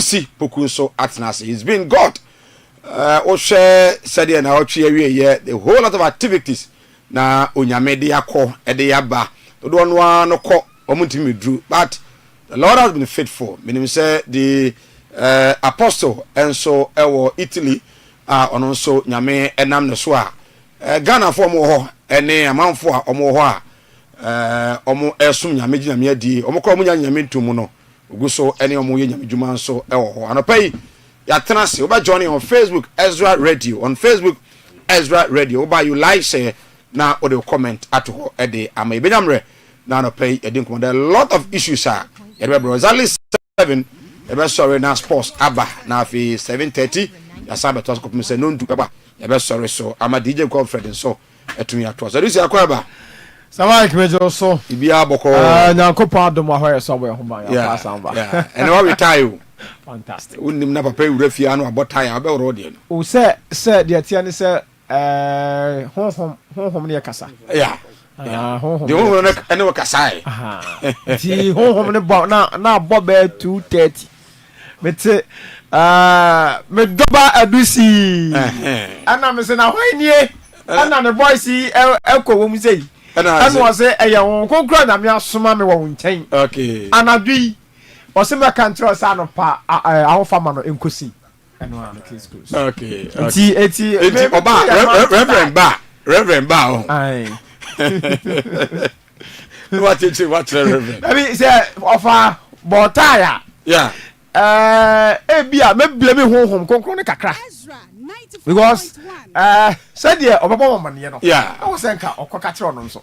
Osi poku so atnase. He's been God. Share said na otwe the whole lot of activities na onyame de yakọ ede yaba. Do no no kọ omuntimi dru, but the Lord has been faithful. Meaning say the apostle and so ewo Italy ono so nyame enam ne so a Ghana for mo ho ene amanfo a omo ho a omo esum nyame nyame adi omo ko omo nyame ntumu no ogu so ene omo ye nyame djuma nso ewo ho anopai ya tenase oba join on Facebook Ezra Radio, on Facebook Ezra Radio, oba you like say na o de comment at ho e de ama ebenyamre na anopai e de nkomo. There a lot of issues are e be bro exactly 7 e be sorry na sports aba na fi 7:30 ya sabe to ko say no ndu aba e be sorry so ama DJ conference so etumi ato so this akwaba Samai kmejo so ibia boko nyankopon adom ahoye so we homa ya pasamba and we retire fantastic unim na papa wura fie anu abotaya abe woro de no o se de tia ni se honhom ne kasa honhom de honhom ne ene we kasa ti honhom ne bo na bo be 2:30 mete me doba adusi ana me se na hwanie ana ne voice ekwo wo mu sei ana say eya won konkro na me asoma me wo nchen okay anadui o se me control sa no pa aho fama no enkosi eno an case close okay eti oba reverend ba oh ai what reverend I mean say ofa botaya yeah bia me blame honhom konkro ne kakra because said there obaba man ye no yeah I was saying ka okoka kire no nso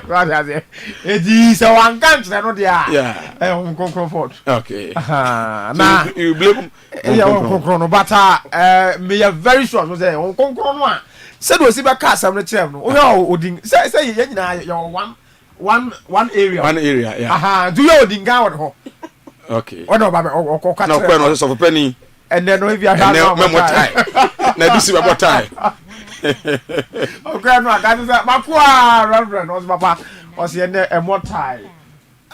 right as edi so wan count no dia yeah comfort okay na you blame yeah no but me are very sure so say on konkro no a said we see be ka asam no kire no o odin say ye nyina your one area yeah do you odin ga wo ho okay no ba okoka kire no kwen no so for penny and then if you have memo tie na bisi memo tie okay no aka say makwa reverend was papa was here na emo tie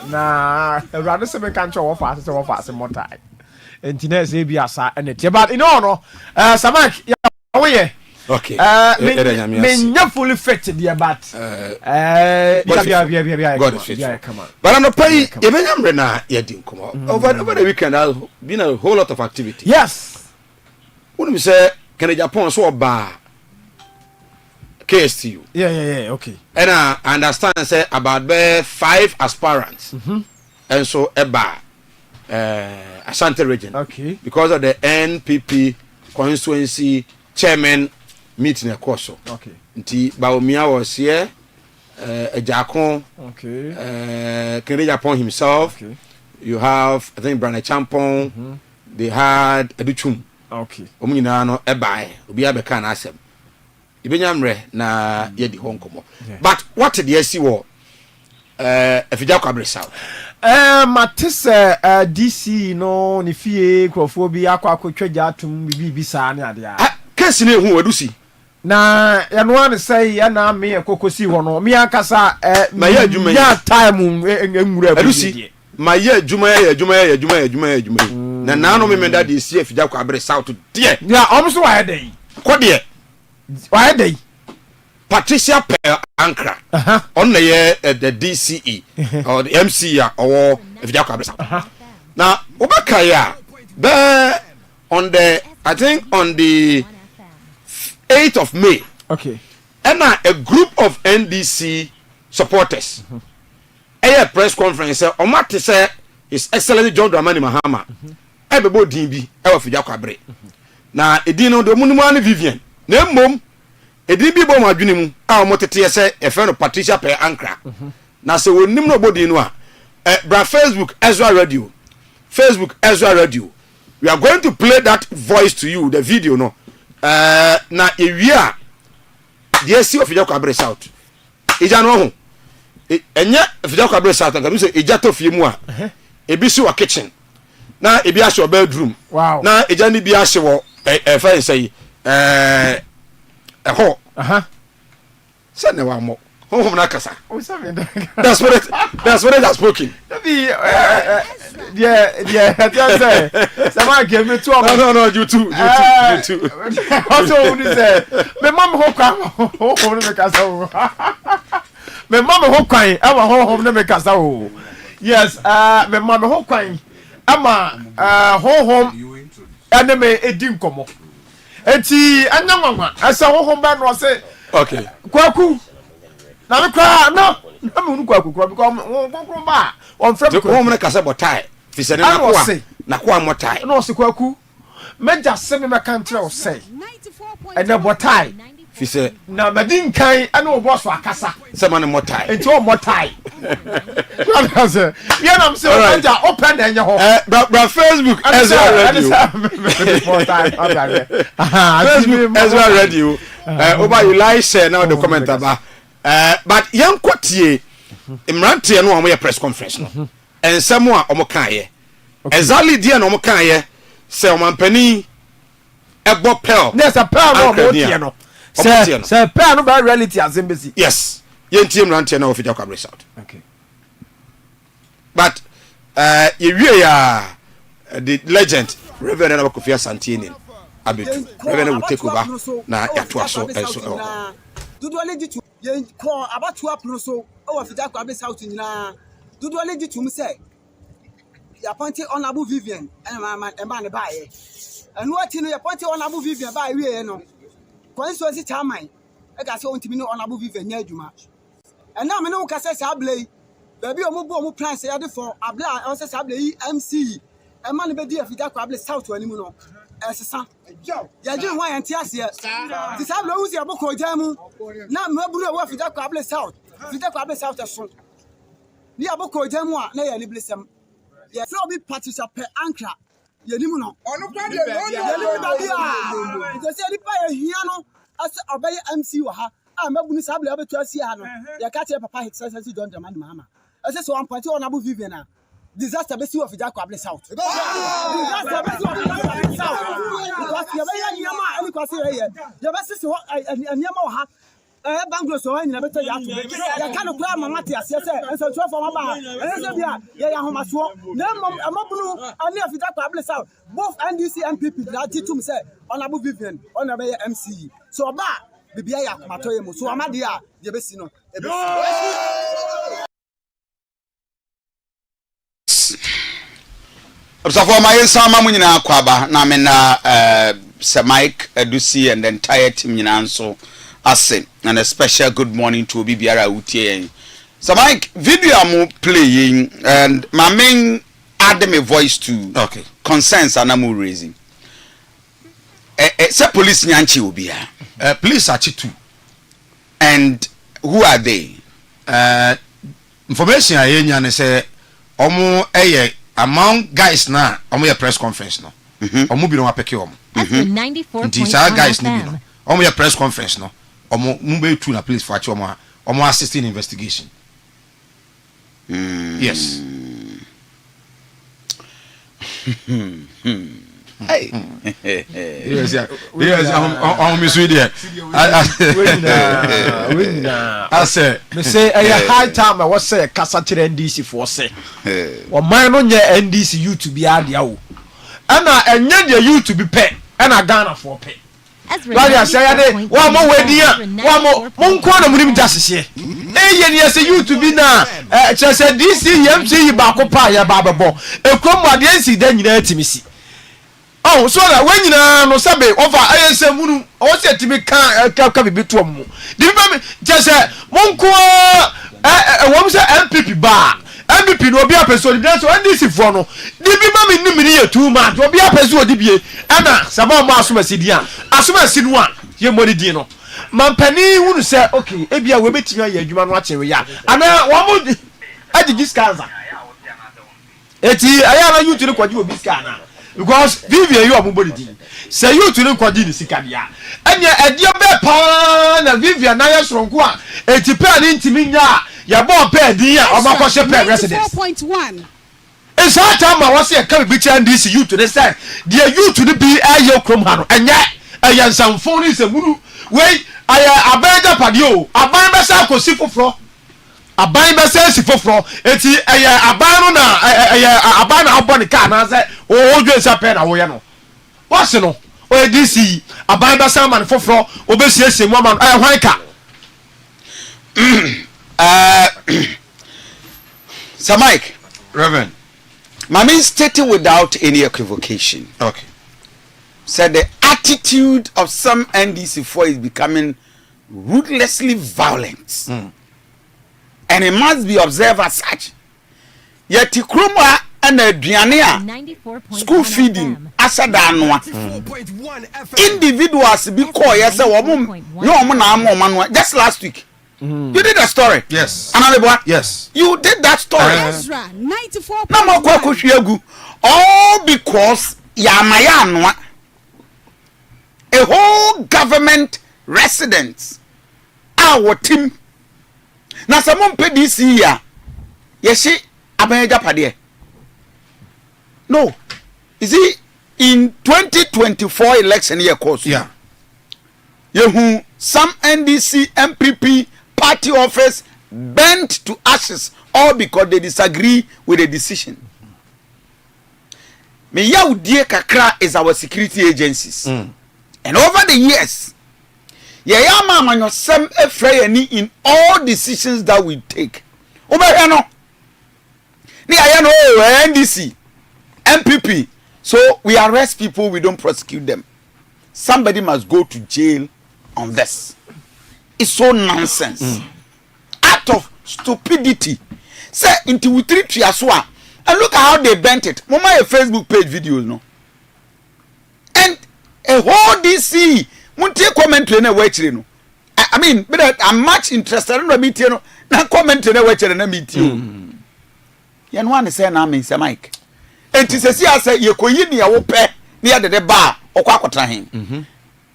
na everade se me kan cho wo fa se mo tie entina se bi asa and it but no samak ya we okay me nya fully fit there but God is faithful. Come on. But I'm not pay ebenyamre na yedi nkomo over the weekend I've been a whole lot of activity. Yes. When we say can Japan so ba KSTU. Yeah, okay. And I understand say about 5 aspirants. And so eba Asante region. Okay. Because of the NPP constituency chairman meeting a course. Okay. Nti Baomia was here, Ejakon, Kennedy Japan himself. Okay. You have, I think, Brana Champon. They had Educhum. Okay. Omina no ebai. Obi abeka na asem. Ibenyamre na yedi honkomo. But what did you see? Wo efija kwabre saw. Matisse DC no ni fie krofo bi akwa ja atum bibi sa ne ade a. Kesi na ehu wadusi. Na ya no an say ya na me ekokosi ho no me akasa ma ya adwuma ya time enwura adusi ma ya adwuma na no me da de si afija kwabre saw to de ya omso wa dey ko de wa dey Patricia Per Ankra on the DCE or the MC or afija kwabre saw na obaka ya be on the I think on the 8th of May. Okay. And a group of NDC supporters. A press conference on what to say His Excellency John Dramani Mahama. Everybody DB, ever for Jacquabre. Now, a dino the Munimani Vivian. Name mom, a DB bomb adunimu, our motor say a friend of Patricia Per Ankra. Now, so we name nobody no. Facebook Ezra Radio. Facebook Ezra Radio. We are going to play that voice to you, the video no. Na ewia the see of Ijako Abre South. Ija no ho. Enye Ijako Abre South nka say ija to fie mu a. Ebi si wa kitchen. Na ebi ahye bedroom. Wow. Na ija ni bi ahye wo fa say ho. Say na wa mo. Honhom na kasa. That's what it has spoken. Yeah, that's it. Someone gave me 2 No, you too. Also, who say, my mom who come, me kasa. My mom who crying, I'm a home me kasa. Yes, my mom who crying, I'm a home, and me edim komo. Eti anya mama, asa home ban was say, okay. Kwaku. Na me kwa no me kwaku kwa because ba on frame ko home na kasa botai fi se na kwa motai no se kwaku meja se me kantre o say and na botai fi se na madin kan ana obo so akasa se man motai enti o motai kwa say ya na me say meja open na nya ho bra Facebook Ezra radio Facebook Ezra radio over you like share now the comment about but young kwatie imrantie no omo press conference no ensemo a omo kan ye exactly dia no omo kan ye se omampani ebo pel yes a pel no omo tie no se pel no ba reality azembesi yes yentie imrantie na ofija kwa result okay but ye wie ya the legend Reverend Kofi Asante Ennin abetu Reverend will take over na yatoa so enso dudu oleji tu ye ko abatu apro so o wa fida kwa be south nyina dudu oleji tu say ya appointed honorable Vivian and man bae anu ati no ya appointed honorable Vivian bae wie no constituency chairman e ka say on timi no honorable Vivian nya adwuma and na me no ka say sablei baby omo plan say ade for abla on say sablei MC e man be di afida kwa be south animu no esesa ya je ho yan ti ase ti sabla uzi aboko jamu na maburu e wa fida kwa able south so ni aboko jamu a na ya ni blesem ya so bi participate ankra ya ni mu no onu kwa de no就say ni pa ya hia no as obey MC wa ha a mabunu sabla abetu ase ha no ya ka che papa exercise don demand mama ase so 1.1 honorable Vivian na disaster be see of Jacob South. Disaster be see of South. Because you be nyama any kwase here. You be see what nyama ha Banglo so any better ya to. Ya kan kura mama ti ase say enso tro for mama. Enso bia ya homaso. Na amabunu ani of Jacob South. Both NDC and MPP that tum say honorable Vivian, honorable MC. So ba bibia ya komatoye mu. So amade a ye be see no. So for my sama munyina kwaba na me na Sir Mike Adusi and the entire team nyina so ase and a special good morning to Obi Biara utie. Sir Mike video am playing and my main add me voice to okay concerns anamu raising. Say police nyanchi obi a. Police are two. And who are they? Information I nya ne say omo among guys na omo ya press conference no omo bi no apeke omo Ezra 94.1 no omo ya press conference no omo mbe tu na police for achi omo assisting investigation yes Hey. Yes on me sweet there I say me say a high time I was say kasa kire NDC for say o man no nye NDC YouTube bi adia wo ana enye de YouTube pe ana Ghana for pe why I say ade wa mo wedia wa mo nko na munim jasese eye ne say YouTube na chese DC MC ba ko pa ya ba bebo ekrom ade nsi da nyina atimisi. Oh, so that when you no sabe over ISM munu o se timi ka bibi to mu. Di be me just say monko wo say MPP ba. MPP no obi apeso di so NDC for no. Di bi ma me nim ni too much. Obi apeso odi bie. Ana saba ma asoma sidi a. Asoma sidi a ye moni di no. Mampani hunu say okay, e bia we betimi aye adwuma no achewe ya. Ana wo mo adi discanza. Eti aya na YouTube kwaji obi scanner. Because Vivian you are mobile. Say you to look at the Sicadia. And yet, a dear bear pan and Vivian Nayas from Gua, a tipan intiminia, your boy pair dear or my question residence. 4.1. It's hard time I was here coming bitch and this you to the side. Dear you to the be a yo crumhano, and yet a young some phone is a muru. Wait, aya abaja padio aban be sa kosi foforo aban be sa si foforo eti aya aban no na aya aban na abɔ ne ka na say o dwe sa pe na wo ye no wase no o edisi aban be sa man foforo obesiesie mu ama aya hwan ka Sir Mike, Reverend. Mami stated without any equivocation. Okay. Said the attitude of some NDC4 is becoming ruthlessly violent. And it must be observed as such. Yet Tikruma and Adriania school feeding asadanwa individuals be called yes just last week. You did a story. Yes. Yes. You did that story. Ezra 94.1. All because Yamayanwa, a whole government residence, our team. Now, someone paid this year. Yes, she Abeja Padie. No, is it in 2024 election year course? Yeah. Yehu some NDC MPP party office bent to ashes all because they disagree with the decision. Me yaudie kakra is our security agencies. And over the years, yama manyosem efrayeni in all decisions that we take. Obayano. Ni ayano NDC, MPP. So we arrest people, we don't prosecute them. Somebody must go to jail on this. It's so nonsense. Out of stupidity. Say into we treat Yasua. And look at how they bent it. Mama a Facebook page videos no. And a whole DC muntie comment na wachire no. I mean, but I'm much interested in the meeting no. Na comment na wachire na meeting. Yan one say na me say Mike. Enti sesi ase yekoyi ne yawo pe ne ya de ba okwa akotra hin.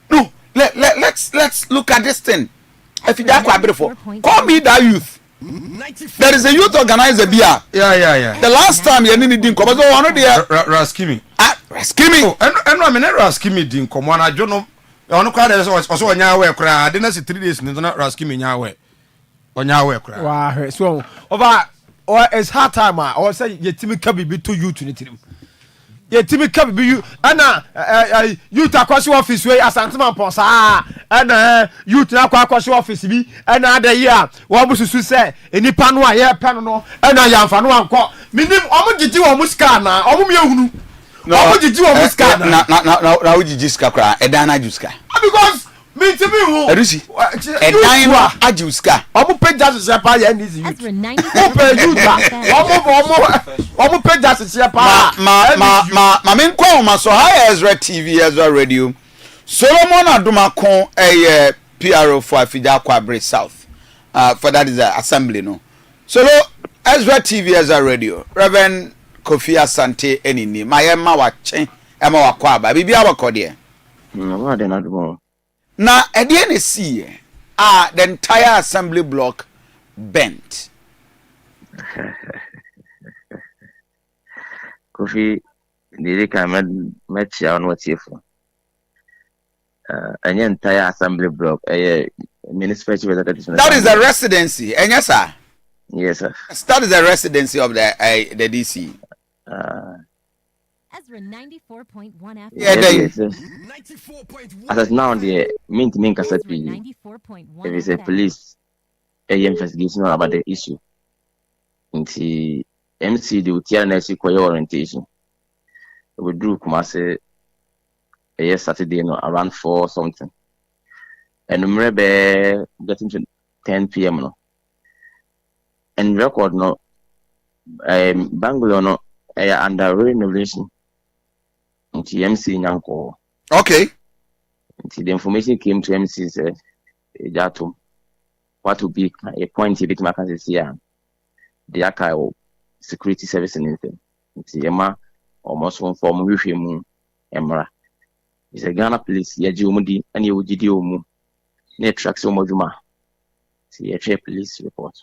No, let's look at this thing. If you call me that youth. There is a youth organizer beer. Yeah. The last time you didn't come, so one of the Raskimi. Raskimi. Oh, and I mean, Raskimi didn't come on. I don't know. I don't know. Also, on your way, I didn't see 3 days. Not Raskimi your way. On your way, wow. So over or it's hard time. Or say your team can be too you to the team. Your team can be you. And you to across your office way as Asante Posa. And you to across your office be another year. What was to say? Any panwa here, panno, and I am fan one call. Minim, I'm going to do a muscana. I'm no, did you almost now did you scacra? A dana juska. Because me to me, who? A dana ajuska. I'm pay just a pie and easy. Ezra 94.1 I'm pay just a ma main call my so high Ezra TV, Ezra Radio. Solomon Adumako, a PRO for Fida Kwabre South. For that is the assembly, no. Solo Ezra TV, Ezra Radio. Reverend Kofi Asante Ennin. My Emma Wachen, Emma Wakwaba, Bibi Awakode. No, I don't know. Now, at the NSC, the entire assembly block bent. Kofi, the can match on what's here for. An entire assembly block, a municipality. That is a residency, and yes, sir. Yes, sir. That is the residency of the DC. Ezra 94.1 FM. Yeah, yes. As now, the main cassette, if it's a police investigation about the issue, into MC, the TNS orientation. We drew Kumase Saturday around 4 something. And we remember getting to 10 p.m. No. And record no Bangalore no under renovation. Into MC Nyanko. Okay. Until the information came to MC said Jato, what would be a point bit market here. The archive security service and anything. It's Emma almost one form with him Emra. It's a Ghana police, Yajumudi, and you would do near tracks Omojuma. See a police report.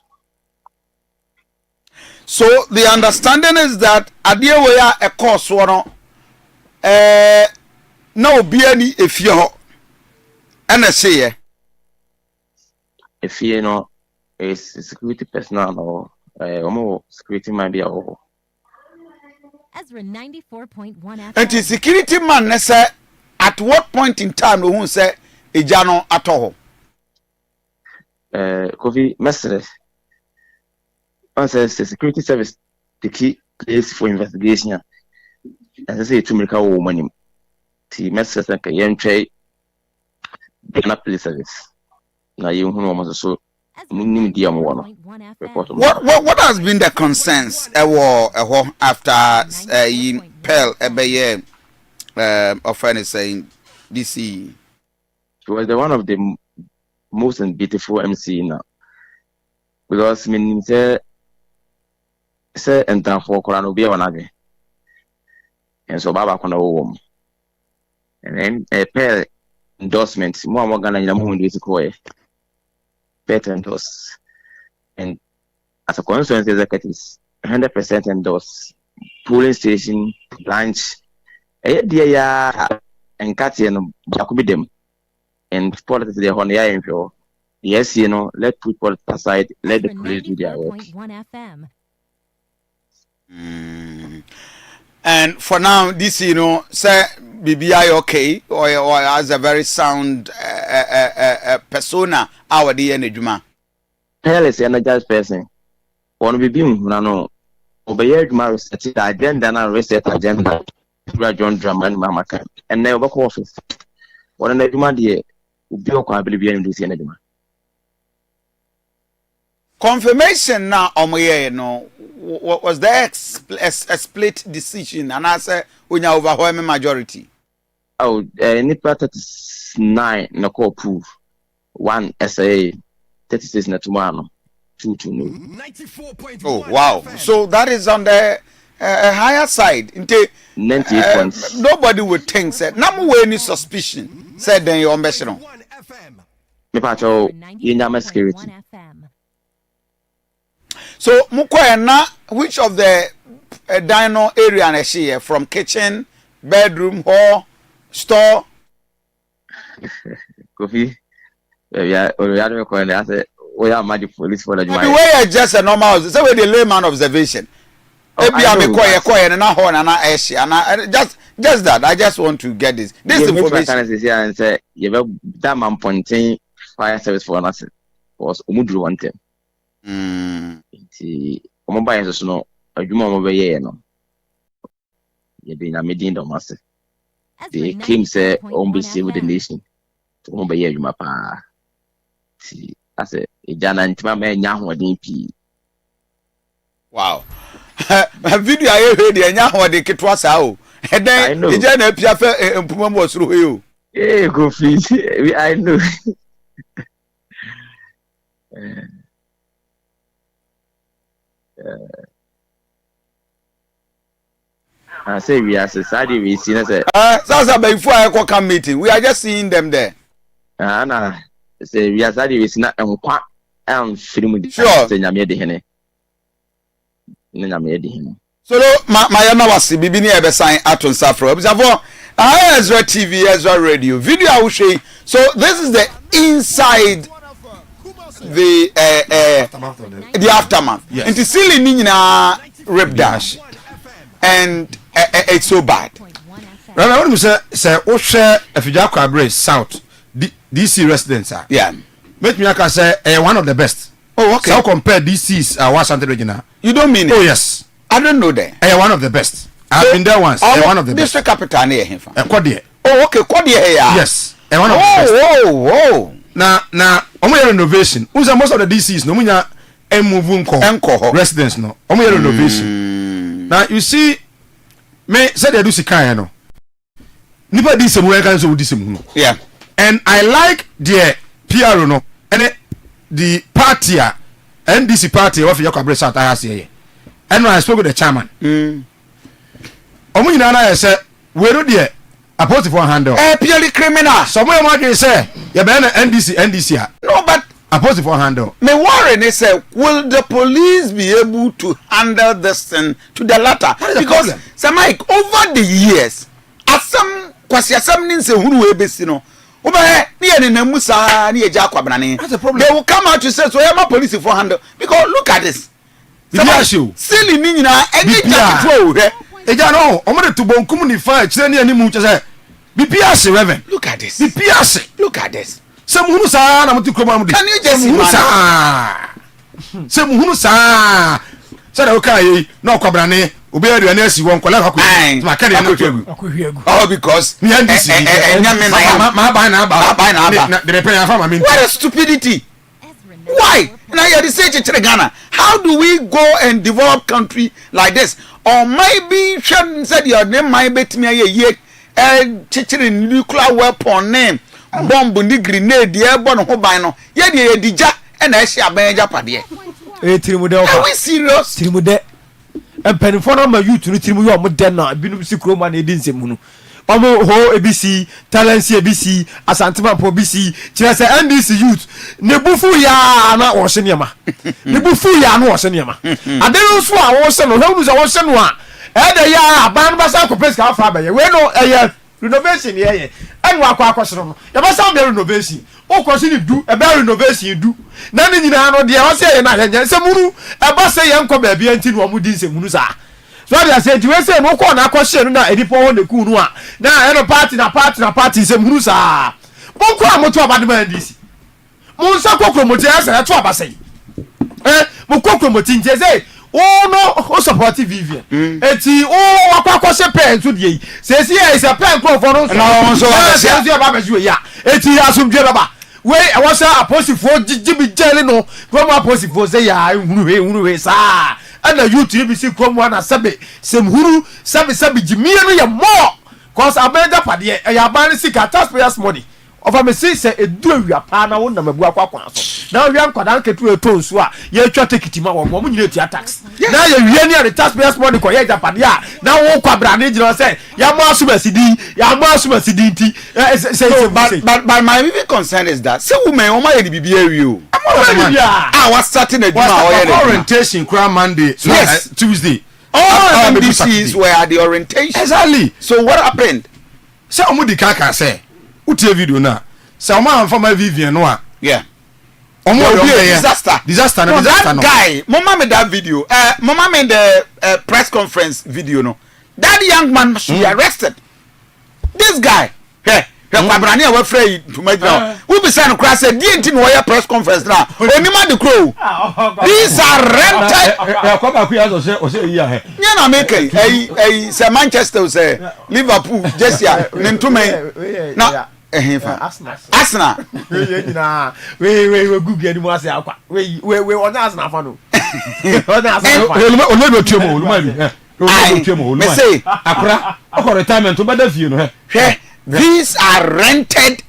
So the understanding is that adia we are a course one no be any if you and I say if you know is security personnel or almost security might be all. Ezra 94.1 FM. And the security man say at what point in time who say ejano atoho? Kofi Mestre. One says the security service the key place for investigation. As I say to make our money. The Mestre like a young tray. Ghana police service. Now you know so. What has been the concerns after Pearl offering saying DC? She was the one of the most beautiful MC now. Because say and for Korano be one and so Baba Kono home. And then a Pearl endorsement, more Ghana in the moment is better endorse, and as a constituency executives, 100% endorse polling station branch. And Katia and Jacobi them and politics they on the info. Yes, you know, let put politics aside, let the police do their work. And for now, this say BBI okay or as a very sound persona our DNA Juma. Hell is an energized person. One be being no obey Juma reset the agenda and reset agenda. John Drama and Mama can and never office. What an Juma dear would be okay, I believe in this Juma. Confirmation now no what was there a split decision and I say when you overwhelming majority. Oh, Nipa 39 no call proof. 1 SA 36 na tomorrow 2 no. 94.1. Oh wow. So that is on the higher side. 98 points. Nobody would think said namu any suspicion said then your ambition. Me pacho yenyama security. So Mukoya, which of the dino area and she from kitchen, bedroom, hall, store? Kofi, yeah, we are mad police for the way I just a normal, so with the layman observation. Maybe I'm a quiet and not horn and not ashy, and just that. I just want to get this information. And say you have that man pointing fire service for us was Umudru one time. Mobile is no a Juma over here, no. You've been a meeting the master. The king said, "On be saved with the nation." To over here, you mapa. See, I said, "A Jana and Timmy Yahu DP." Wow. A video I heard the Yahu de Kitwasa. And then the Jana Piafa and Puma was through you. Hey, Kofi, I know. I say we are society we see as Sasa before I come meeting we are just seeing them there. Nah say we are society we see na enkwa film sure say nyame de hene nyame de hene so my na wasi bibi ni ebe sign aton safro observe Ezra TV Ezra radio video I will show you. So this is the inside the aftermath. Yes. And the ceiling na rip dash and it's so bad. Right, I want to say Oshe Efijako Abre South DC residents are. Yeah. Make me say one of the best. Oh, okay. So compare DC's Asante regional. You don't mean it? Oh yes. I don't know that. One of the best. I've been there once. One of the best. District capital near him. Kodie. Oh, okay. Kodie here. Yes. One of the best. Whoa. Now, omo renovation. Most of the DCs no munya move enko residents no. Omo renovation. Now you see, me said they do sikan no. Nipa DC mu kan so DC mu no. Yeah. And I like the PR no. And the party NDC party of Yakobre South I say. And when I spoke with the chairman. Omo nyina na say we no there opposed for handle. Purely criminal. Somewhere market say you be na NDC. No, but opposed for handle. Me worry they say will the police be able to handle this thing to the latter? Because Sir Mike over the years as some kwasi asam ni se hunu we besi no Oba near na musa near Jacquabrani. That's a problem. They will come out to say so I am a police for handle because look at this. Silly Nina any jacket. Eja no, omode to bonkum ni fa kire ne animu che be piase reverend. Look at this. Be piase. Look at this. Some hunu sa na muti kroma mu de. Can you just imagine? Some hunu sa. Say na okai na okwabrane obi aduane asi won kola kakọ. Ma kare na akọhwegu. Oh because me and this. Nyame na ma ba na ba. Na the repair fa ma me. What is stupidity? Why? Now you're the same in Ghana. How do we go and develop country like this? Or maybe Shem said your name might bet me a year and chichering nuclear weapon name. Bomb ni grenade, the airborne hobino. Yeah, the dija and I see a benja padie. Are we serious? Trimude. And penifona my youth to Trimu Modena, Binus Croman, Edinse Munu. Omo ho ABC talency ABC Asante po ABC chirese NDC youth ne bufu ya na wo hyenema ne bufu ya na wo hyenema adenu so a wo hye no hemu so wo hye no a de ya aban ba sa ko peska afa ba ye we no renovation ye enu akwa akwosoro no ya ba sa be renovation o ko si ni du e be renovation du na ni nyina no de wo se ye na hyenye se munu e ba se ye nko ba bia nti no mu di se munu sa so they say we say no ko na akɔhye no na edipo ho ne ku no a na eno party say muru sa bon ko amoto abadema ndisi mun sa kokromoti asa to abasai mo kokromoti nje say o no o support Vivian eti o akɔhye pen so de say say is a pen crop for no so say ba ba ju ya eti asumdwe baba we e was a apostifo gigibi jele no from apostifo say ya hunu we sa and the youth you be see come one asabe sem huru sabe jimie no ye more cause abenda pade e ya ban sika taxpayers money of am say edu awia pa na wo na mabu akwa so na wi ankwada nketu eto nso a ye twa tekitima wo mo nyine tia tax na ye wie ni the taxpayers money ko ye japade a na wo kwabra na jira say ya mo asuma sidi nti say but my even concern is that say women o ma ye bibi awi o was starting a orientation crown Monday yes Tuesday all MDCs were at the orientation exactly so what happened say omudi kaka say utie video na say oma amfama Vivian no a yeah disaster no that guy mama made that video mama made the press conference video no that young man should be arrested this guy hey kwabrani a we free to major we be saying crash say didn't no press conference now onima the crow these are rented kwabaku o say yi ahe nya na make say Manchester say Liverpool Jesse nentumen na Arsenal we google any more say akwa we on Arsenal fan no oluma tuemo oluma say akra o retirement o bada fie no he these are rented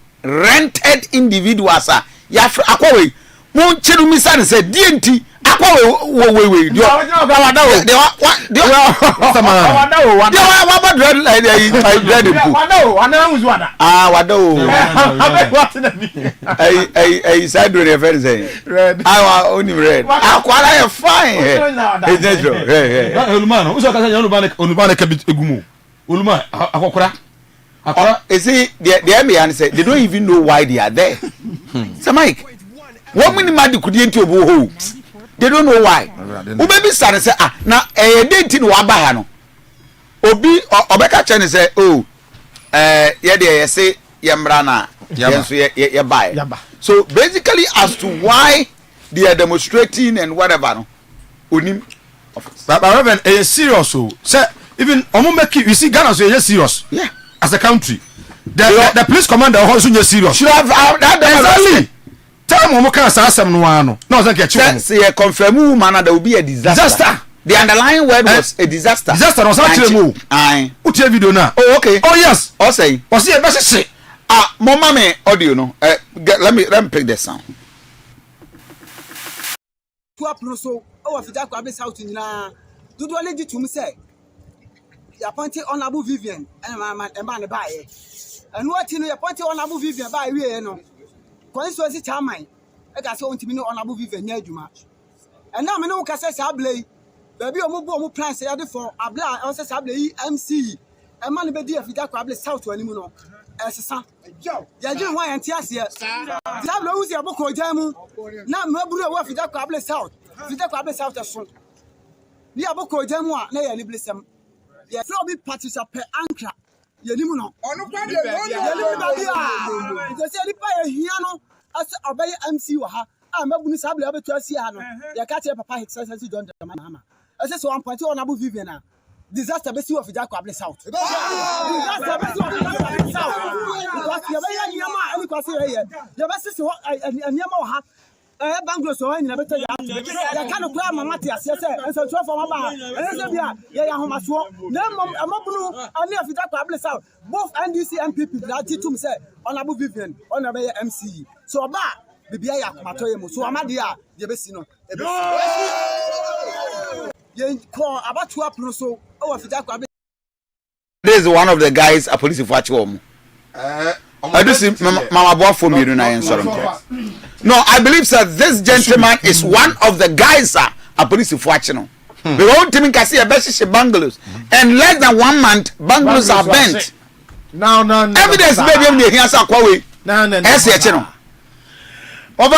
individuals ya akwa we mo cheru mi san say DNT akwa we they don't even know why they are there. So Mike, what many mad could you into they don't know why. Who baby son say now didn't know about no. Obi Obeka Chen say yeah they say yamrana yeah buy. So basically as to why they are demonstrating and whatever no. Unim but Reverend serious so say even make you see Ghana so serious. Yeah. As a country. The police commander also serious. Should have that exactly. Tell me can say asem no ano. No say get you. Say confirm woman there will be a disaster. The underlying word was a disaster. Disaster was actually move. Aye. Put your video now. Oh okay. Oh yes. O say. O say be say. Mama me audio no. Let me pick the sound. To apno so o afida kwa be south nyina. Dudu ole di tum say. Ya appointed Honorable Vivian and man ne bae. And what you know appointed Honorable Vivian bae we no. Constituency chairman e ka say ontimi no Honorable Vivian nya adwuma. And now me no ka say sablay. Baby omo plan say ade for abla o say sablay MC. E man be di afida kwa abla south wani mu no. esesa ya je ho yan ti ase za lo uzi aboko jamu na maburu wa fida kwa able south so ni aboko jamu a na ya liblesem ya so bi participate ankra ya limu no onu kwa de ya limu ba dia je se lipa ya hia no ase obey MC wa ha a mabunu sa able abetu ase ha no ya ka che papa exercise don dem mama ase so 1.1 Onabu Vivian na disaster be see of Jacob Able South. Disaster be see of Jacob South. Because you be nyama any kwase here. You be see nyama wa ha Bangladesh so any na better ya kan kura mama te ase se enso 12 for mama. Enso bia ya homaso. Na amabunu ani of Jacob Able South. Both NDC and MPP that titum say Onabu Vivian, Onabe MC. So oba bibia ya komato ye mo. So amade a ye be see no. This is one of the guys a police watch home. I do see Mama Boy for me tonight. No, I believe that this gentleman is one of the guys a police watching. The whole team can see a best bungalows, and less than 1 month bungalows are bent. No. Evidence baby here answer kwawe. No. Oba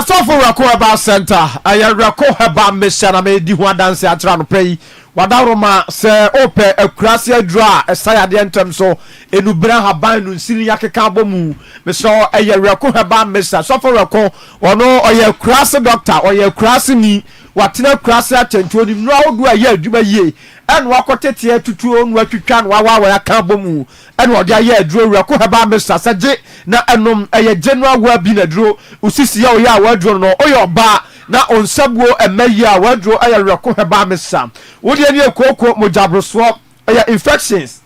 so for Rako about center aya Rako heba mission me di ho dance atra no pay wadaroma se ope akurase adura esaya de entem so enubra haban no nsiri yakeka bomu me so aya Rako heba mission so for Rako ono oya akurase doctor oya akurase ni watena akurase atentuo ni no awodu aya adwuma yie en wakotete tutuo no atwitwa no wa yaka bomu en odi aya aduro Rako heba mission saje na enom aya general wa bi na duro usisi ya oya waduro no oya ba na onsabuo emayi a waduro aya Rako heba mission wodi ani ekoko mojabroso aya infections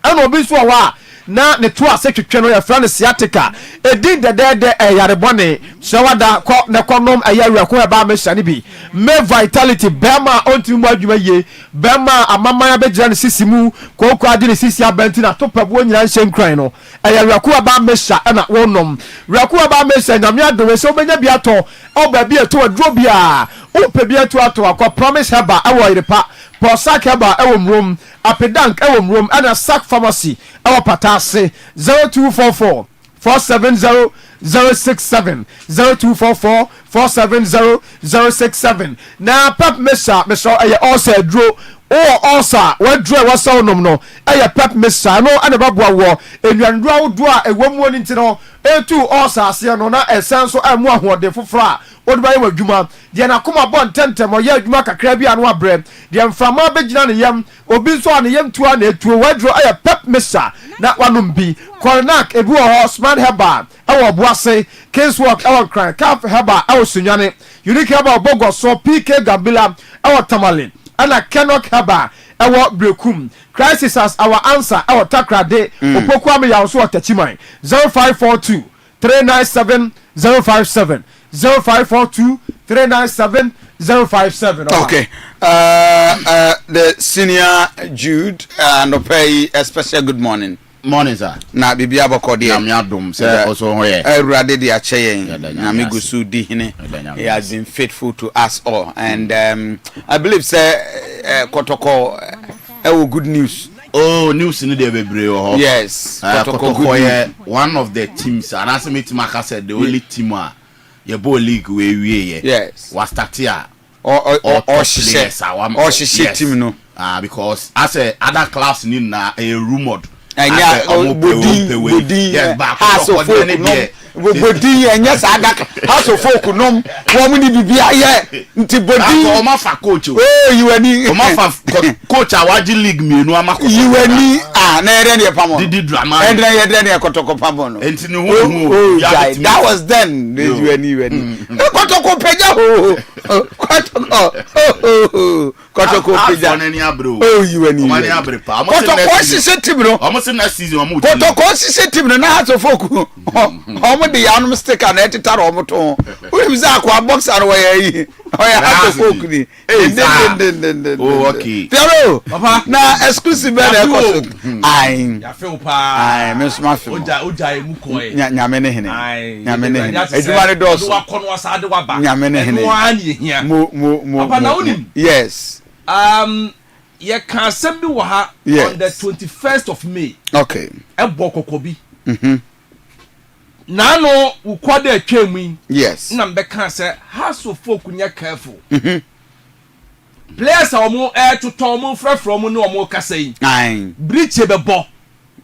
en obi so wa na ne to ase twetwe no ya fra ne sciatica edin de yarebone shawada ko ne konom aya Rako heba mission ni bi me vitality bema ontimu adwuma ye bema amama ya begira ne sisimu ko adi ne sisi abenti na topabo nyira nhyen kran no aya Rako heba mission na wonom Rako heba mission na me adome so benya bi ato oba bi eto aduro bia ope bi eto ato akwa promise heba awo irepa Posak heba ewo mrom apedank ewo mrom ana sack pharmacy ewo patase 0244 470 067 0244 470 067 na pep mesa eye also dro also wadro wasa onom no eye pep mesa no ana babua wo enwandro do a ewom oni ntino etu also ase no na esenso amu ahode fofora odba ye wadwuma de na koma bon tentem oye adwuma kakra bia no abrem de mframa begina ne yam obi so ne yam tuwa na etuo wadro eye pep mesa na wanom bi Cornac ebu Osman heba awo boase casework awo cry calf heba awo sunyane unique heba bogo so PK Gabila awo Tamalin ana Kenok heba awo Brekum crisis as our answer awo Takrade opoku am ya so atachiman 0542 397 057 0542 397 057. Okay. The senior Jude and pay a special good morning. Morning, sir. Na bibia bokodi am yadum say also hoye Erade de acheyen na me gusu di hine. He has been faithful to us all, and I believe say Kotoko good news. Oh, news in the bebre. Yes, Kotoko one of the teams, and as me Timaka said, the only team your ball league we yes was start here or she team no because as a other class need na a rumored and bodi enya sada house of folk nom wo ni bibia ye nti bodi o ma fa coach oh you ani o ma fa coach awaji league mienu amako you ani na ere ne pamo didi drama endre ye dre ne kotoko pamo no enti ne hu that was then you ani kotoko peja kotoko peja oh you ani mani abre pa kotoko sise team no o mo se na season o mo kotoko sise team no na house of folk omo de yanum sticker na etitaro omo to we za kwa boxer we yi oya have to folk ni oh okay pero papa na exclusive be na koso ai ya feel pa ai me so ma feel oja emu ko e nyame ne hene nyame ne hene eduma ne dos wa kono wasa de wa ba nyame ne hene mo ani hia mo papa na onim yes ye can send me wa Yes. on the 21st of May. Okay. Ebo kokobi. Nano ukwade atwemu. Yes. Na mbeka say house of folk nya careful. Players are more air to tom from no more kasa. Nine. Breach bebo.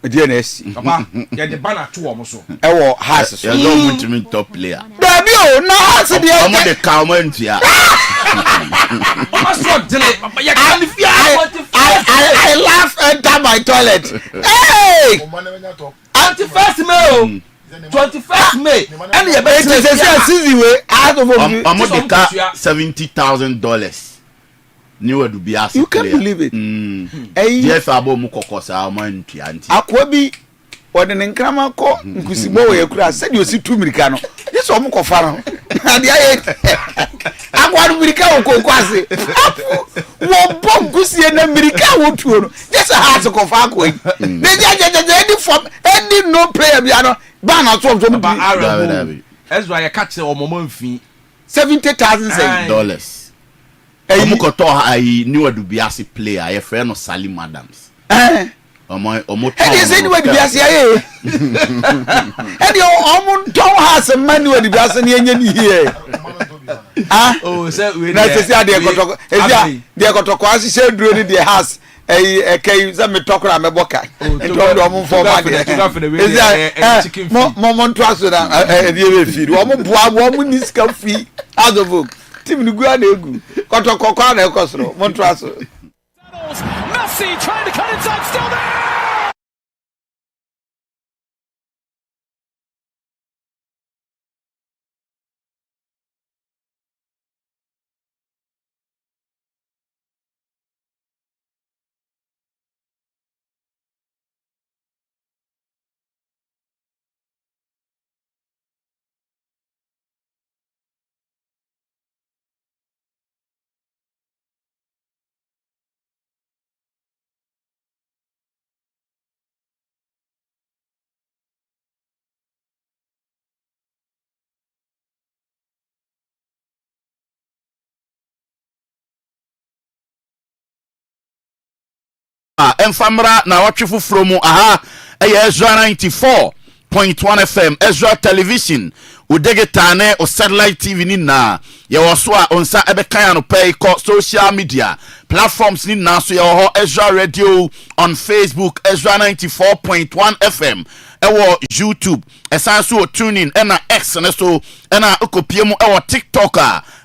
DNS. Papa, ya the banner to omo. Ewo has so. You don't want to mean top player. Dabi o na has the I'm the comment here. I laugh enter my toilet. Hey! 21st May. 21st May. And you It is a season way out of I'm the car $70,000. New to be asked. You can't believe it. Hey, Jeff Abo Mukokosa, man, Tianti. Akwabi or the Nkrama ko nkusibo we kura said you see 2 mirika this one ko fa no ade aye akwa mirika wo kwase wo bom kusie na mirika wo tuo no just a heart ko fa ko they any form any no player bia no ba na so so ba Ezra ya catch omomo mfi $70,000. Omukoto I knew to be as a player. I friend of Sally Madams. Omo is anywhere to be as a and your own don't has a man with the gas and here. Oh, so we they got to quasi said during the house. A kay me talk around my boca. And told them for my chicken. Moment trust that feed. Woman is coffee out of book. Tim the Guanegu. Kotokokana Cosro, Montrasso. Messi trying to cut inside, still there! Enfamra na watchful from aha Ezra 94.1 FM Ezra television udegitane o satellite TV ni na ye woso a onsa ebekan no pay ko social media platforms ni na so ye ho Ezra radio on Facebook Ezra 94.1 FM ewo YouTube esan so tune in na X na so na okopie mu ewo TikTok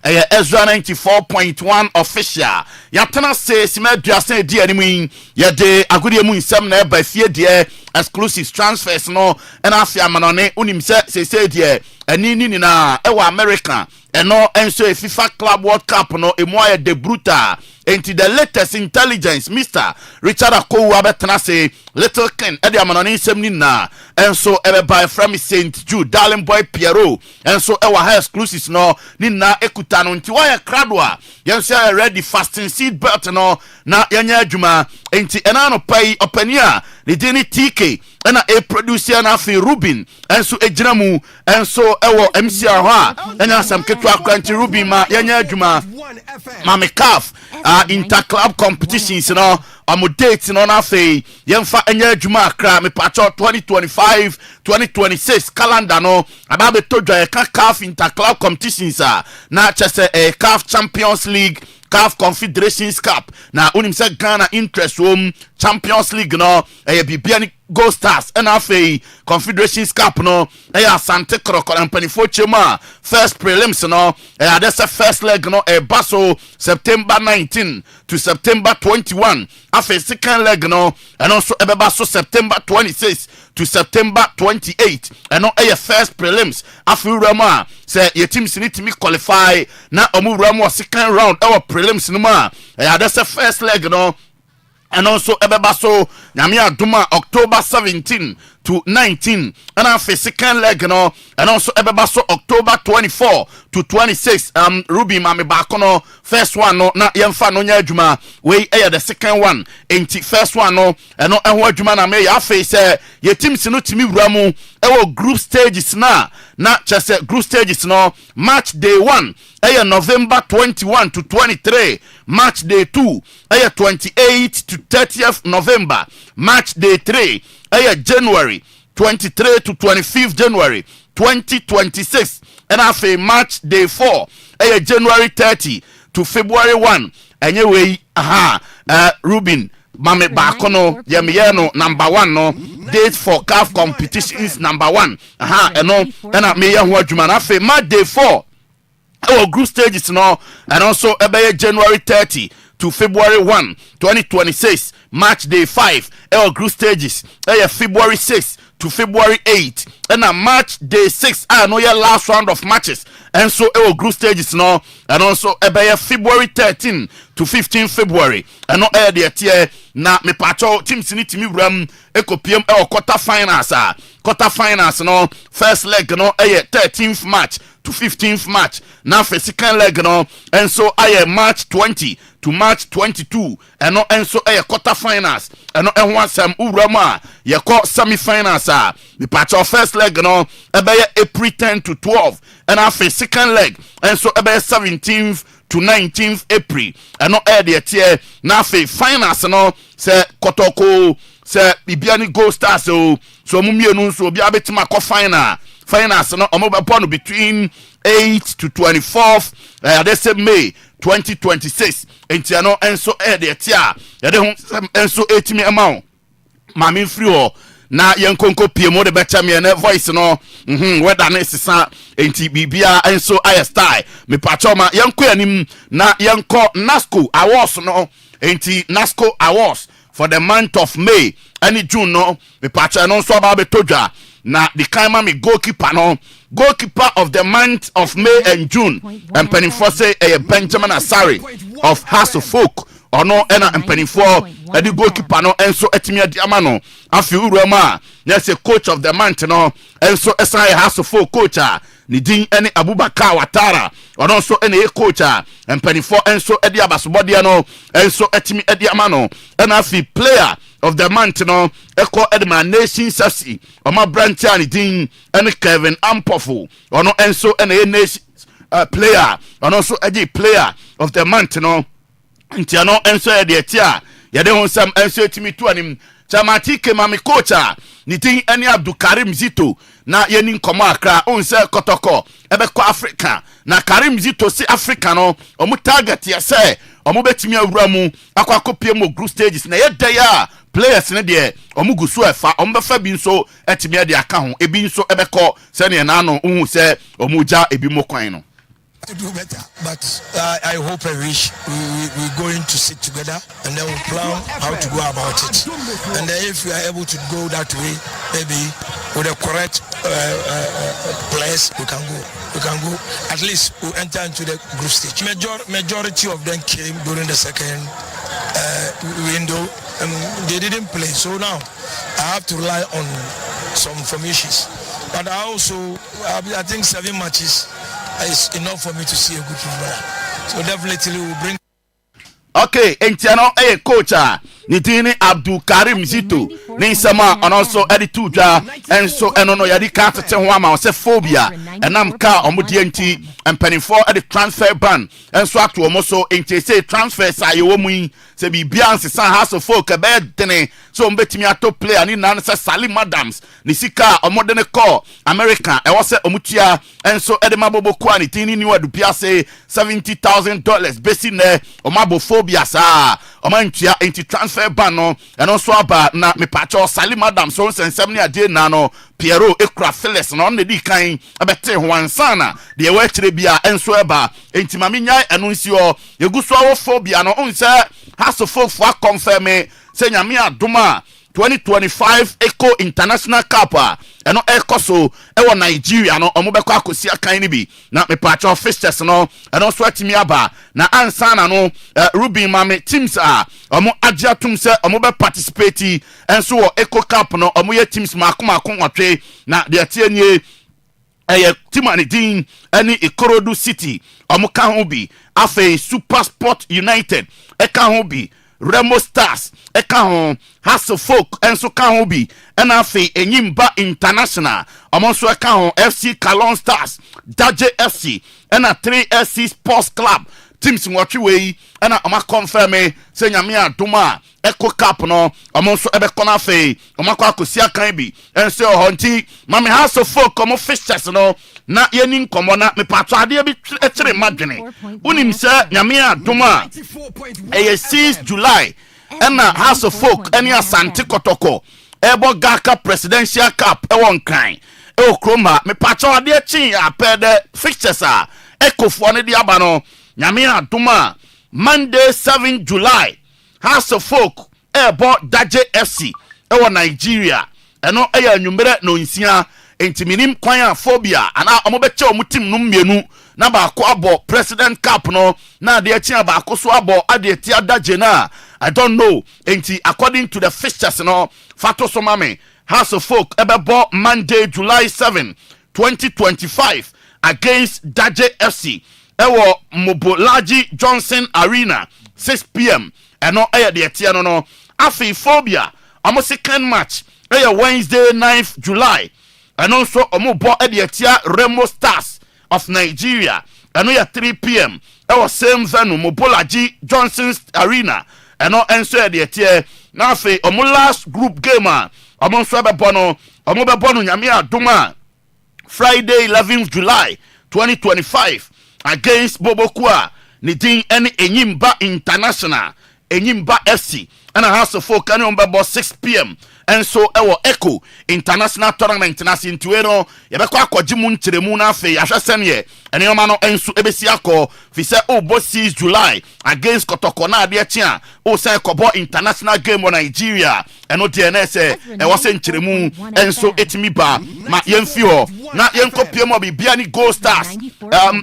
Ezra 94.1 official yatena se simaduasen di animu ye de agudie mu nsem na ba fie de exclusive transfers no na afia manone unim se de anini ni na ewa America eno enso a FIFA Club World Cup no emoya de bruta into the latest intelligence Mr. Richard Akowu abetena say little ken e de amanone nsem ni na enso ebe by from St. Jude darling boy Piero enso ewa high exclusives no ni na ekuta no nti waya kradwa yenso ready fasting seat belt no na yanya adwuma enti ena no pai opania ni dini TK ena a producer na fi Rubin enso ejina mu enso ewo MCR ha enya sam ketwa kwanti Rubin ma yanya adwuma mame calf interclub competitions no am date no na fe yemfa enya adwuma akra me pacho 2025 2026 calendar no ababe todwa ye calf interclub competitions na chese CAF Champions League CAF Confederations Cup na unim se Ghana interest Champions League no bibia Go Stars NFA Confederations Cup no Asante Krokol and Penifo Chema first prelims no that's a first leg no Baso September 19 to September 21 after second leg no and also Baso September 26 to September 28 and no first prelims after Rama say your teams need to qualify na omu Rama second round our prelims no ma that's a first leg no and also Ebebaso Namia Duma October 17 to 19 and after second leg no and also Ebebaso October 24 to 26 Ruby Mami Bakono first one no na yemfa no nya adwuma we the second one enti first one no and no ehwo adwuma na me ya face ye teams no timi wura mu group stages na chese group stages no match day 1 November 21 to 23, match day 2 28 to 30th November, match day 3 January 23 to 25th January 2026, and after match day 4 January 30 to February 1. Anyway, Ruben Mame Bakono Yemiano number 1 no date for CAF competitions number 1. And me ya Jumana match day 4 group stages no, and also January 30 to February 1 2026, match day 5 group stages February 6 to February 8, and a match day 6 no your last round of matches, and so group stages no, and also February 13 to 15 February, and no the tier na me pacho teams ni timi ram ekopiem quarter finals no, first leg no 13th match to 15th match, now for second leg no, and so March 20 to March 22, and no, and so quarter finals, and no, and once urama ye call semi finals the patch of first leg no, April 10 to 12, and after second leg, and so 17th to 19th April, and no the tier now for finals no, say Kotoko say Bibiani Gold Stars so mumienu so bi abetima ko finals no omo between 8 to 24th they say May 2026 entiano enso de tia ya de ho enso etimi amount mami free ho na yenkonko piemo de becha me na voice no whether na sisa enti bibia enso style me pachoma yenko anim na yenko NASCO awards no enti NASCO awards for the month of May and June no me pacha no so ba betodwa na the kaima me goalkeeper of the month of May and June and penifo say Benjamin Asare of House of Folk or no ena penifo the goalkeeper no enso etimi adiama no afi urama yes a coach of the month no enso esai House of Folk coach ni din ene Abubakar Watara or also ene coach and penifo enso edi abasobode no enso etimi adiama no ena afi player of the month no echo Edman Nation Sasi oma branch ani din and Kevin Ampofo or no enso ene nation player and also a player of the month no ntiano enso e de tia ye de honsam enso etimi to anim chamati ke mami coacha ni tin ani Abdul Karim Zito na yeni nkomo akra onse kotoko ebe ko Africa na Karim Zito si Africa no omu target ya se omu betimi awura mu akwa kopie mo group stages na ye de ya players ne de omu gusu efa omu befa bi nso etimi de aka ho ebi nso ebe ko se ne na no hu se omu ja ebi mo kwan no to do better, but I hope and wish we're going to sit together and then we'll plan how to go about it. And then if we are able to go that way, maybe with the correct players, we can go. At least we'll enter into the group stage. Majority of them came during the second window. They didn't play, so now I have to rely on some formations. But I think 7 matches is enough for me to see a good footballer. So definitely we'll bring. Okay, entiano coach nitini Abdul Karim Zito ni sama and also edituja and so enono yadi ka tete ho ama se phobia enam ka omodienti and penifo at the transfer ban and so ato omo so enti say transfer sa ye wo mu se bibia nsesa House of Folk be dene so mbetimi ato player ni nan se Salim Adams ni sika omode ne call America e wo se omutua and so edemabobo kwa ni tini ni wadupia say $70,000 besi ne omabo phobia sa omantua enti transfer ban no and also aba na me pacho Salim Adams so sensem ni ade na no Piero Ekra Phyllis no ne di kan abete ho ansana de we kire bia enso eba enti mamenyai enunsi o yeguso awo phobia no onse House of Folk for confirm say nyame adoma 2025 Eco International Cup and no Eco so e Nigeria no omobekọ akosi akan ni bi na me pacho fixtures no and also atimi aba na ansana no Ruben Mame teams omo agiatum se omobe participate and so Eco Cup no omo ye teams makoma nwatwe na de atienie Timani Dean any Ikorodu City omo ka ho bi afa Super Sport United e ka ho bi Remo Stars eka ho Hustle Folk enso ka ho bi ena afi Enyimba International amonso eka ho FC Kalon Stars Daje FC ena 3SC Sports Club teams nwotwe we ena ama confirm say nyame adoma Echo Cup no amonso ebekona afi omakwa akosi akan bi enso honti mame Hustle Folk omo fixtures no na yeni nkomo na me patro ade bi ekyere madwene unim se nyame adoma 6 July ena House of Folk eni Asante Kotoko ebo Gaka Presidential Cup ewon kan e okroma me patro ade chin apede fixtures a ekofo ne de aba no nyame adoma Monday 7 July House of Folk ebo Daje FC ewo Nigeria eno eya anwumere no nsia entiminim kwan phobia ana omobeche omutim no mienu na ba ko abo President Cup no na de achi ba ko so abo ade ti Daje na I don't know enti according to the fixtures no fato so mame House of Folk ebebo Monday July 7 2025 against Daje FC ewo Mobolaji Johnson Arena 6 p.m. eno eye de ti no afi phobia amo second match eye Wednesday 9th July and also omubo ediatia Remo Stars of Nigeria and we at 3 p.m. Our same venue Mobolaji Johnson's Arena and no enso ediatia na fe omu last group game amonso ebebono omobebono nyame adoma Friday 11th July 2025 against Bobokua Nidin any Enyimba International Enyimba FC and a House of Folk and on 6 p.m. and so ewo Echo International Tournament na sintuero yebekwa akwajimu ntiremu na afi ahwesene ene yoma no enso ebesi akọ fi se obo 6 July against Kotoko na ade chia o se kobo international game on Nigeria eno DNS e wose ntiremu enso etimi ba ma yemfi ho na yenkopie mo bibia ni Gold Stars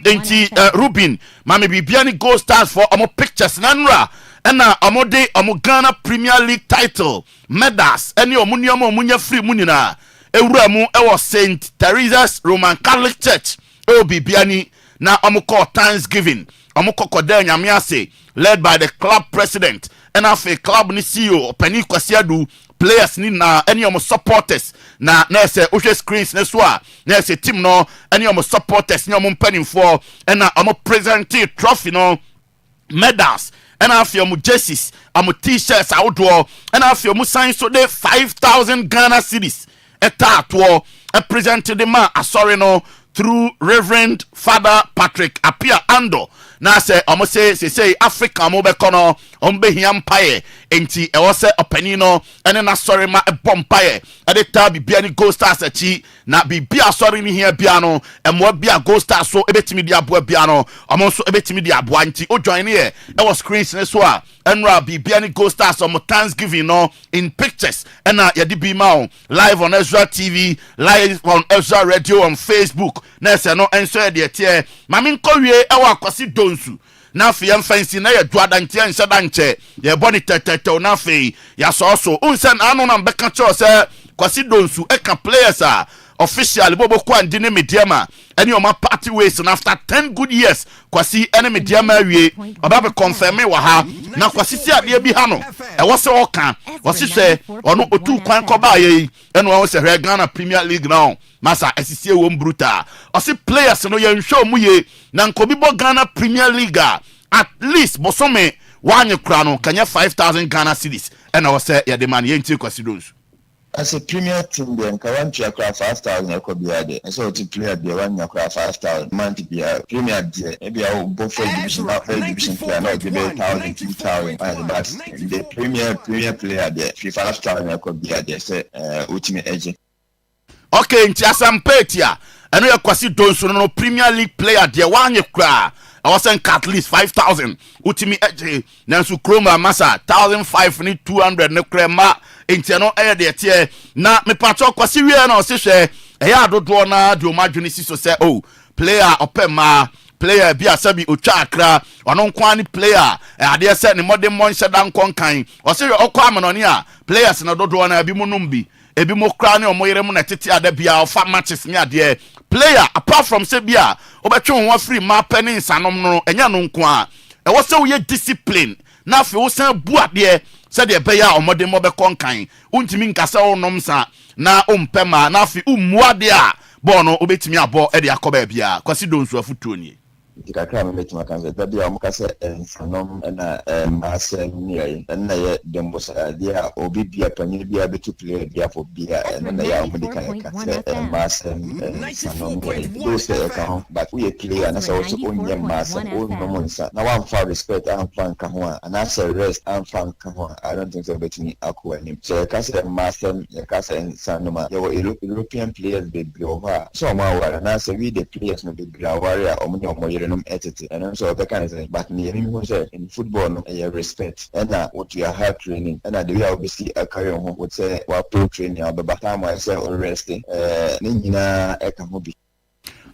enti Rubin ma me bibia ni Gold Stars for omo pictures na nra ena amode Ghana Premier League title medals eni omuniomo omunya free munina ewura mu ewo St. Teresa's Roman Catholic Church obibiani na amuko Thanksgiving amuko koda nyame ase led by the club president and afi club ni CEO Penny Kwasiadu players ni na eni omo supporters na se ohwe screens ne so a na se team no eni omo supporters ni omo mpanimfo ena omo present trophy no medals and I feel mu jerseys, t-shirts outdoor, and I feel mu signs so de 5,000 Ghana cedis. Etatwo, presented the man no through Reverend Father Patrick Apia Ando. Na say say Africa mo be kono ombe hiampaye enti e wo se openino ene na sorry ma e bompaye e de ta bibia ni Gold Stars achi na bibia sorry ni hia bia no e mo bia Gold Stars so ebetimi di aboa bia no omo so ebetimi di aboa nti o join here e was screens ne so a enra bibia ni Gold Stars omo Thanksgiving no in pictures ena ye di bi ma live on Ezra TV, live on Ezra Radio, on Facebook na se no enso e de tie mame nkowie e wa kwasi donsu na fe yam fancy na ye duada ntia nse danche ye body tetete na fe ya so unsen anu na mbeka cho se kwasi donsu e ka players a official bobo kwa ndine mediama any of my party ways and after 10 good years kwasi ene mediama wie oba confirm wa ha na kwasi si ade bi ha no e wo se oka wo se ono otu kwan ko ba ye eno wo se Ghana Premier League now masa asisi wo mbruta o se players no ye nhwe mu ye na nkobi bo Ghana Premier League at least bosome wanye kra no kanya 5,000 Ghana cedis ena wo se ye de man ye nti kwasi donsu. As a premier team, then Kawan Chakra 5,000 Yakobiade, and so to play at the one Yakra 5,000 month be a premier dear, maybe I will both for division, not for division player, not the 1,000, 2,000, and that's the premier player there, 5,000 Yakobiade, say, ultimate edge. Okay, in Tiasampetia, and we are quasi donso no Premier League player there, one Yakra. I was saying at least 5,000. Ultimate edge, Nansu Chroma Massa, 1,500 ni 200 no crema. Inti no air de tie na me patro kwasi wie na o se hwe e ya dodo na de o madwene si so se oh player opema player bi asabi otwa akra ono nkwa ni player ade se ne modern monse dan konkan o se okwa amanoni a players na dodo na bi munum bi ebi mo kra ne o moyere mu na tete ada bia o fa matches ni ade player apart from se bia obetwe won free ma penny sanom no enya no nkwa e wo se wo ye discipline na afi wo san bu ade se de be ya omode mo be konkan untimi nkasa onom sa na ompema na afi ummu ade a bo no obetimi abo e de akoba bia kwasi donsu afutuo ni kakra me metima kan se tabi am ka se ensanom na asem ni na ye dembosa dia obi bia panyin bia betu player bia for bia na ya am de kan ka se masem ensanom do se ka but we clear na so onye masem o no mo nsa na one for respect and fan ka ho and as rest and fan ka ho I don't think so betini akwa ni so ka se masem ya ka se ensanom ya European players be over so ma wa na se we the players no be warrior omo and so the kind of thing. But me in football no respect and what you are hard training and the way obviously a career would say what pro training but time I say resting nina ekamobi.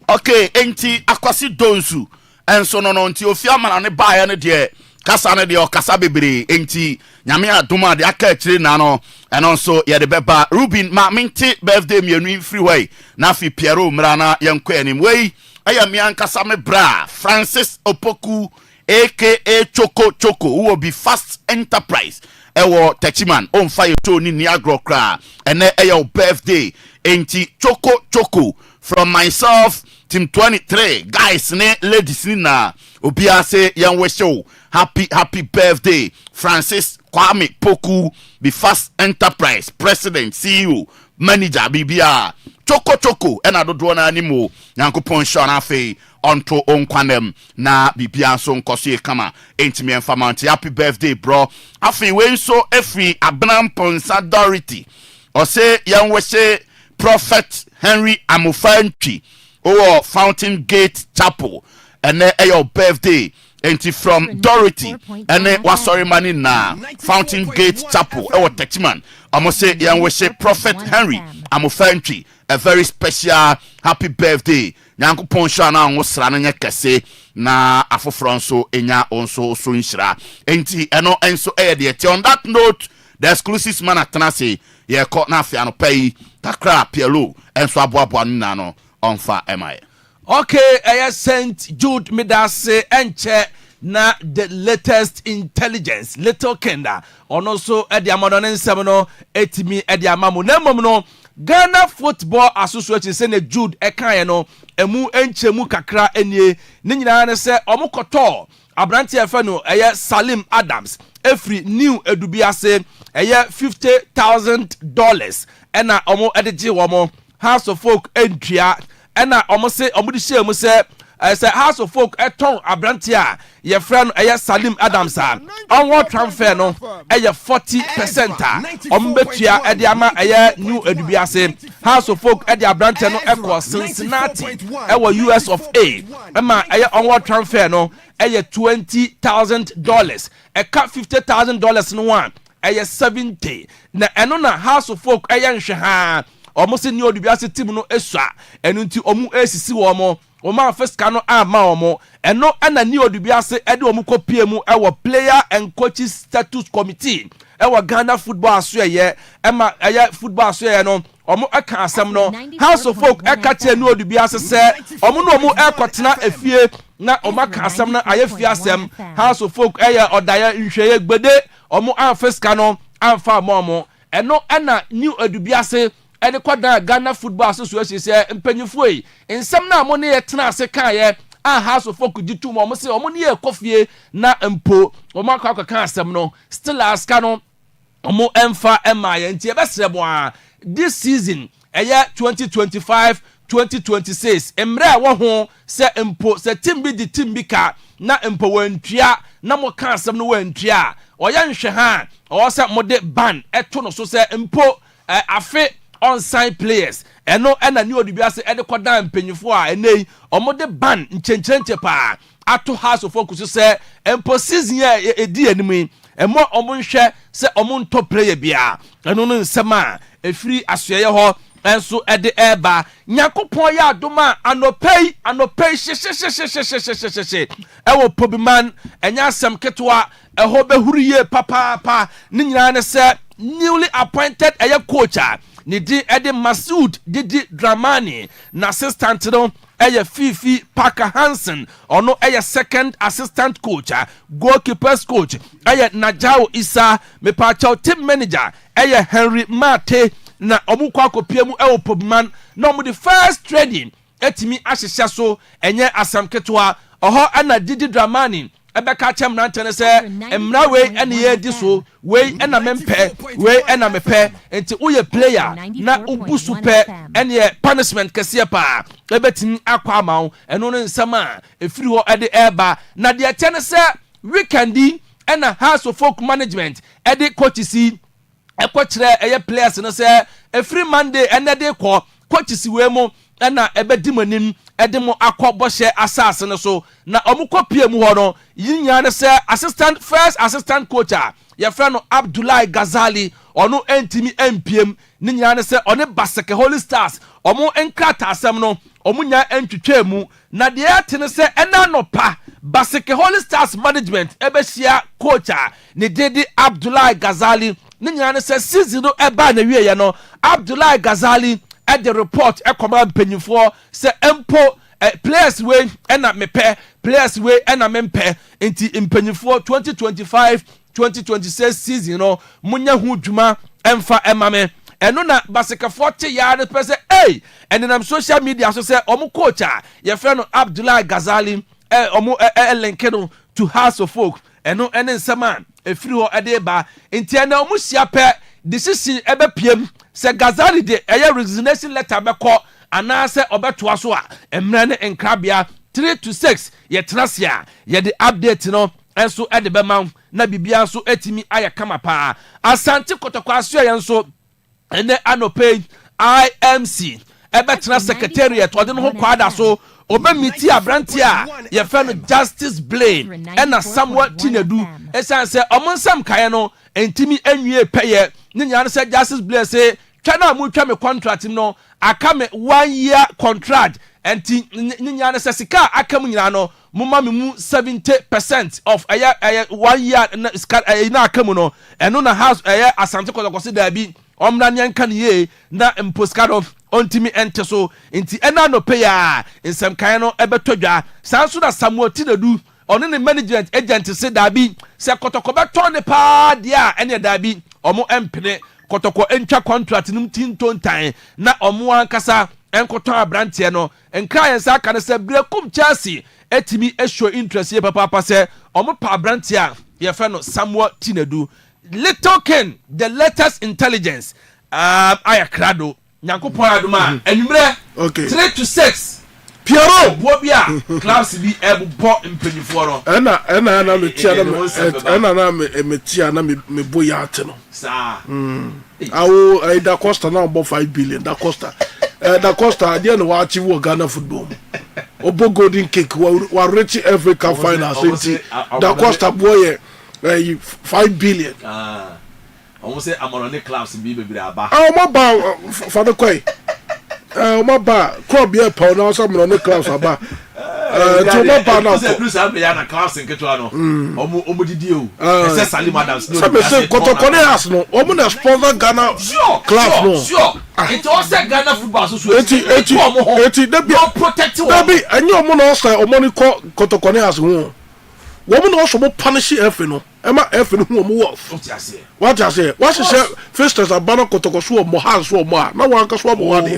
Okay, enti akwasi donsu enso no nti ofia mana ne bae ne de kasa ne de okasa bebre enti nyame adoma de aka akire na no eno nso ye de beba Rubin ma minti birthday mienu freeway na fi Piero mrana yenkwa anim wei aya mi ankasa me bra Francis Opoku aka Choco who will be Fast Enterprise ewo Techiman on fire to ni niagro kra ene eyo birthday enti Choco from myself team 23 guys ne ladies ni na obia say yan we show happy birthday Francis Kwame Poku the Fast Enterprise president CEO manager bibia Choco ena dodo na animo nyankopon sho na fe onto onkwanem na bibia so nkoso kama entimi enfamanti happy birthday bro afi we so every abnam ponsa dority o say yan we say Prophet Henry Amufantwi or Fountain Gate Chapel and your birthday enti from Dorothy and wasori mani na Fountain Gate Chapel or Techiman almost say yan we say Prophet Henry Amufantwi a very special happy birthday nyankopon sha na nwosra na nyekese na afoforo nso enya onso so nhira enti eno enso de on that note the exclusive man atanase ye ko na afia no pay takra pielo enso aboabo na no onfa emaye. Okay, St. Jude Midase enche na the latest intelligence little kenda on also ediamono nsem no etimi ediamamu na mom no Ghana Football Association say na Jude ekan no emu enchemu kakra enie ne nyina ne se omokoto abranti efe no Salim Adams every new edubiase $50,000 ena omo edije womo House of Folk entria ena omo se omo di share se House of Folk eton abranti a ye friend Salim Adams on transfer no 40% omo betua ede ama new edubiase House of Folk ede abranti no ekwo Cincinnati US of A ema on transfer no $20,000 eka $50,000 no one 70 na eno na House of Folk nhwe ha omo se new edubiase team no esua eno nti omo esisi wo mo Oma first cano ama omo eno ana ni odubiase ede omu kopie mu ewo player and coaches status committee ewo Ghana Football Association ema football association no omo aka asem no House of Folk eka che ni odubiase se omo no omo ekotena efie na omo aka asem na ayefie asem House of Folk odaya nhweye gbede omo first cano amfa omo eno ana ni odubiase ene kwada Ghana Football Association say mpanyufo yi nsem na mo ne yetena ase kan ye House of Folk ditu mo se omo ne ye Kofie na mpo omo akwa kan asem no still aska no omo emfa ema ye nti e besrebo a this season 2025-2026 emre wo ho se mpo se team bi di team bi ka na mpo wantua na mo kan asem no wantua oya nhwe ha o se mo de ban eto no so se mpo afe on-site players eno ena ni odubiase ede koda mpanyufo a enei omode ban nchenchenche pa ato House of Folk so se empo season ye edi animi emo omonhwe se omonto player bia eno no nsema efiri asoye ho enso ede eba nyakopon ya adoma anopei she ewo pobiman enya asem ketwa eho behuriye papa ni nyina ne se newly appointed coach ni di Masoud Didi Dramani na assistant no ɛyɛ Fifi Parker Hansen ɔno ɛyɛ second assistant coach goalkeepers coach ɛyɛ Najao Isa mepacho team manager ɛyɛ Henry Mate na ɔmo kɔ akɔpia mu ɛwɔ Pobman na ɔmo the first training etimi ahyehyɛ so ɛnyɛ asam ketewa ɔhɔ ana Didi Dramani ɛbɛka kyɛm nantene sɛ mmra wei ɛne yɛ di so wei ɛna mempɛ wei ɛna mepɛ nti woyɛ player na wobu so pɛ ɛne punishment kɛseɛ paa ɛbɛtumi akɔ ama wo ɛno no nsɛm a ɛfiri hɔ ɛde ɛɛba na deɛ ɛkyɛ ne sɛ weekendi ɛna House of Folk Management ɛde coaches yi ɛkɔkyerɛ ɛyɛ players no sɛ ɛfiri Monday ɛnɛ de kɔ coaches wei mu ɛna ɛbɛdi mu anim ɛde mu akɔ bɔhyɛ asase no so na ɔmo kɔ pie mu hɔ no yinya ne sɛ first assistant coach a yɛfrɛ no Abdullahi Ghazali ɔno ɛntimi ɛmpiem ne nyina ne sɛ ɔne Baseke Holy Stars ɔmo nkrata asɛm no ɔmo nya ɛntwitwa mu na deɛ ɛte ne sɛ ɛna nɔpa Baseke Holy Stars management ɛbɛhyia coach a ne dedi Abdullahi Ghazali ne nyina ne sɛ season no ɛba na wieyɛ no Abdullahi Ghazali at the report a command penyinfoɔ sɛ empo players way ɛna mepɛ players way ɛna mempe nti mpenyinfoɔ 2025-2026 season no munya ho dwuma ɛmfa ɛmame ɛno na basikafoɔ te yaa ne pɛ sɛ ɛnenam social media so sɛ ɔmo coach a yɛfrɛ no Abdullahi Ghazali ɔmo link no to House of Folk ɛno ɛne nsɛm a ɛfiri hɔ ɛde ba nti ɛna ɔmo hyia pɛ decision ɛbɛpiem sɛ Ghazali de ɛyɛ resignation letter bɛkɔ anaasɛ ɔbɛtoa so a mmerɛ ne nkrabea 3 to 6 yɛtena se a yɛde update no ɛnso ɛde bɛma na bibia nso ɛtumi ayɛ kama paa Asante kɔtɔkɔ aso yɛn nso ɛnɛ anɔpɛ IMC ɛbɛtena secretariat ɔde no ho kwada so ɔbɛmiti abrante a yɛfɛ no Justice Blaine ɛna Samuel Tinedu ɛsan sɛ ɔmo nsɛm kaeɛ no ntimi anwie pɛyɛ ne nyane sɛ Justice Blaine sɛ twa na mu twa me contract no aka me 1 year contract enti ne nyane sɛ sika aka mu nyina no moma me mu 70% of 1 year na aka mu no ɛno na house Asante kɔkɔse dabi ɔmra ne nka ne ye na mposka no ontimi ente so enti ɛna no pay a nsɛm kan no ɛbɛtɔdwa san so na Samuel Tinedu ɔno ne management agent se dabi sɛ kɔtɔkɔ bɛtɔ ne paa dia a ɛne dabi ɔmo empene kɔtɔkɔ entwa contract nim tintontan na ɔmo ankasa enkɔtɔ abrante no nkra yɛn sa kan sɛ Brekum Chelsea etimi show interest ye papa sɛ ɔmo pa abrante a yɛfɛ no Samuel Tinedu Little Ken the latest intelligence ayakrado nyankopɔn adoma anwumre 3 to 6 Piero bobia class bi ebbo mpanyifo no ɛna na metia na me boya ate no sa awo Da Costa na about 5 billion Da Costa dia no wa achieve Ghana football obo golden cake wa reach Africa finals Da Costa boy 5 billion almost say amorone clubs bi bebre aba mo ba for the koi mo ba club here pa na so amorone clubs aba to mo ba na so plus am ya na class nketo no omo didi o say Salim Adams no say kotokone as no omo na sponsor Ghana clubs no sure it all say Ghana Football Association eti debi enye omo na say omo ni kotokone as ho woman also mo punish efe no ema efe no mo wo what you say first as abana kotoko so mo han so mo na wan ka so mo wa de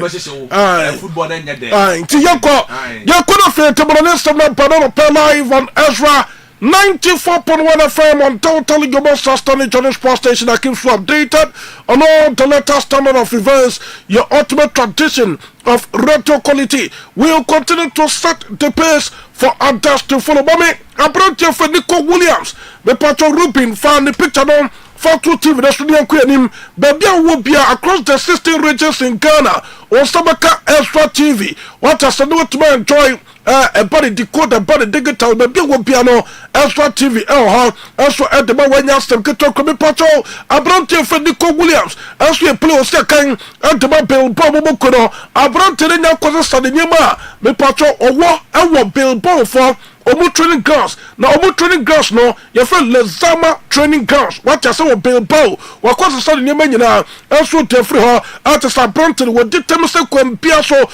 football na nya de nti yakọ na fe table na stop na panel live on Ezra 94.1 FM on Total Global Sustain Channel Sports Station that keeps you updated on all the latest standard of events. Your ultimate tradition of retro quality will continue to set the pace for others to follow. Mommy, I brought you for Nico Williams, the Patrol Rubin, found the picture on Fatu TV, the studio queen, baby will be across the 16 regions in Ghana on Sabaka Extra TV. What has to do to enjoy a body decoder, body digital, baby will be an Extra TV, also at the Mawanya Stemketo Komi Patrol. I brought you for Nico Williams, as we play second at the Bill Bobo. I brought you in your cousin Sadinima, me Patrol, or what I want Bill Bobo for. Omo training grounds na omo training grounds no your friend Lezama training grounds what you say Bilbao what cause study nyama nyina enso tefri ho at Asante we determine say kwambia so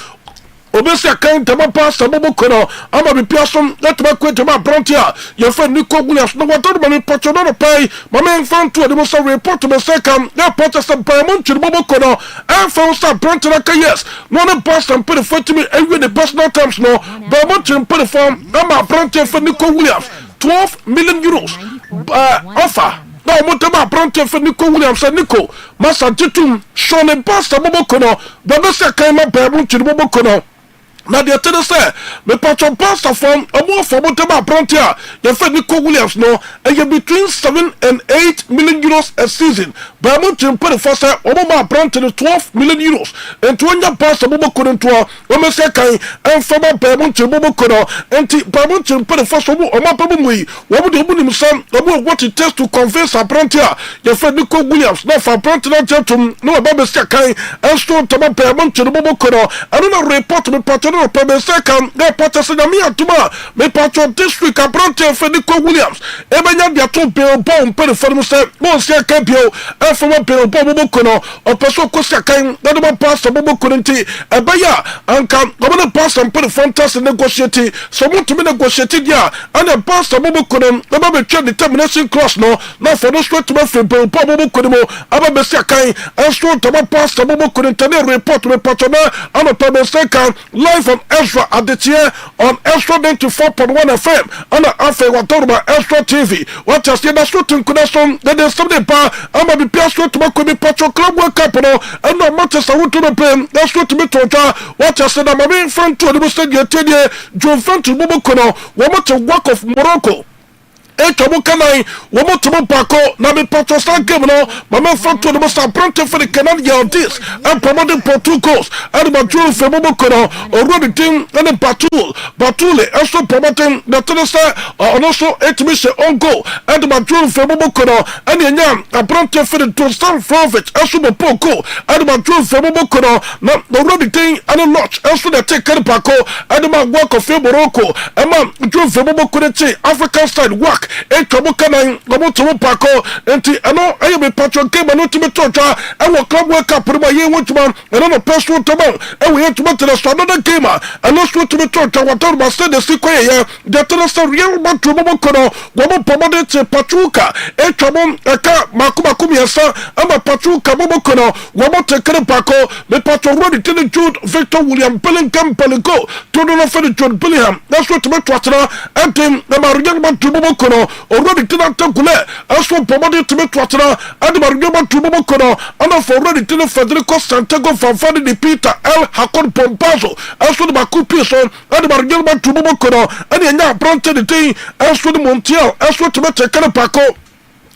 obesi kan tama pastor bobo kono ama bi piasom letma kwetama brontia ye fa Nico Williams no wato ma me pacho no pay ma me mfanto de mo so report me say kam na port some paramount bobo kono and for start brontia ka yes no no pastor put the foot to me every the personal terms no but mo put the form ama brontia for Nico Williams 12 million euros offer. Na motema pronto fe Nico Williams Nico masa titum shone pastor bobo kono baba se kan ma babu chiri bobo kono na de tede se me patron pastor from omo for motema pronto ya fe Nico Williams no e between 7 and 8 million euros a season ba mo chiri pere for se omo ma pronto 12 million euros ento nya pastor bobo kono to o me se kan en fa ba babu chiri bobo kono enti babu chiri pere for so omo pa mu yi wo mo de mu nim sam omo what it takes to convince a pronto ya fe Nico Williams na fa pronto na jetum no ba be se kan en so to ba babu chiri bobo kono anu na report me patron no pe be se kan na pata se na mi atuma me patron district a pronto fe Nico Williams e be nya dia to be bon pe for mo se mo se kan bio e fo mo pe bobo kono o peso ko se kan na do pastor bobo kono nti e be ya anka o mo pastor pe fantasy negotiate so mo to me negotiate dia and pastor bobo kono e be twa determination clause no na for no straight to me fe bobo kono mo aba be se kan e so to me pastor bobo kono nti report me patron and to be se kan live on Ezra Aduanaba on Ezra 94.1 FM and AFRIFA Ezra TV what has the shooting connection that is something pa ama bi piaso to ko bi patro club world cup no and no Manchester want to pay that's what me to what has the ma front to the stadium tedie John front to bobo kono wo mo to work of Morocco etomo kanai wo mo tomo pako na me patro san game no ma me front to the most pronto for the Canadian this and promoting Portugal and the June for bobo kono already team and the Batule also promoting the tennis and also mission on goal and the June for bobo kono and the nyam a pronto for the Tostan Frovich also the poko and the June for bobo kono na already team and a notch also the take pako and the work of Morocco and man June for bobo kono African side work etomo kanai gomo tomo pako enti ano aye me patron ke ma no timi tocha e wo club world cup ma ye wotuma eno no personal tomo e wo yetuma to the another game and no so timi tocha water ma say the sequence ye the to real man to bobo kono gomo pomode che pachuka etomo eka makumakum yesa ama pachuka bobo kono gomo tekere pako me patron ready to the Jude Victor William Bellingham Pelinko to no for the John Bellingham that's what me tocha and team the Marian man to bobo kono already to that kule aso pomade to me twatena and Marian to bobo kono and for already to the Federico Santiago Fanfani di Peter El Hakon Pompazo aso the Makupi so and Marian to bobo kono and nya bronte the thing aso the Montiel aso to me tekere pako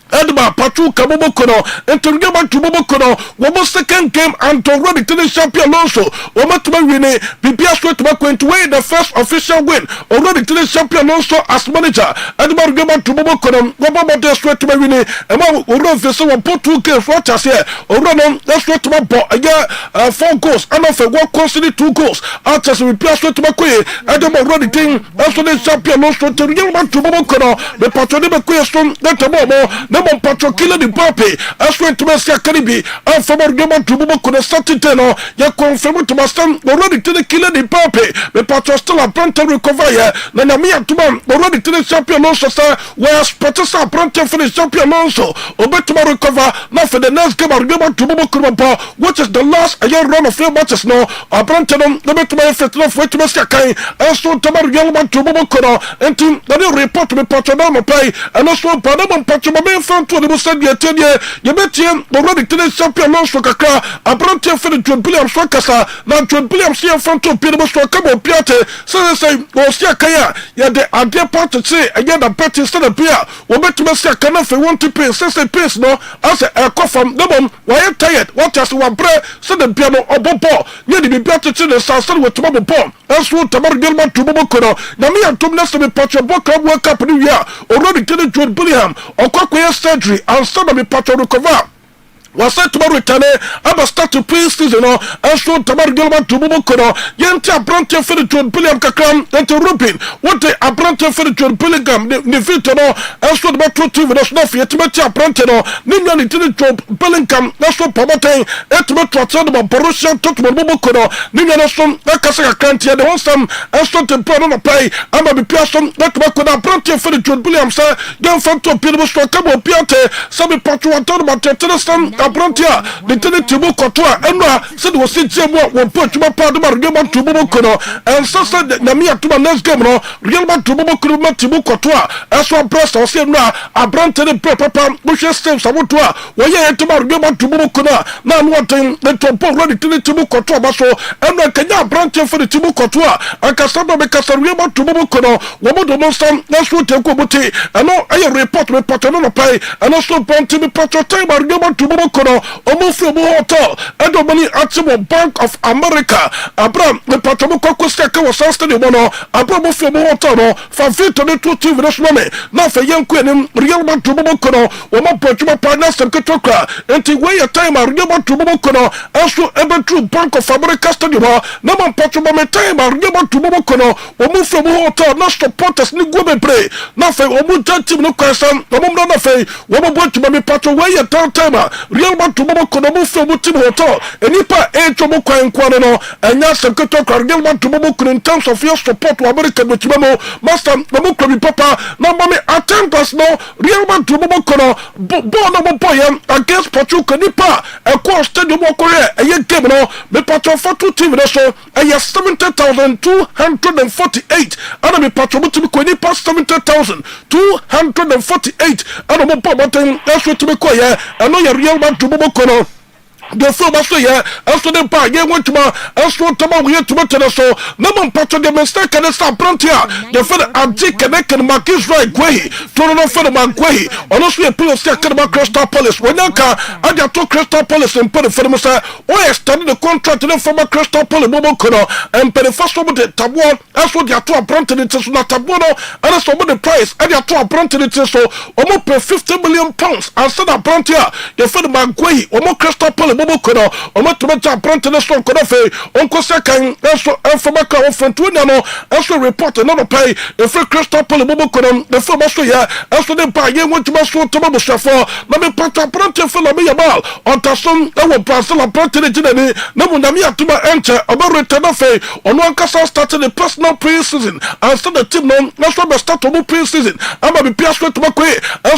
Edma Patu Kabobo Kono, and to get back to Bobo Kono, one second game and already to the champion also. Omatuma Wine, Bibia Sweat Makwent way the first official win, already to the champion also as manager. Edma Gaba to Bobo Kono, Bobo Sweat Wine, and now Uro Vessel and put 2 games what I say, Oronon, that's what to my boy, 4 goals, and of a walk constantly 2 goals. Archers replace Sweat Makwe, Edma already thing, also the champion also to the man to Bobo Kono, the Patronima question, that a moment. Namo patro kila di pape aswe tumesiya karibi afamar gema tubumo kuna sati teno ya konfirmu tumastam already to the kila di pape me patro still a pronto recover ya na namia tumam already to the champion also sa where spotasa pronto for the champion also obetuma recover now for the next game gema tubumo kuna pa which is the last a year run of 3 matches no a pronto no betuma effect no for tumesiya kai aso tamar gema tubumo kuna enti na the report me patro no pay and also panama patro front to the Muslim Yetenia, Yabetian, already to the champion also Kaka, a bronte for the John Williams Wakasa, now John Williams here front to Piedmont Kabo Piate, so they say, Osia Kaya, ya the idea part to say, again the bet instead of Pia, or bet to Messia Canafe want to pay, since they pay no, as a cough from the mom, why you tired, what has one prayer, send the piano or Bobo, nearly be better to the South with Tomabo Pom, that's what Tamar Gilman to Bobokono, Nami and Tom Nestle Patro Boka work up New Year, already to the John William, or Kofi surgery and some of the patro recover. wasa tuma return aba start to pre season no enso tamar gelma tububu kono yenti abrante fere John Billiam kakram enti Rubin wote abrante fere John Billingham ne fit no enso de betro TV no so fi etimeti abrante no ni nwa ni tini John Billingham enso promoting etimeti atse de Borussia Dortmund bubu kono ni nwa no so akasa kakrantie de wonsam enso tempo no pay ama bi piasom betuma kono abrante fere John Billiam sa gen fanto pido so kabo piate sabi patro atoro batetere sam abrantia de tene tibu kotoa enwa se de wosi tiemu won potuma pado ma Real Madrid tubu kono ensasa na mi atuma next game no Real Madrid tubu kono ma tibu kotoa eso press o se enwa abrante de papa buhwe stem sabotoa woye etuma Real Madrid tubu kono na no ten de topo ready tene tibu kotoa baso enwa kenya abrante for de tibu kotoa akasaba be kasa Real Madrid tubu kono wo modo no sam na so tenko buti eno aye report no pay eno so ponti bi patro time Real Madrid tubu kono omo fi omo hotel edo money atibo Bank of America Abraham the patro ko seka wo San Stadium no Abraham fi omo hotel no fa vito de two TV no so me na fa yenku enim Real Madrid tubu kono omo potuma partner secretary kra enti wey time Real Madrid tubu kono aso ebe true Bank of America Stadium na man patro me time Real Madrid tubu kono omo fi omo hotel na supporters ni go bebre na fa omo team no kwasam omo na fa omo potuma me patro wey time Real Madrid tubu kono omo fi omo team hotel enipa echomo kwankwane no enya secretary Real Madrid tubu kono in terms of your support to America betimo master omo kwabi papa na mame attendance no Real Madrid tubu kono bo no mo boy against Portugal nipa ekwa stadium okore eye game no me patro for two team no so eye 70,248 ana me patro mutimi ko nipa 70,248 ana mo bo moten eso timi ko ye eno ye Real Madrid tubu kono the film also yeah also the part yeah went to my also tama we to me so no man patro the mistake and sa prontia the fed Ajik and Marcus right Gwehi to no for the man Gwehi honestly a player say about Crystal Palace when nka adia to Crystal Palace and put for them say oh extended the contract to the former Crystal Palace bobo kono and pay the first one the tabo also the to apprentice it so na tabo no and so the price adia to apprentice it so almost pay 50 million pounds and said apprentia the fed man Gwehi almost Crystal Palace bobo kono omo to be apprentice no so kono fe onko second so enfamaka on fontu na no so report no pay the free Crystal Palace bobo kono the film so ya so the pa ye want to so to bo shafo na me pat apprentice for na me yabal on tasom e wo Brazil apprentice ni na mu na me atuma enche obo return fe ono ankasa start the personal pre-season and so the team no so be start to pre-season ama be pia so to ba kwe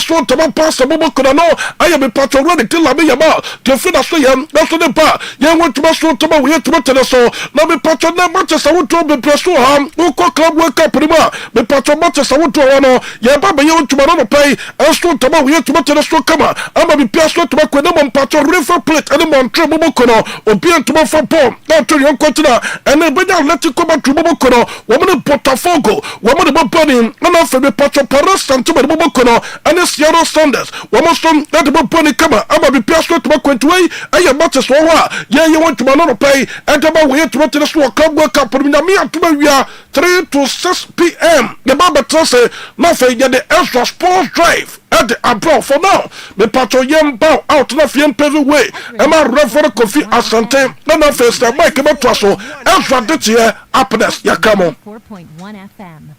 so to ba pass bobo kono no aye be pat ready till na me yabal the film so ya that's the part you want to so to we to tell so na me patro na Manchester would to be preso ham who club wake up prima me patro Manchester would to no ya baba you want to no pay and so to we to tell so kama ama be piaso to ba na mon patro refer plate and mon trouble kono obi to for pom na to yon continua and then benya let you come to bobo kono wo me Botafogo wo me boponi na fe me patro Paris Saint-Germain bobo kono and Seattle Sounders wo mo so that boponi kama ama be piaso to ba kwentwe aye matches wo wa ye want to no pay and about we to the so club work up na me atuma wia 3 to 6 p.m. the baba say no fe get the extra sports drive at the abroad for now the patro yem bow out na fiem pave way am I refer Kofi Asante na face the mic about to so extra this year happiness ya come on 4.1 FM.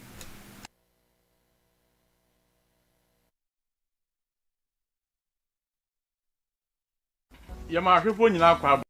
Yama ahwefo nyina kwa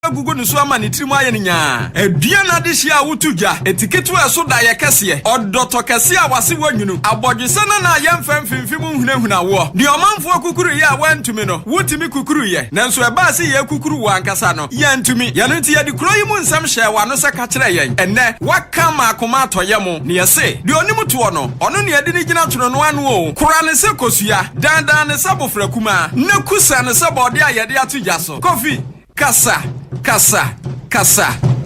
gugu no so ama ne tirimu aye ne nya adua na de hia wotuja etiketu eso da ye kese odoto kese a wase wanyunu abodwese na yemfa mfimfim hunahuna wo de omanfo kukuru ye a wantumi no wotimi kukuru ye nanso e ba se ye kukuru wankasa no ye ntumi ye no nti ye de kroyi mu nsam hye wa no se ka kire ye enne waka ma akoma atoye mu ne ye se de onimu to no ono ne ye de ni gina toro no anu o kura ne se kosua dandan ne se bofra kuma ne kusa ne se bode a ye de atuja so Kofi kasa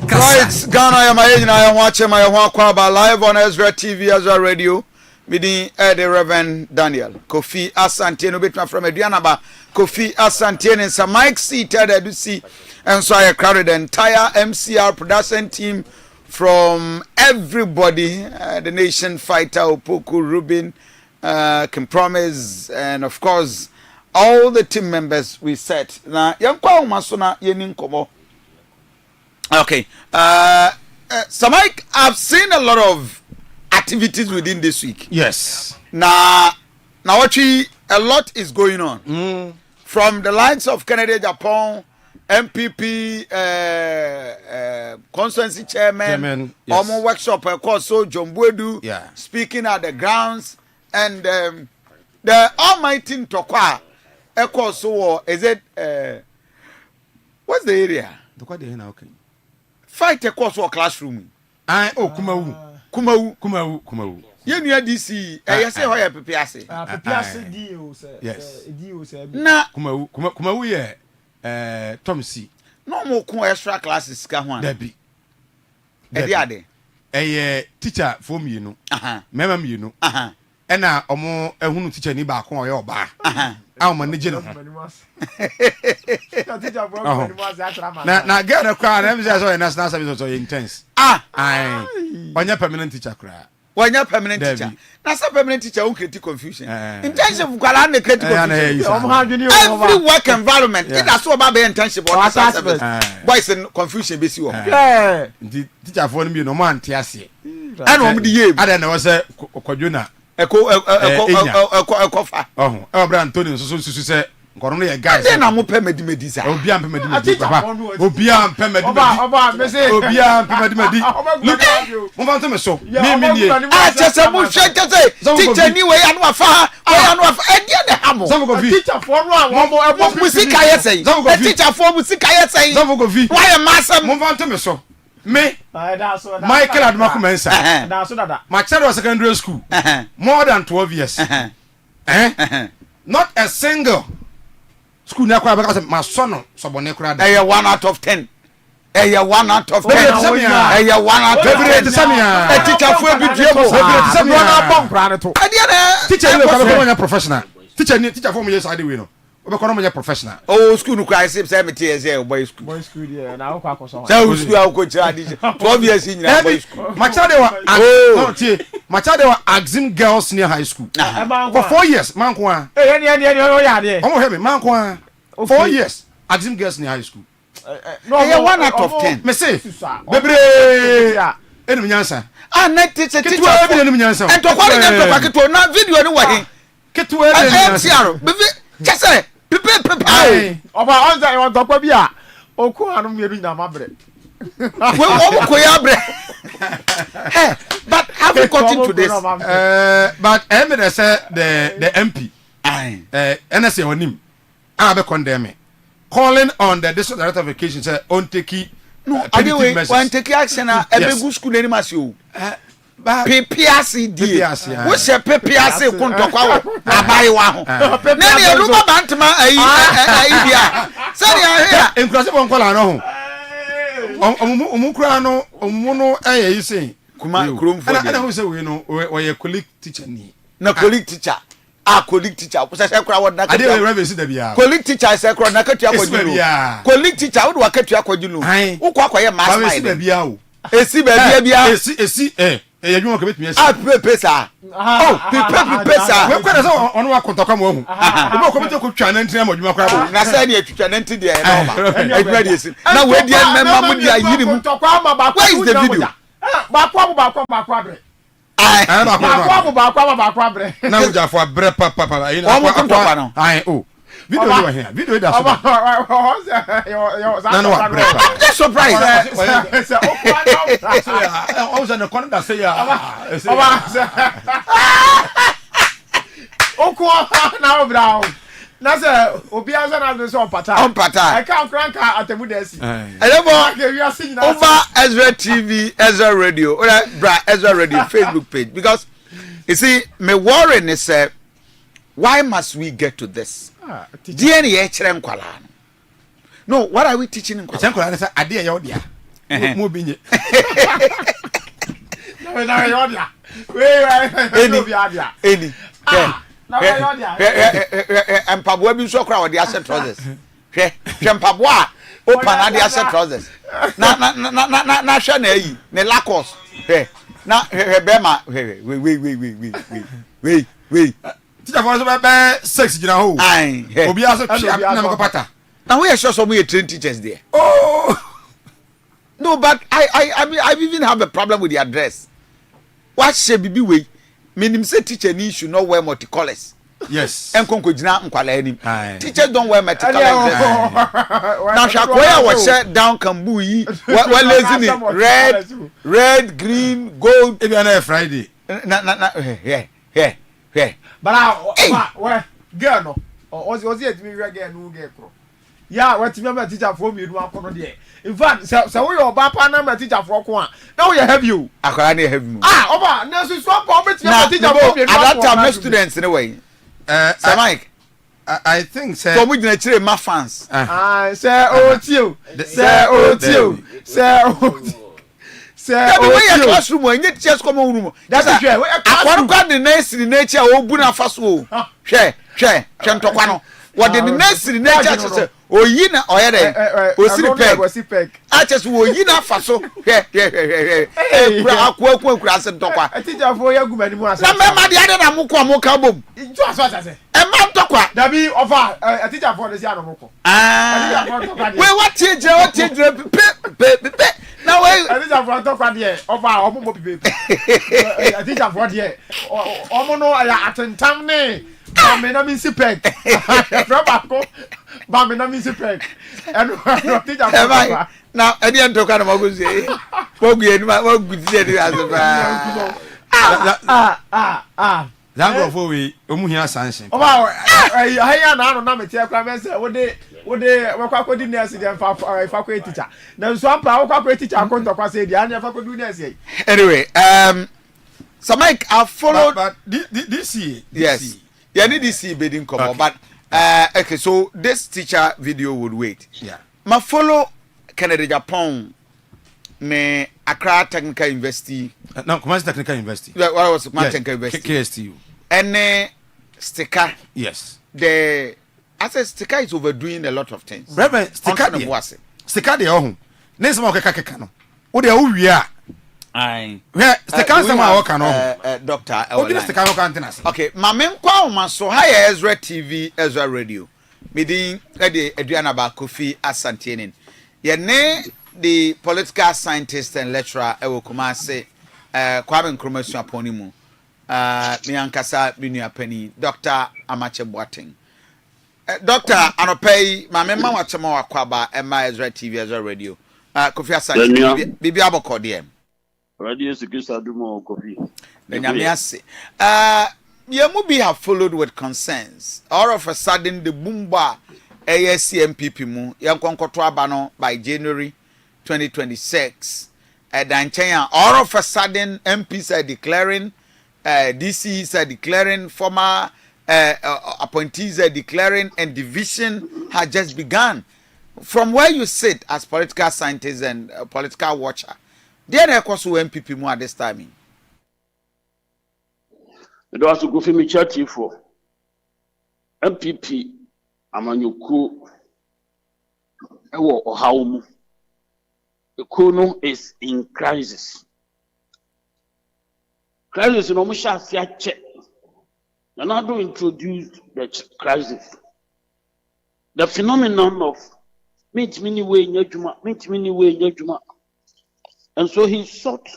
right Ghana ya maye na ya wache ma ya kwa ba live on Ezra TV Ezra Radio meeting the Reverend Daniel Kofi Asante no betwa from Aduanaba Kofi Asante and some Mike seated Adusi and so I crowded the entire MCR production team from everybody the Nation Fighter Opoku Rubin Kim Promise and of course all the team members we set na yankwa umasona yenin komo. Okay so Mike, I've seen a lot of activities within this week. Yes. Now actually a lot is going on from the likes of Canada, Japan, MPP constituency chairman yes. Workshop so John Bwedu speaking at the grounds and the almighty Tokwa so is it what's the area? Okay. Fight a course or classroom. Kumawu. You near DC, I say how you prepare. Yes. Na Kumawu ye Tom C. No more extra classes ka ho. Debi. Ade. Teacher for me no. Mema me no. Ena omo ehunu teacher ni ba ko oye oba. Aw manage no. Na get a crowd em say so national service so intense. Onya permanent teacher cry. Onya permanent teacher. Na say permanent teacher won create confusion. Internship kwala na create confusion. Every work environment it has so about internship or national service. Boys in confusion be si wo. Yeah. The teacher for me no man tie ase. And o me ye. Ada na wo say kwadwona Kofa. Antonio so say nkoro no ye guys. Na mo pe medimedi sa. Obi am pe medimedi papa. Obi am pe medimedi. Oba me say obi am pe medimedi. Look. Mo van to me so. Me nie. Chese mo hwe chese. Teacher ni we anu afa. We anu afa. E die ne hamo. Teacher for no a musika ye say. Teacher for musika ye say. Why am asem? Mo van to me so. Me Michael Admaku Mensa. My child was secondary school. More than 12 years. Not a single school na kwa because my son sobone kura da. 1 out of 10. 1 out of 10. 1 out of 10. Teacher for bi diemo. Teacher you go professional. Teacher for me yes I dey we no. We call them professional. Oh, school no cry say me tell say boy school. Boy school there. Na kwa koso. Say school a ko tira di. 12 years in boy school. My child my child were Axim Girls near high school. For 4 years, man kwa. Omo hear me, man kwa. 4 years, Axim Girls near high school. No, 1 out of 10. Me say, bebre. Enu nyansa. Na teacher. Enu nyansa. En to kwale nyam to paketo na video ni wa he. Ketu enu nyansa. Bebe, kese. Pepe. Oba onza e won tokwa bia. Oku anu mieru na mabre. We omo koya bre. But have we gotten to this? But I say the MP. NSA onim. Abe condemn me. Calling on the district director of education say on take no anyway when take action na ebe go school ni masi o. PPRC die. We say PPRC kuntokwa wo abai wa ho. Na ni eruba bantama ayi bia. Say ya here. Enkrase bon kola no ho. Omukura no omumu no eye yise. Kuma kromfo dey. Na ho say we no we colleague teacher ni. Na colleague teacher. Colleague teacher. Say kura wo na. Ade we reverse da bia. Colleague teacher say kura na katua kwaju. Colleague teacher wo do akatua kwaju no. Wo kwa kwaye mass mind. Esi da bia o. Esi ba bia. Esi yadwuma ko betumi esi. Pepe sa. Pepe sa. We kwere so ono wa kontokwa mo hu. Obo ko bete ko twa na ntina mo dwuma kwa. Na say na twitwa na ntina dey na ba. Adwuma dey esi. Na we dey member mu dey yiri mu. Where is the video? Bakwa bre. Bakwa bre. Na ujafo bre papa. Omo kontokwa no. Video you here. Video that's. I'm just surprised. I was in the corner that say now brown. Na say obi anza na do so pata. On pata. I can crank atemu desi. Over Ezra TV, Ezra Radio, or Ezra Radio Facebook page, because you see, me worry is why must we get to this? DNA chrem kwala. No, what are we teaching in kwala? Kwala say ade ya odia. Mo binye. Na ya odia. We no bi adia. Eni. Mpaboa bi so kra wo de asset trousers. Hwe mpaboa open na de asset trousers. Na hwe na yi, ne Lacoste. Hwe. Na hwe be ma we. Teacher for so be sex gina ho. Obi aso na me pata. Now we are sure some we train teachers there. Oh. No, but I even have a problem with the address. What should be we? Meaning say teacher need should not wear multicolors. Yes. And konko nkwala anim. Teachers don't wear multicolors. Now shakoya was shut down kambu yi. What lazy red, green, gold. Even on Friday. Yeah. But girl no. Was it me girl no girl. Yeah, what me teacher for me do akono there. In fact, so we your papa na my teacher for ko. Now we have you. Akwara na have you. Oba, na so papa me teacher for me. At that time students in a way. Sir Mike, I think say so we gonna chire ma fans. Say otio. Say otio. Say otio. Say we classroom when you just come room. That's a share. Akwara kwa the next in nature obu na faso. Hwe ntokwa no. What the next in nature say oyi na oyere osiri peg aches wo yi na faso akwa ase ntokwa teacher for ya gumani mu ase na mema de ade na mukọ amuka bom ju aso ase e ma ntokwa da bi offer a teacher for the ano mukọ we what teacher pe na we a teacher for ntokwa de offer omo pipe a teacher for de omo no ya atentam ne Bamina means peg. Bamina means peg. And teacher. Now, any unto kind of Moguzi. Pogi, what good did you as a Zango for we, Umuhia Sanction. Oh, I don't know, Matia Clemens, what they were in there, faculty teacher. Now, some power teacher, I couldn't talk, say, the other faculty do anyway, so Mike, I followed. But this year, yes. Yeah, need to see bidding come up, but okay. So this teacher video would wait. Yeah. Ma follow Canada Japan. Me Accra Technical University. No, Commerce Technical University. What was Technical University? KSTU. And sticker. Yes. I said sticker is overdoing a lot of things. Reverend sticker de was. Sticker de oh. Next mo keka no. Wo de wo wia. Aye. Where sticker say ma wo ka no. Doctor. Obi sticker wo kan tenase. Okay, ma me nkwa o ma so hi Ezra TV, Ezra Radio. Medin de Aduanaba Kofi Asante Ennin. Ye ne the political scientist and lecturer e wo kuma say Kwame Nkrumah aponi mu. Me ankasa binua pani Dr. Amache Boateng. Doctor Anopei ma me ma wachema wakwaba Emma Ezra TV, Ezra Radio. Kofi Asante bibi aboko de Radio Security Adumo Kofi. Benyamiase. Yemubi have followed with concerns. All of a sudden the boomba ASCMPP mu yankonkoto abano by January 2026. All of a sudden MPs are declaring, DCs are declaring, former appointees are declaring, and division has just begun. From where you sit as political scientist and political watcher, there are also MPP more at this time. It was to go for me chatty for MPP Amanyuku Ewo Ohaumu. The Kono is in crisis. Crisis in Omusha Fiache. And how to introduce the crisis. The phenomenon of meet many way Nyajuma. And so he sought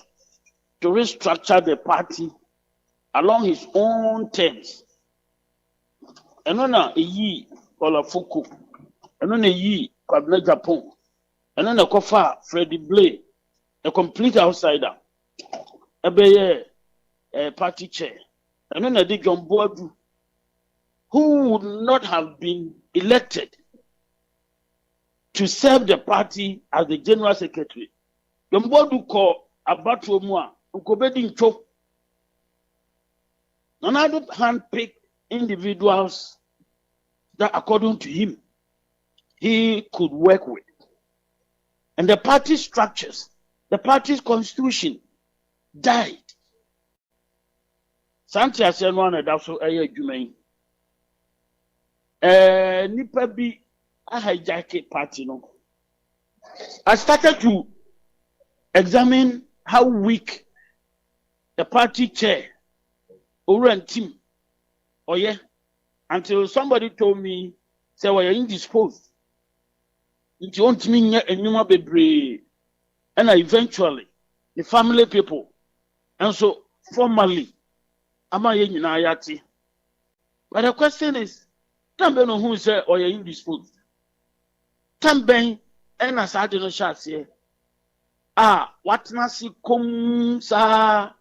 to restructure the party along his own terms. And on a ye Olafuku. And then ye Kwabena Japan. And then a Kofa Freddie Blay, a complete outsider. A party chair. And then a John Boadu, who would not have been elected to serve the party as the general secretary. John Boadu called Abatu Moa, Ukobedin Chok. Another handpicked individuals that, according to him, he could work with. And the party structures, the party's constitution died. Asante asenwa na daso eye adwuman. Nipa bi a hijack party no. I started to examine how weak the party chair or team until somebody told me say we are indisposed. It won't mean enuma bebre. And eventually the family people and so formally ama ye nyina yati. But the question is, tambe no who say or you indisposed. Tambe en asade no shase. What na si kom sa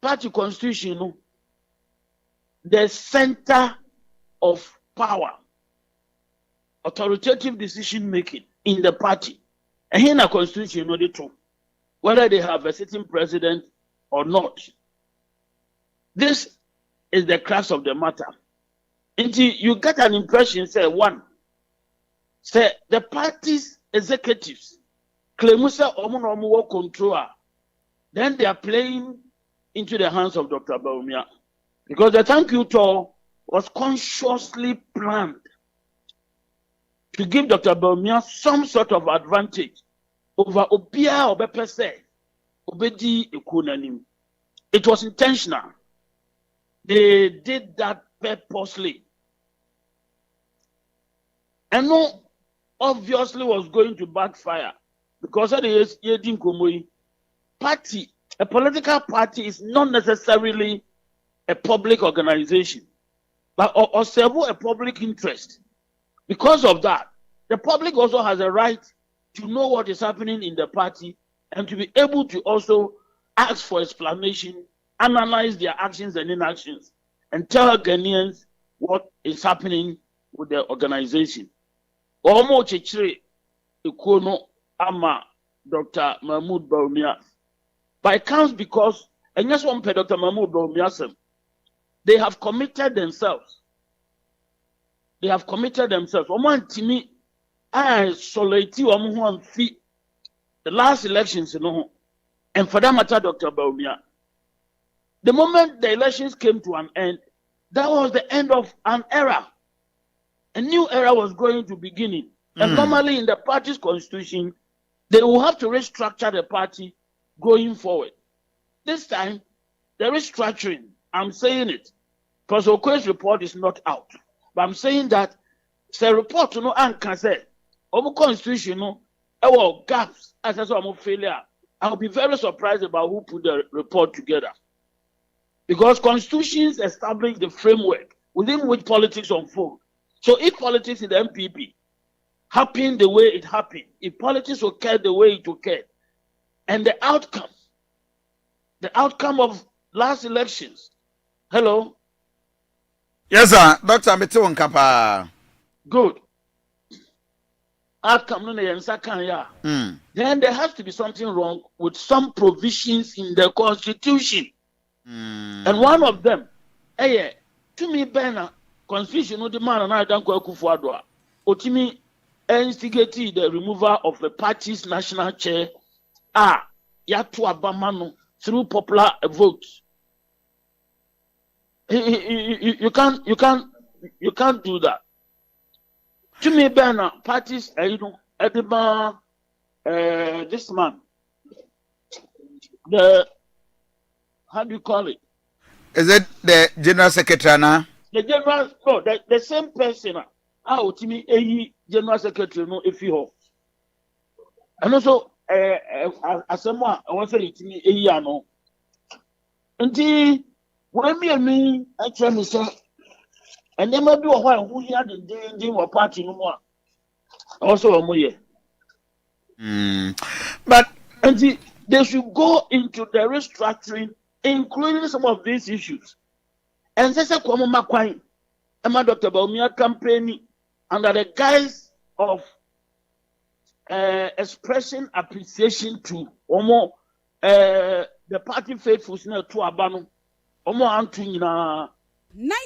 party constitution no. The center of power, authoritative decision making in the party. And here in a constitution, you know the truth. Whether they have a sitting president or not. This is the crux of the matter. Until you get an impression, say the party's executives claim omu control. Then they are playing into the hands of Dr. Bawumia. Because the thank you tour was consciously planned to give Dr. Bawumia some sort of advantage over Obia Obepese, Obedi Ekunanim. It was intentional. They did that purposely. And no, obviously was going to backfire because of the Yedin Komoi party. A political party is not necessarily a public organization, but or serve a public interest. Because of that, the public also has a right to know what is happening in the party and to be able to also ask for explanation, analyze their actions and inactions, and tell Ghanaians what is happening with the organization. Omo Chechire Ikono Ama Dr. Mahmoud Bawumia. By counts because, and just one Dr. Mahmoud Bawumia, they have committed themselves. They have committed themselves. Oman Timi, I soliti Omuan Fi, the last elections, you know, and for that matter, Dr. Bawumia. The moment the elections came to an end, that was the end of an era. A new era was going to begin. And normally in the party's constitution, they will have to restructure the party going forward. This time, the restructuring, I'm saying it, because Okoye's report is not out. But I'm saying that the report, you know, and can say, our constitution, you know, our gaps, as a failure. I'll be very surprised about who put the report together. Because constitutions establish the framework within which politics unfold. So if politics in the MPP happened the way it happened, if politics occurred the way it occurred, and the outcome of last elections, hello? Yes, sir. Dr. Meteon Kappa. Good. Outcome, then there has to be something wrong with some provisions in the constitution. And one of them, to me, Bena, constitution, no demand, and I don't go to Otimi instigated the removal of the party's national chair, Yatu Abamano, through popular vote. You can't do that. To me, Bena, parties, this man, how do you call it? Is it the general secretary now? The general, no, the same person. To me, general secretary, no, if you have. And also, as someone, I want to say to me, no. And when me, I try to say, and there may be a while who had the danger or party no more. Also, a more. But and they should go into the restructuring, including some of these issues. And that's a common McQuine, Emma Dr. Baumia campaign under the guise of expressing appreciation to Omo, the party faithful to Abano, Omo Antuina.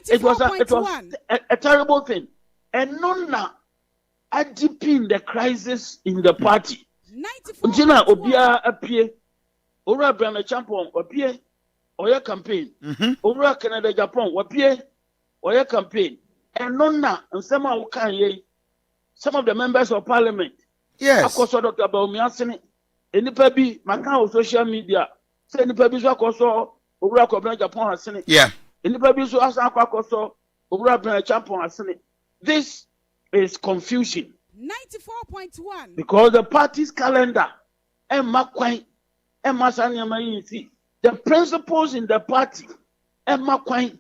It was a terrible thing. And none adipin the crisis in the party. Until Obia appear, Ora Brana Champion appear, or your campaign, Ora Canada Japan appear, or your campaign, and nonna and some of the members of parliament. Yes, of course, Dr. Baumiasini, any baby, my kind of social media, say any baby, so also Ora Brana Japan has seen it. Yeah, any baby, so as I also Ora Brana Champion has seen it. This is confusion. 94.1 because the party's calendar and McQuine and Masani, the principles in the party and McQuine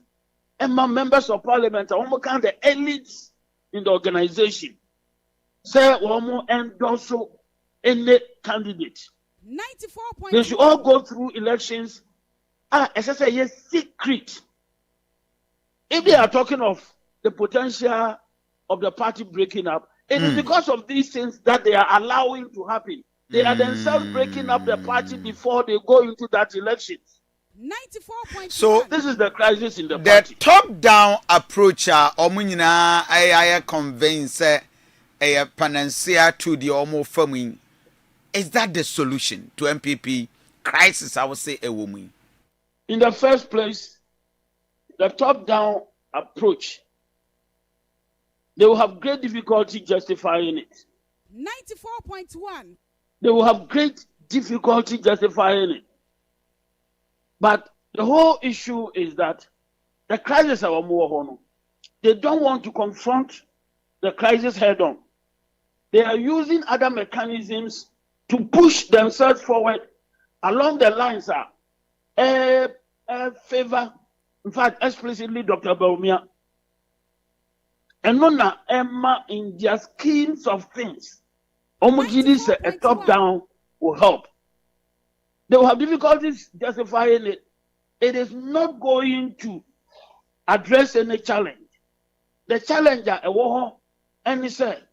and my members of parliament are almost kind of the elites in the organization. Say one and also any candidate. 94.1 They should all go through elections. As I say, yes, secret. If they are talking of the potential of the party breaking up, it is because of these things that they are allowing to happen. They are themselves breaking up the party before they go into that election. 94.1 So this is the crisis in the party. The top-down approach, omunina I convince a panacea to the Omo family. Is that the solution to MPP crisis? I would say a woman. In the first place, the top-down approach, they will have great difficulty justifying it. 94.1. They will have great difficulty justifying it. But the whole issue is that the crisis are more. They don't want to confront the crisis head on. They are using other mechanisms to push themselves forward along the lines favor, in fact, explicitly Dr. Baumia. And nona Emma in their schemes of things. Homogidis a top down will help. They will have difficulties justifying it. It is not going to address any challenge. The challenger, a war, and he said,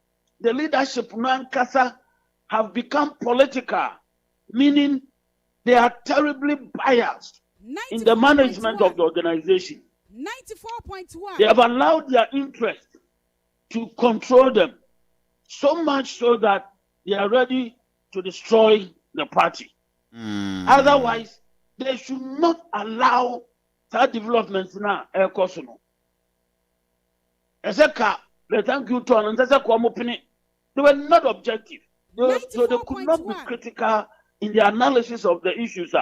the leadership Nankasa have become political, meaning they are terribly biased in the management of the organization. 94.1. They have allowed their interest to control them, so much so that they are ready to destroy the party. Otherwise, they should not allow that developments now. They were not objective. So they could not be critical in the analysis of the issues.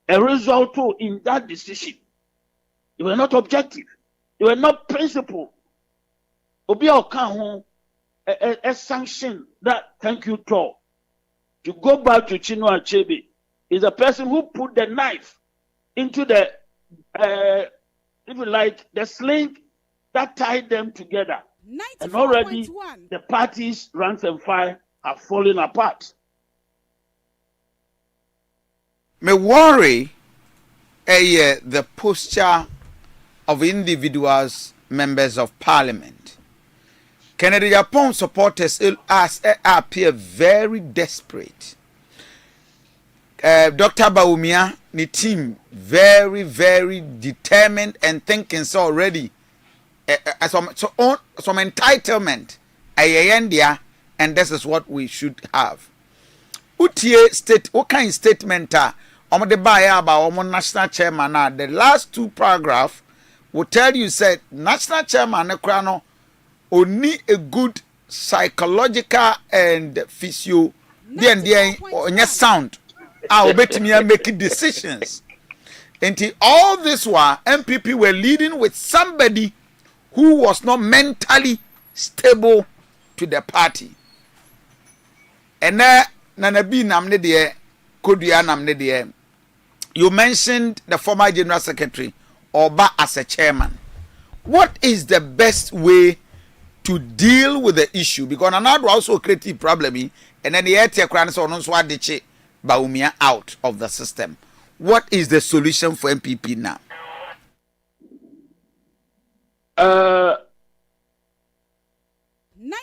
A result in that decision. They were not objective. They were not principled. Obi Okan a sanction that thank you to go back to Chinua Achebe is a person who put the knife into the if you like the sling that tied them together. And already the party's ranks and file are falling apart. Me worry the posture of individuals, members of parliament. Kennedy Japan supporters appear very desperate. Dr. Baumia, the team, very, very determined and thinking so already. Some entitlement, and this is what we should have. What kind of statement the buyer about national chairman? The last two paragraphs will tell you said national chairman only a good psychological and physio sound. I'll bet me making decisions. And all this while, MPP were leading with somebody who was not mentally stable to the party. And Nanabi namne de Kodia namne de. You mentioned the former general secretary Oba as a chairman. what is the best way to deal with the issue? Because another also create a problem, and then the air crane so on so Bawumia out of the system. What is the solution for MPP now?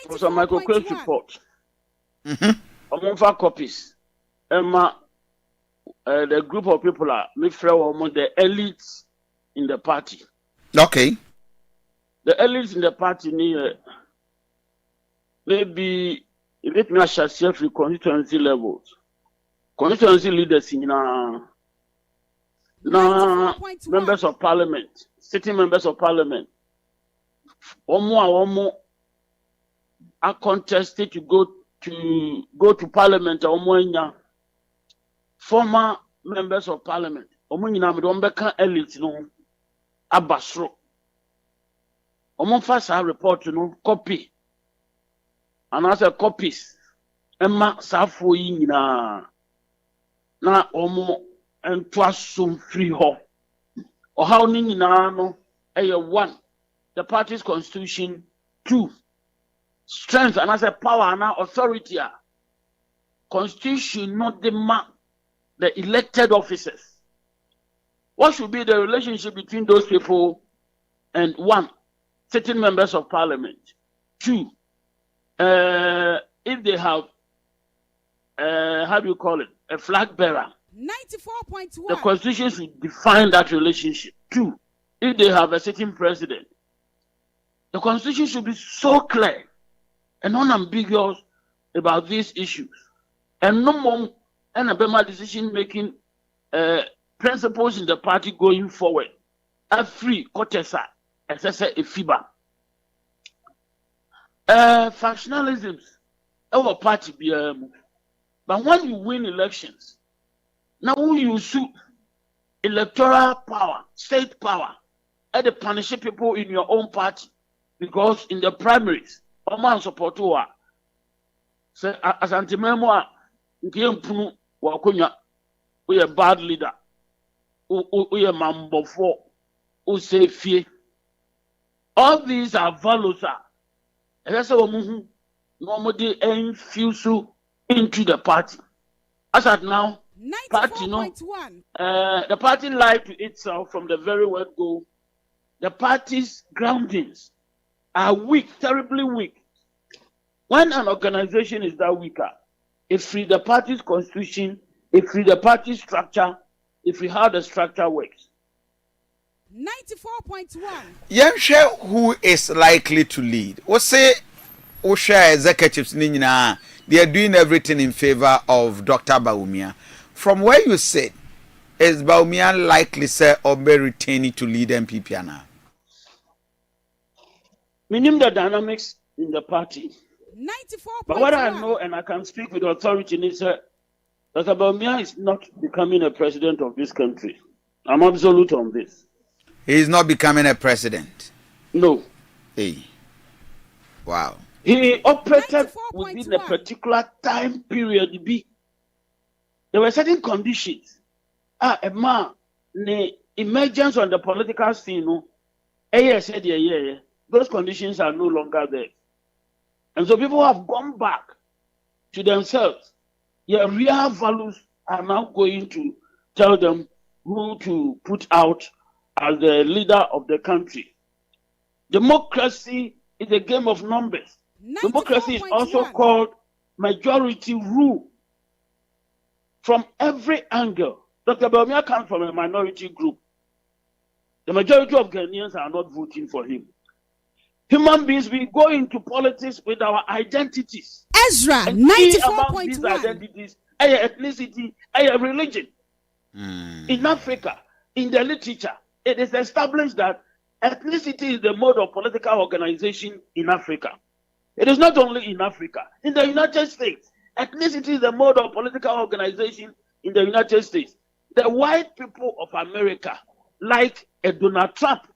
Professor Michael Quay's report. Among 5 copies. Emma, the group of people are among the elites in the party. Okay. The elites in the party maybe let me share free constituency levels. Constituency leaders in members of parliament, sitting members of parliament. One more are contested to go to parliament former members of parliament. Elite no abasro. First report copy. And as a copies, Emma Safo na and twas some free ho. Or how no 1, the party's constitution, 2, strength and as a power and authority. Constitution not the elected officers. What should be the relationship between those people? And 1, sitting members of parliament. 2, if they have how do you call it, a flag bearer, 94.1, the constitution should define that relationship. 2, if they have a sitting president, the constitution should be so clear and unambiguous about these issues, and no more and a decision making principles in the party going forward. A free Kotesa, a FIBA. Factionalisms, our party be but when you win elections, now you sue electoral power, state power, and the punish people in your own party, because in the primaries, man support you. Say Asante memoir, Nkiempunu wakonya, we a bad leader, we a mambo for, who say fear. All these are values. And that's how we normally infuse into the party. As at now, party the party lied to itself from the very word go. The party's groundings are weak, terribly weak. When an organization is that weaker, if free the party's constitution, if free the party's structure, if we how the structure works. 94.1. Yemshe who is likely to lead. We say Osha executives nina, they are doing everything in favor of Dr. Bawumia. From where you sit, is Bawumia likely say or be retaining to lead MPP now? Meaning the dynamics in the party. 94.1. But what I know, and I can speak with authority, is that Dr. Bawumia is not becoming a president of this country. I'm absolute on this. He is not becoming a president. No. Hey. Wow. He operated within a particular time period. There were certain conditions. A man, the emergence on the political scene, those conditions are no longer there. And so people have gone back to themselves. Their real values are now going to tell them who to put out as the leader of the country. Democracy is a game of numbers. Democracy is also called majority rule. From every angle, Dr. Bawumia comes from a minority group. The majority of Ghanaians are not voting for him. Human beings, we go into politics with our identities. Ezra 94.1. These identities, ethnicity, religion. In Africa, in the literature, it is established that ethnicity is the mode of political organization in Africa. It is not only in Africa. In the United States, ethnicity is the mode of political organization in the United States. The white people of America like a Donald Trump.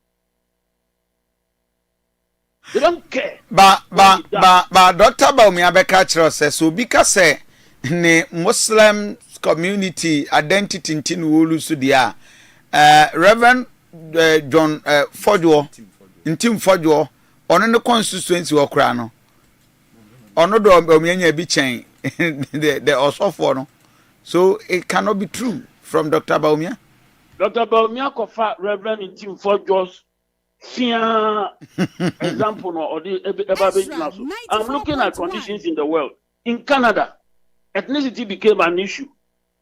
They don't care. But Dr. Bawumia Bekachiro says so because the Muslim community identity in Tinwulu Sudia, Reverend John Fodwo Ntim Fodwo ono ne constituency okra no ono do omianya bi chen the osofo no so it cannot be true from Dr. Baumia. Dr. Baumia kofa Reverend Ntim Fodwo's example no or the I'm looking at conditions in the world. In Canada, ethnicity became an issue.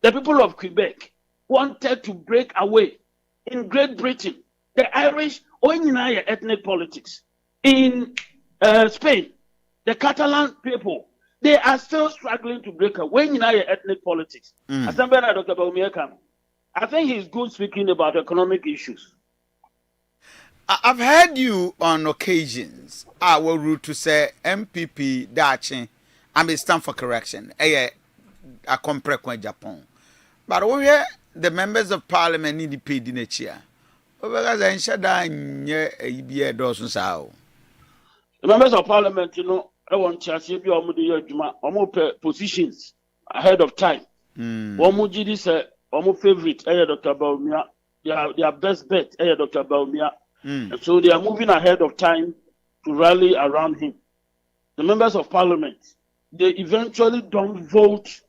The people of Quebec wanted to break away. In Great Britain, the Irish only ethnic politics. In Spain, the Catalan people, they are still struggling to break away in ethnic politics. Asante, Dr. Baumia, I think he's good speaking about economic issues. I've heard you on occasions. I will root to say MPP Dachi. I may stand for correction. I compare with Japan. But over here, the members of parliament need to pay dinner chair. Because I shut down a dozen sao. The members of parliament, you know, I want to see your positions ahead of time. One more GD said, almost favorite, Dr. Baumia. Their best bet, Dr. Baumia. And so they are moving ahead of time to rally around him. The members of parliament, they eventually don't vote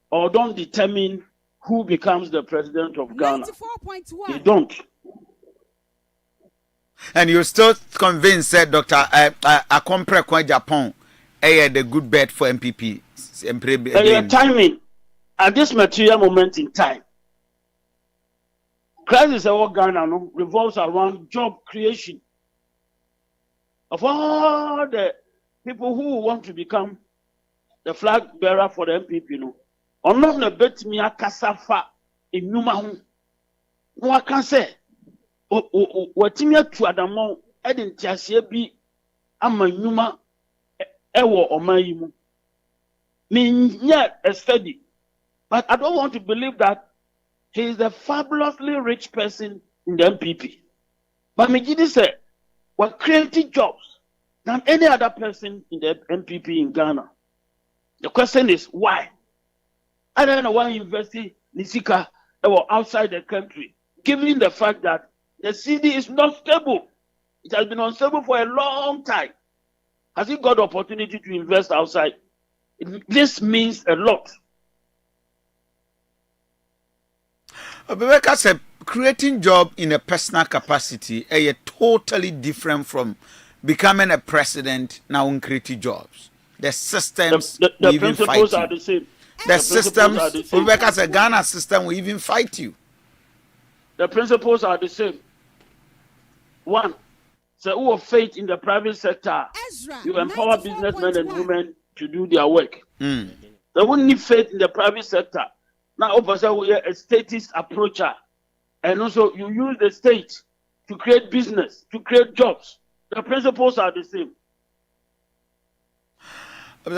or don't determine who becomes the president of Ghana. 94.1. They don't. And you're still convinced that Dr. Akompre Kwa Japan the good bet for MPP. Timing at this material moment in time. Crisis of Ghana revolves around job creation. Of all the people who want to become the flag bearer for the MPP, on the bet me a casafa in Numa. No, I can say, what Timia to Adamo, Edin Tiasie Ama Numa, Ewo or Maimu. Mean yet a study. But I don't want to believe that he is a fabulously rich person in the MPP. But Mijidi said, we're creating jobs than any other person in the MPP in Ghana. The question is, why? I don't know why university Nisika or outside the country, given the fact that the CD is not stable. It has been unstable for a long time. Has he got the opportunity to invest outside? This means a lot. Rebecca said, creating job in a personal capacity is totally different from becoming a president now in creating jobs. The systems the will even principles fight are you. the same. The systems, Rebecca said, Ghana system will even fight you. The principles are the same. One, so who have faith in the private sector, you empower businessmen and women to do their work. They won't need faith in the private sector. Now, obviously, we are a statist approacher. And also, you use the state to create business, to create jobs. The principles are the same. Dr.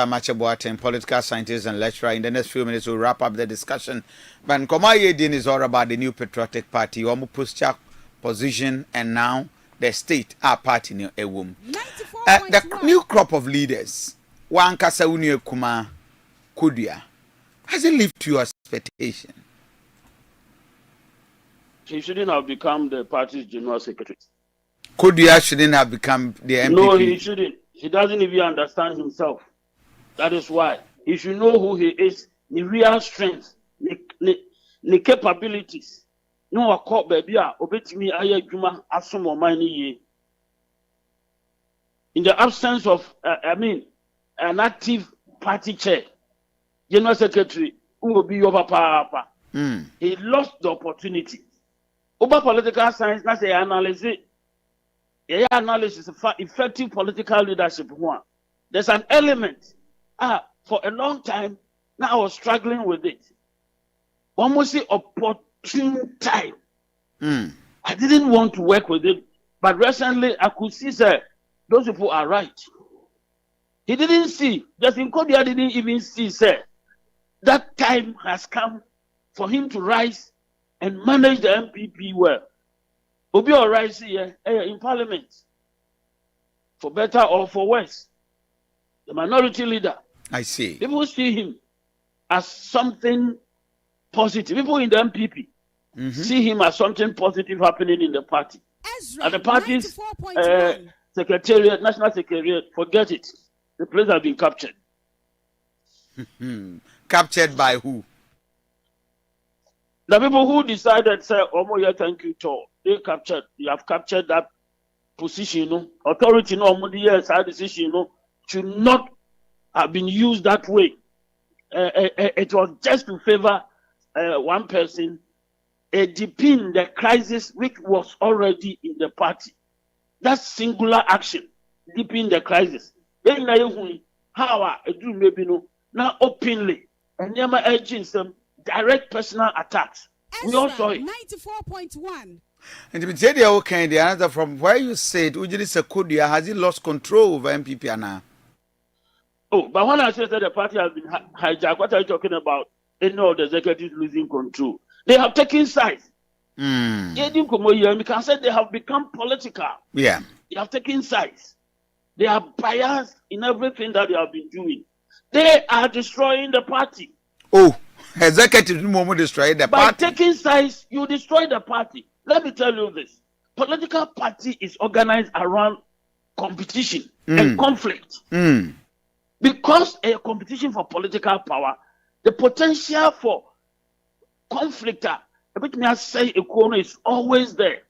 Macheboaten, political scientist and lecturer. In the next few minutes, we'll wrap up the discussion. But Nkomaye Din is all about the new patriotic party. Omu posture position, and now the state are party in a womb. The new crop of leaders, Wankasa Unye Kuma Kudia, has it lived to your expectation? He shouldn't have become the party's general secretary. Kudia shouldn't have become the MPP. No, he shouldn't. He doesn't even understand himself. That is why he should know who he is, the real strength, the capabilities. No, I call baby, obey me, I assume or money. In the absence of, an active party chair, general secretary, who will be your papa. He lost the opportunity. Over political science, that's the analysis. The analysis of effective political leadership. There's an element. For a long time, now I was struggling with it. Almost the opportune time. I didn't want to work with it, but recently I could see that those people are right. He didn't see, Justin Kodia didn't even see, sir, that time has come for him to rise and manage the MPP well. Obi or rise here in Parliament, for better or for worse, the minority leader. I see. People see him as something positive. People in the MPP, see him as something positive happening in the party. And the party's secretariat, national secretariat, forget it. The place has been captured. Captured by who? The people who decided, say, Omoya, thank you, to they have captured that position, you know. Authority, no, Omoya, side decision, you know, should not have been used that way. It was just to favor one person, deepen the crisis which was already in the party. That singular action, deepen the crisis. Then how I do maybe no now openly and never urging some direct personal attacks. We all saw it. 94.1. And to be said, okay, the answer from where you said Ujiri Sekodia has he lost control over MPP now? Oh, but when I said that the party has been hijacked, what are you talking about? Any of the executives losing control? They have taken sides. You can say they have become political. Yeah. They have taken sides. They are biased in everything that they have been doing. They are destroying the party. Oh, executive moment destroyed the party. By taking sides, you destroy the party. Let me tell you this. Political party is organized around competition and conflict. Because a competition for political power, the potential for conflict, is always there.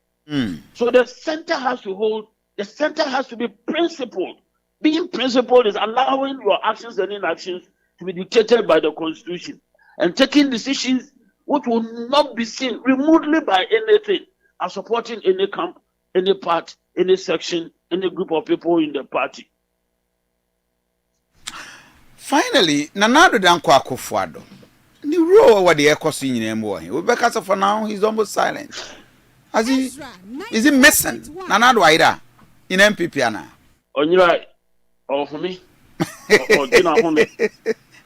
So the center has to be principled. Being principled is allowing your actions and inactions to be dictated by the Constitution and taking decisions which will not be seen remotely by anything as supporting any camp, any part, any section, any group of people in the party. Finally, Nanado Danko Akufo-Addo. The role what the echo singing him boy. Because for now he's almost silent. Is he missing? Nanado Aida in MPP ana. Onyira for me.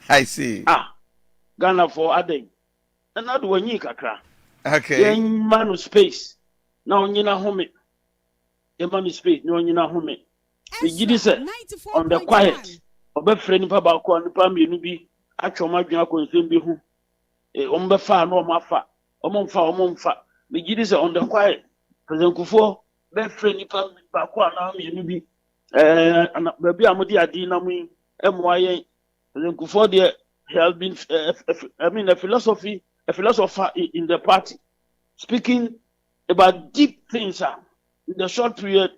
I see. Ghana for Aden. Nanado wanyi kakra. Okay. Yen manu space. Na onyina home. Yen manu space. Na onyina home. The gidi say on the quiet. Obefre nipa ba ko nipa mienu bi atwoma dwan akonsem bi hu ombefa na omafa omomfa me gidi se on the quiet president Kufo befre nipa ba ko na mienu bi ba bi amodi adi na mu emoaye president Kufo there has been a philosopher in the party speaking about deep things in the short period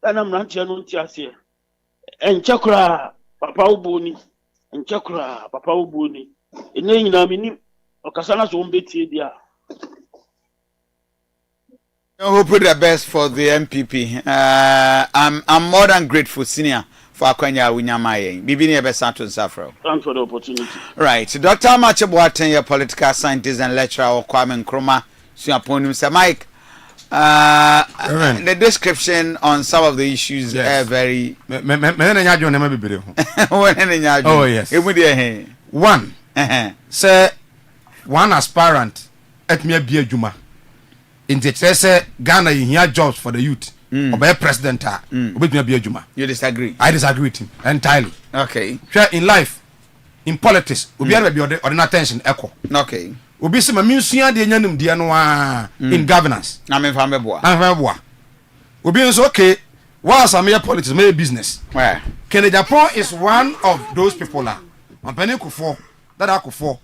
and I'm not here no tiase en chakra Papa Uboni, and Chakra, Papa Uboni. In Namini, or Casanas won't be here. I hope the best for the MPP. I'm more than grateful, Senior, for Akwanya Winyamaye. Bibini Besanto Safro. Thanks for the opportunity. Right. Dr. Machabuaten, your political scientist and lecturer, or Kwame Nkrumah, Mr. Mike. The description on some of the issues are very. Oh yes. One. Say one aspirant at me be a Juma. In the say Ghana you hear jobs for the youth. Or president with me be a Juma. You disagree? I disagree with him entirely. Okay. In life, in politics, we be ordinary attention echo. Okay. Obi se ma minsua de nyanum de no in governance na me fa meboa obi nso okay whilst I'm here politics my business Kennedy Japan is one of those people Ampani Kufo that Akufo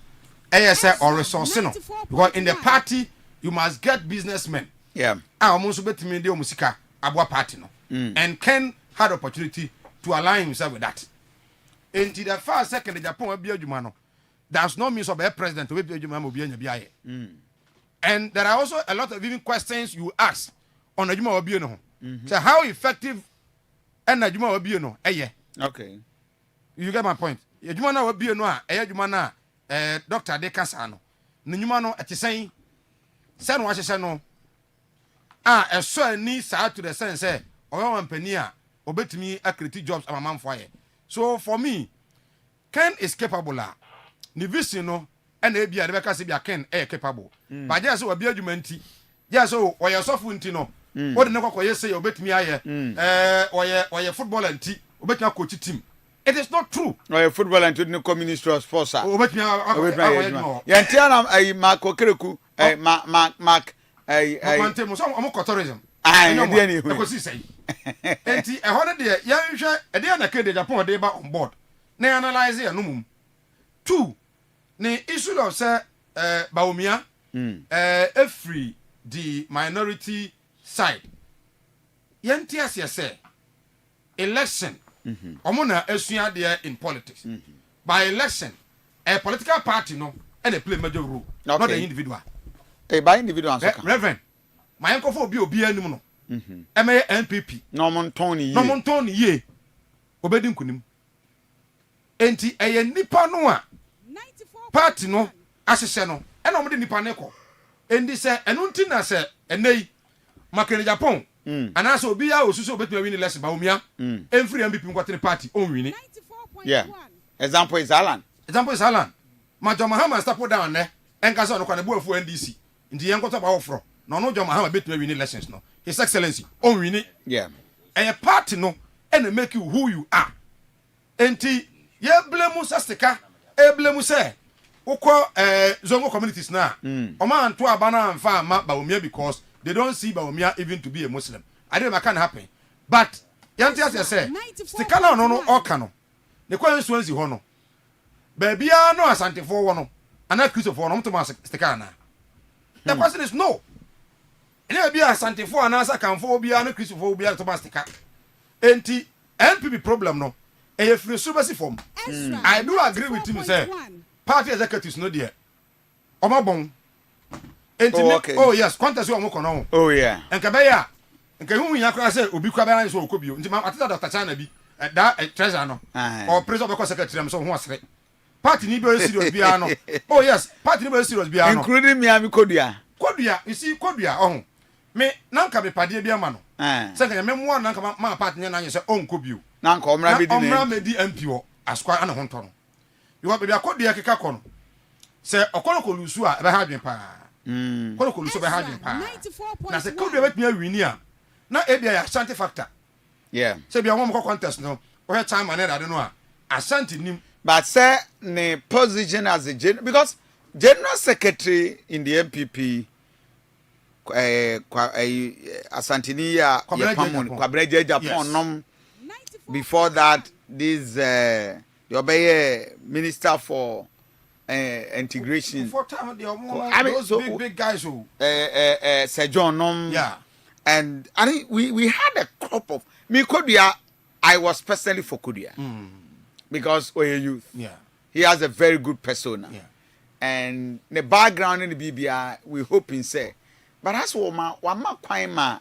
say or resource no because in the party you must get businessmen almost betimi de musika aboa party no and Ken had opportunity to align himself with that into the first second Japan be adwuma no. There's no means of a president to be and there are also a lot of even questions you ask on a Juma Obiano. So how effective and a Juma Obiano? Okay. You get my point. Jumana Obiano, Jumana, Dr. De Casano, Numano at the same San Washington. A so needs out to the sense, or Penia, or bet me a critique jobs of a man for it. So for me, Ken is capable. Ni vision no and e bia de beka se bia Ken capable but just we bia adwumanti just o ye sofu nti no o de ne kokoye say obetimi aye o ye footballer nti obetimi coach team It is not true. No, football and to communist sports. Mark Okereku, Mark, I'm tourism. Enti e hono de ya nhwe e de na kede Japan de ba on board na analyze ya no mum. 2 ne issue of say Baumia free the minority side. Yenti ase say election omo na asua de in politics. By election a political party no and they play major role, not the individual. By individual Reverend my uncle for obi anim no. MA NPP. No Montoni ye. Obedi nkunim. Enti eye nipa no a party no asese no. E na omde nipa ne ko. Endi se enu nti na se enei makene Japan. Ana se obi ya osusu obetuma win election ba omia. Emfiri MPP nkwatere party on win. Yeah. Example is Alan. Major Mahama step down ne. Enka se no kwa ne boafu NDC. Ndi yen kwata ba ofro. No John Mahama betuma win elections no. His Excellency, on winning. Yeah. And a party no, and make you who you are. Enti, ye blame Sastika, blame say, Oko Zongo communities now. Oman to Abana and Farm Baumia because they don't see Baumia even to be a Muslim. I don't know can happen. But Yantia say, Stikala no Okano. The question is Hono. Baby, no Asante for one, and not Christopher no to Stikana. The question is no. Ene bia Asante for anasa kanfo bia no Christopher bia to mastika. Enti NPP problem no. E free subasi form. I do agree with him say party executives no there. Omabon. Enti oh yes, contest o mo kono. Oh yeah. Enka be ya. Enka hu nya kra say obi kwa be so okobio. Enti ma atata Dr. Chana bi da treasure no. Or president of secretary am so ho asre. Party ni be serious bia no. Oh yes, party ni be serious bia no. Including Miami Kodua. Kodua, you see Kodua oh. Me nanka be pade bia ma no. Say ka me mo nanka ma party na anya say onko bio. Nanka omra be di na. Omra me di MP wo askwa ana ho nto no. You want be Kodua keka kono. Say okoloko lusu a be ha dwen pa. Okoloko lusu be ha dwen pa. Na say Kodua bet me wini a. Na e bia ya Asante factor. Yeah. Say bia mo contest no. O he time man na de no a. Asante nim. But say ne position as a general because general secretary in the MPP Asantini ya Pamon Kwabreje Japan nom before that this the obey minister for integration before time the big guys who Sir John nom and I think we had a crop of me Kodia. I was personally for Kodia because we youth he has a very good persona and the background in the BBI we hoping say. But that's what ma kwai ma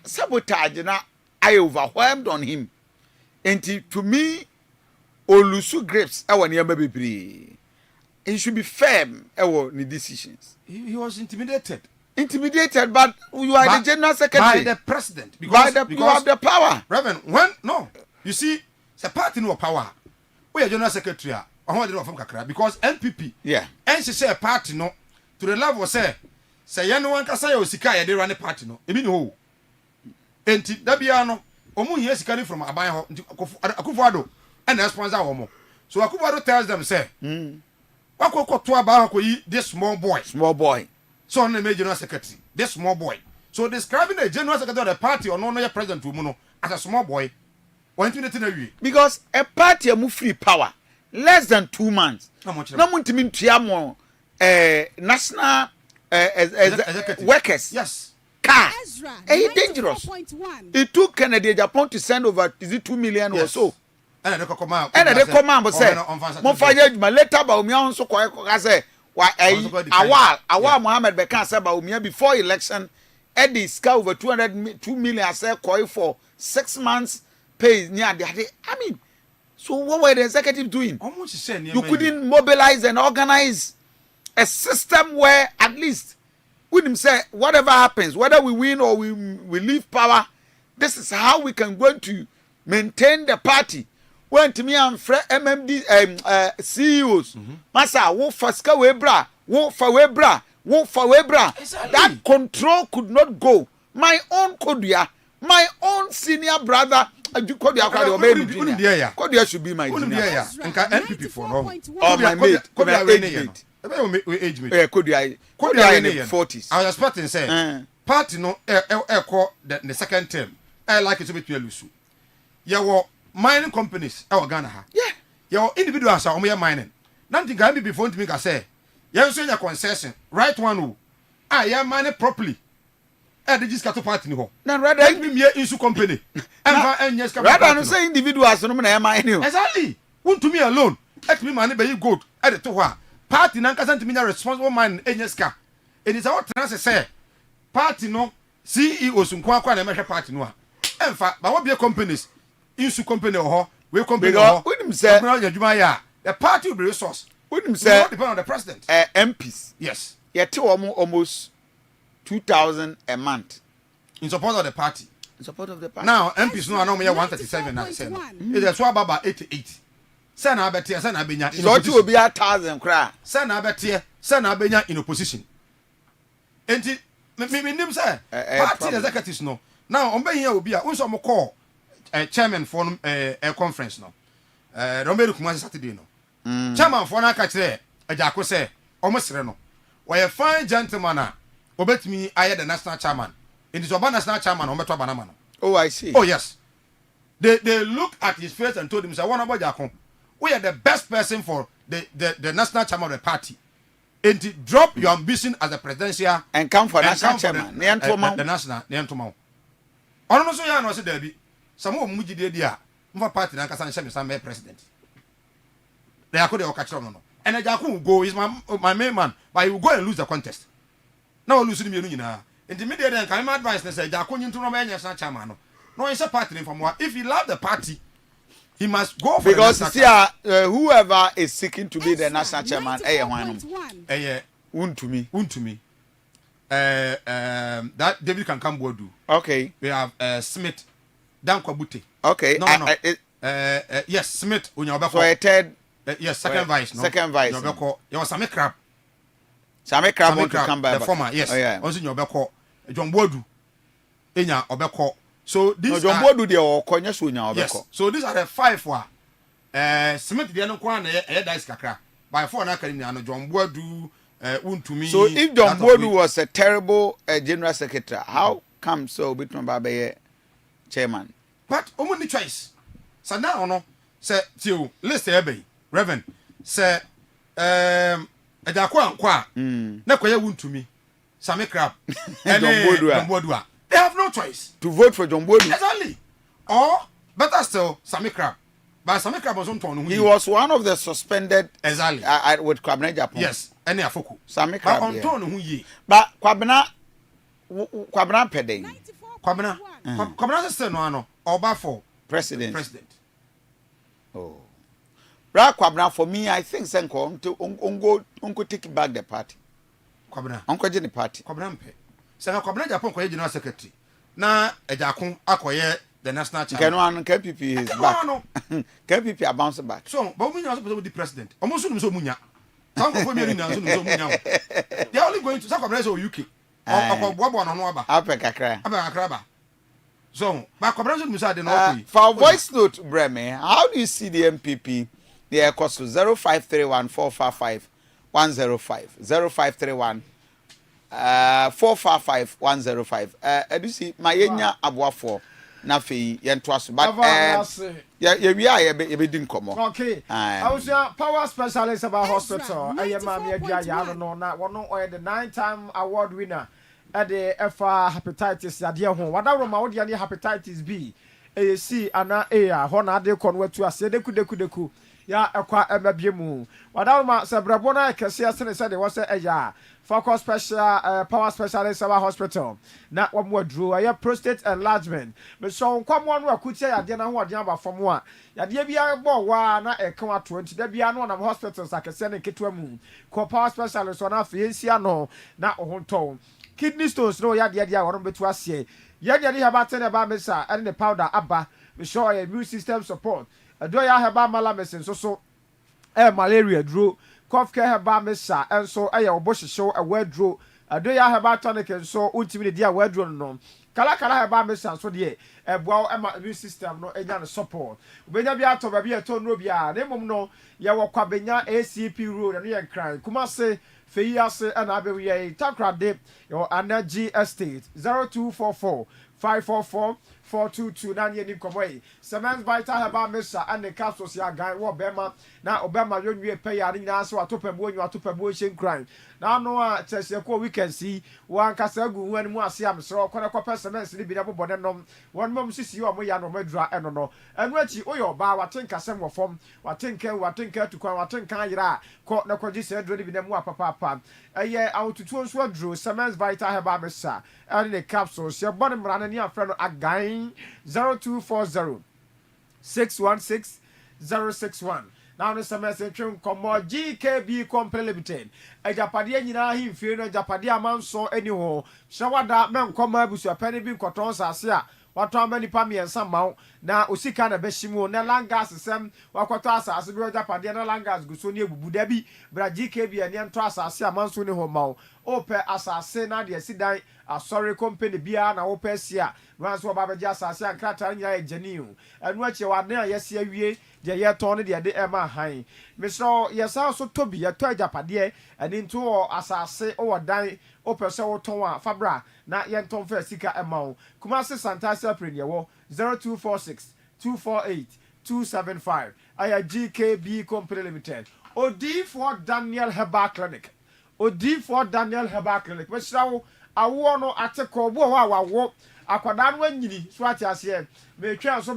sabotage na I overwhelmed on him. And to me, Olusu grapes our near baby. He should be firm our decisions. He was intimidated. Intimidated, but you are the general secretary. By the president. Because you have the power. Reverend, when no, you see, the party no power. We are general secretary. Because NPP. Yeah. And she say a party no to the level say no one can say Osika ya de run a party no. Ebi no. Enti da bia no omu hia sika from aban ho Akufo-Addo and the sponsor omo. So Akufo-Addo tells them say Wako to aba ko yi this small boy. So on the general secretary. This small boy. So describing the general secretary of the party or no president to no as a small boy. Because a party a free power less than 2 months. No muntimi ntua national workers. Yes. Car. It's dangerous. It took Kennedy Japan to send over 2 million or so. And they come out. But say Monfanya later ba Umia on so kwa say awal Mohammed Bekan say ba Umia before election Eddie ska over 2 million say koi for 6 months pay near the I mean, so what were the executive doing? You couldn't mobilize and organize a system where at least with him say whatever happens, whether we win or we leave power, this is how we can go to maintain the party. When to me and MMD CEOs, Massa won't faska webra, won't fa webra. That control could not go. My own Kodia, my own senior brother Kodua kwade obey me junior. Kodua should be my junior. Nka MPP for no. Oh my mate. Kodua we ne no. Age mate. Kodua in the 40s. I was expecting say party no call the second term. I like it to be Lusu. Yeah, mining companies our Ghana ha. Yeah. Your individuals are mining. Nothing can be before to make a say. You say your concession. Right one who. Yeah, mining properly. They just got to party no. Now rather be me issue company. And yes, rather say individuals no na mining. Exactly. Want to me alone. Let me money be good. At to her. Party nan kasan to me responsible man enyeska. It is our trans say. Party no CEO sunkwa kwa na me party no. Emfa, but what be companies? Issue company or we company or wouldn't say the party will be resource. Wouldn't say depend on the president. MPs. Yes. Yet almost 2,000 a month in support of the party. In support of the party. Now MPs no are normally 137 now. It is about 88. Sen abetia, sen abenya. So it will be 1,000 cry. Sen abetia, sen abenya in opposition. Enti me nim say party executives no. Now on be here will be a unso mo call chairman for a conference no. Don't be Kumasi Saturday no. Chairman for na ka kire Ejako say omosere no. We a fine gentleman a obetimi aye the national chairman. In the Oba national chairman ometo banama no. Oh I see. Oh yes. They look at his face and told him say one about Ejako. We are the best person for the national chairman of the party. And to drop your ambition as a presidential and come for national chairman. The national Niantoma. Ono so ya no say there be some of mujide dia mfa party na kasa nhyɛ me president. They are called the OKATAKYIE no. And Ejako will go is my main man, but he will go and lose the contest. Now lose the mienu nyina. In the media then can advise say Ejako nyinto no be national chairman no. No is a party from what if he love the party he must go for because see whoever is seeking to be the national chairman untumi that David can come do. Okay, we have Smith Dan Kwabute. Okay, no yes Smith unyobeko so a third yes second vice no second vice unyobeko you was Sami Crab want to come back the former yes yeah. Also unyobeko John Bodu enya obeko. So these no, are yes. So these are the five wa Smith the no kwa na dice kakra by four na akari na John Bodu untumi. So if John Bodu was a terrible general secretary, how come so between Baba chairman? But only choice. So now no say till list ebe Reverend say Ejako ankwa na koye untumi Sami Crab and John Bodu. They have no choice to vote for John Bodu. Exactly. Or better still, Sami Crab. But Sami Crab was on turn. He was one of the suspended exactly with Kwabena Japan. Yes, any afoku. Sami Crab. But on turn who ye. But Kwabena pedeng. Kwabena still no ano. Oba for president. Oh. Bra Kwabena for me, I think Senko unko take back the party. Kwabena. Unko the party. Kwabena mpe. Sena Kwabena Japan koye general secretary. Na Ejako akoye the national chairman. KPP is back. KPP are bouncing back. So, but we are supposed to be the president. Almost so munya. Some of them are so munya. They are only going to South Africa or UK. Or Bobo and Onwaba. Apekakra. So, but Kwabena so no. For voice note, Breme, how do you see the MPP? The cost to 0531 455 105 0531 455 105. I do see my yenya aboafo na fe yento aso but we are be din komo. Okay. I was your power specialist about hospital. I am ya no na wono the 9-time award winner at the FR hepatitis yadeɛ ho. Wadawro ma wodi ade hepatitis B. AC ana A ho na ade konwa tu ase deku ya ekwa emebiemu. Wadawro ma sebrebo na kese asene se de wo se eya focus special power specialist about hospital na wamo adro aye prostate enlargement me so nkwamo no akutia yade na ho ade aba fom a yade bia bo wa na eka wa 20 da bia no na hospitals akese ne ketwa mu ko power specialist na afiensia no na ohonto kidney stones no yade a wono betu ase yade haba tene ba mesa and the powder aba me show immune system support do ya haba mala medicine so malaria dro cough care haba mesa enso eye obo hyehyew awadro adoya haba tonic enso ultimate dia awadro no kala heba mesa so de eboa ema immune system no enya no support obenya bi ato ba bi eto no bia na emom no ye wo kwabenya ACP road no ye nkran kuma se feyi ase na abewe ye takrade your energy estate 0244 544 422 na ye ni komoi Semens Vital Heba Mesa and the capsules ya guy wo bema na obema yonwie pay ya ni na so atopem onyu atopem o hyen kran na no a chese ko we can see wan kasa gu hu animu ase am so kona ko semens ni bi na bobo ne nom won mom sisi o mo ya no madura eno no enu achi oyo ba watenka sem wo fom watenka tu kwan watenka yira ko na ko gise dro ni bi na mu apapa eye awututu nso adro Semens Vital Heba Mesa and the capsules your body mrana ni afra no again 0240 616 061 now no semester twem komo GKB Company Limited ejapade nyina himfie no ejapade amanso ani ho shawada men koma abusu apani bi nkoton sase a wato amani pa miensa maw na osika na behyimu na langas sem wakoto asase bi ejapade na langas guso ni ebubu da bi bra GKB ani ento asase amanso ni ho maw ope asase na de sidan asori company bia na ope sia wanso ba beja asase ankrata nya ejaniu enu achi wa na yesi awie de ye ton de de ema han meso yesa so tobi ye to ajapade ani nto asase o dan ope se wo ton a fabra na ye ton fa sika ema o kuma se santasa premier wo 0246 248 275 aya GKB Company Limited odi for Daniel Heba Clinic odi for Daniel Heba Clinic mesrawo awo no ateko bo wa wawo akwada no anyini so ati ase me twa so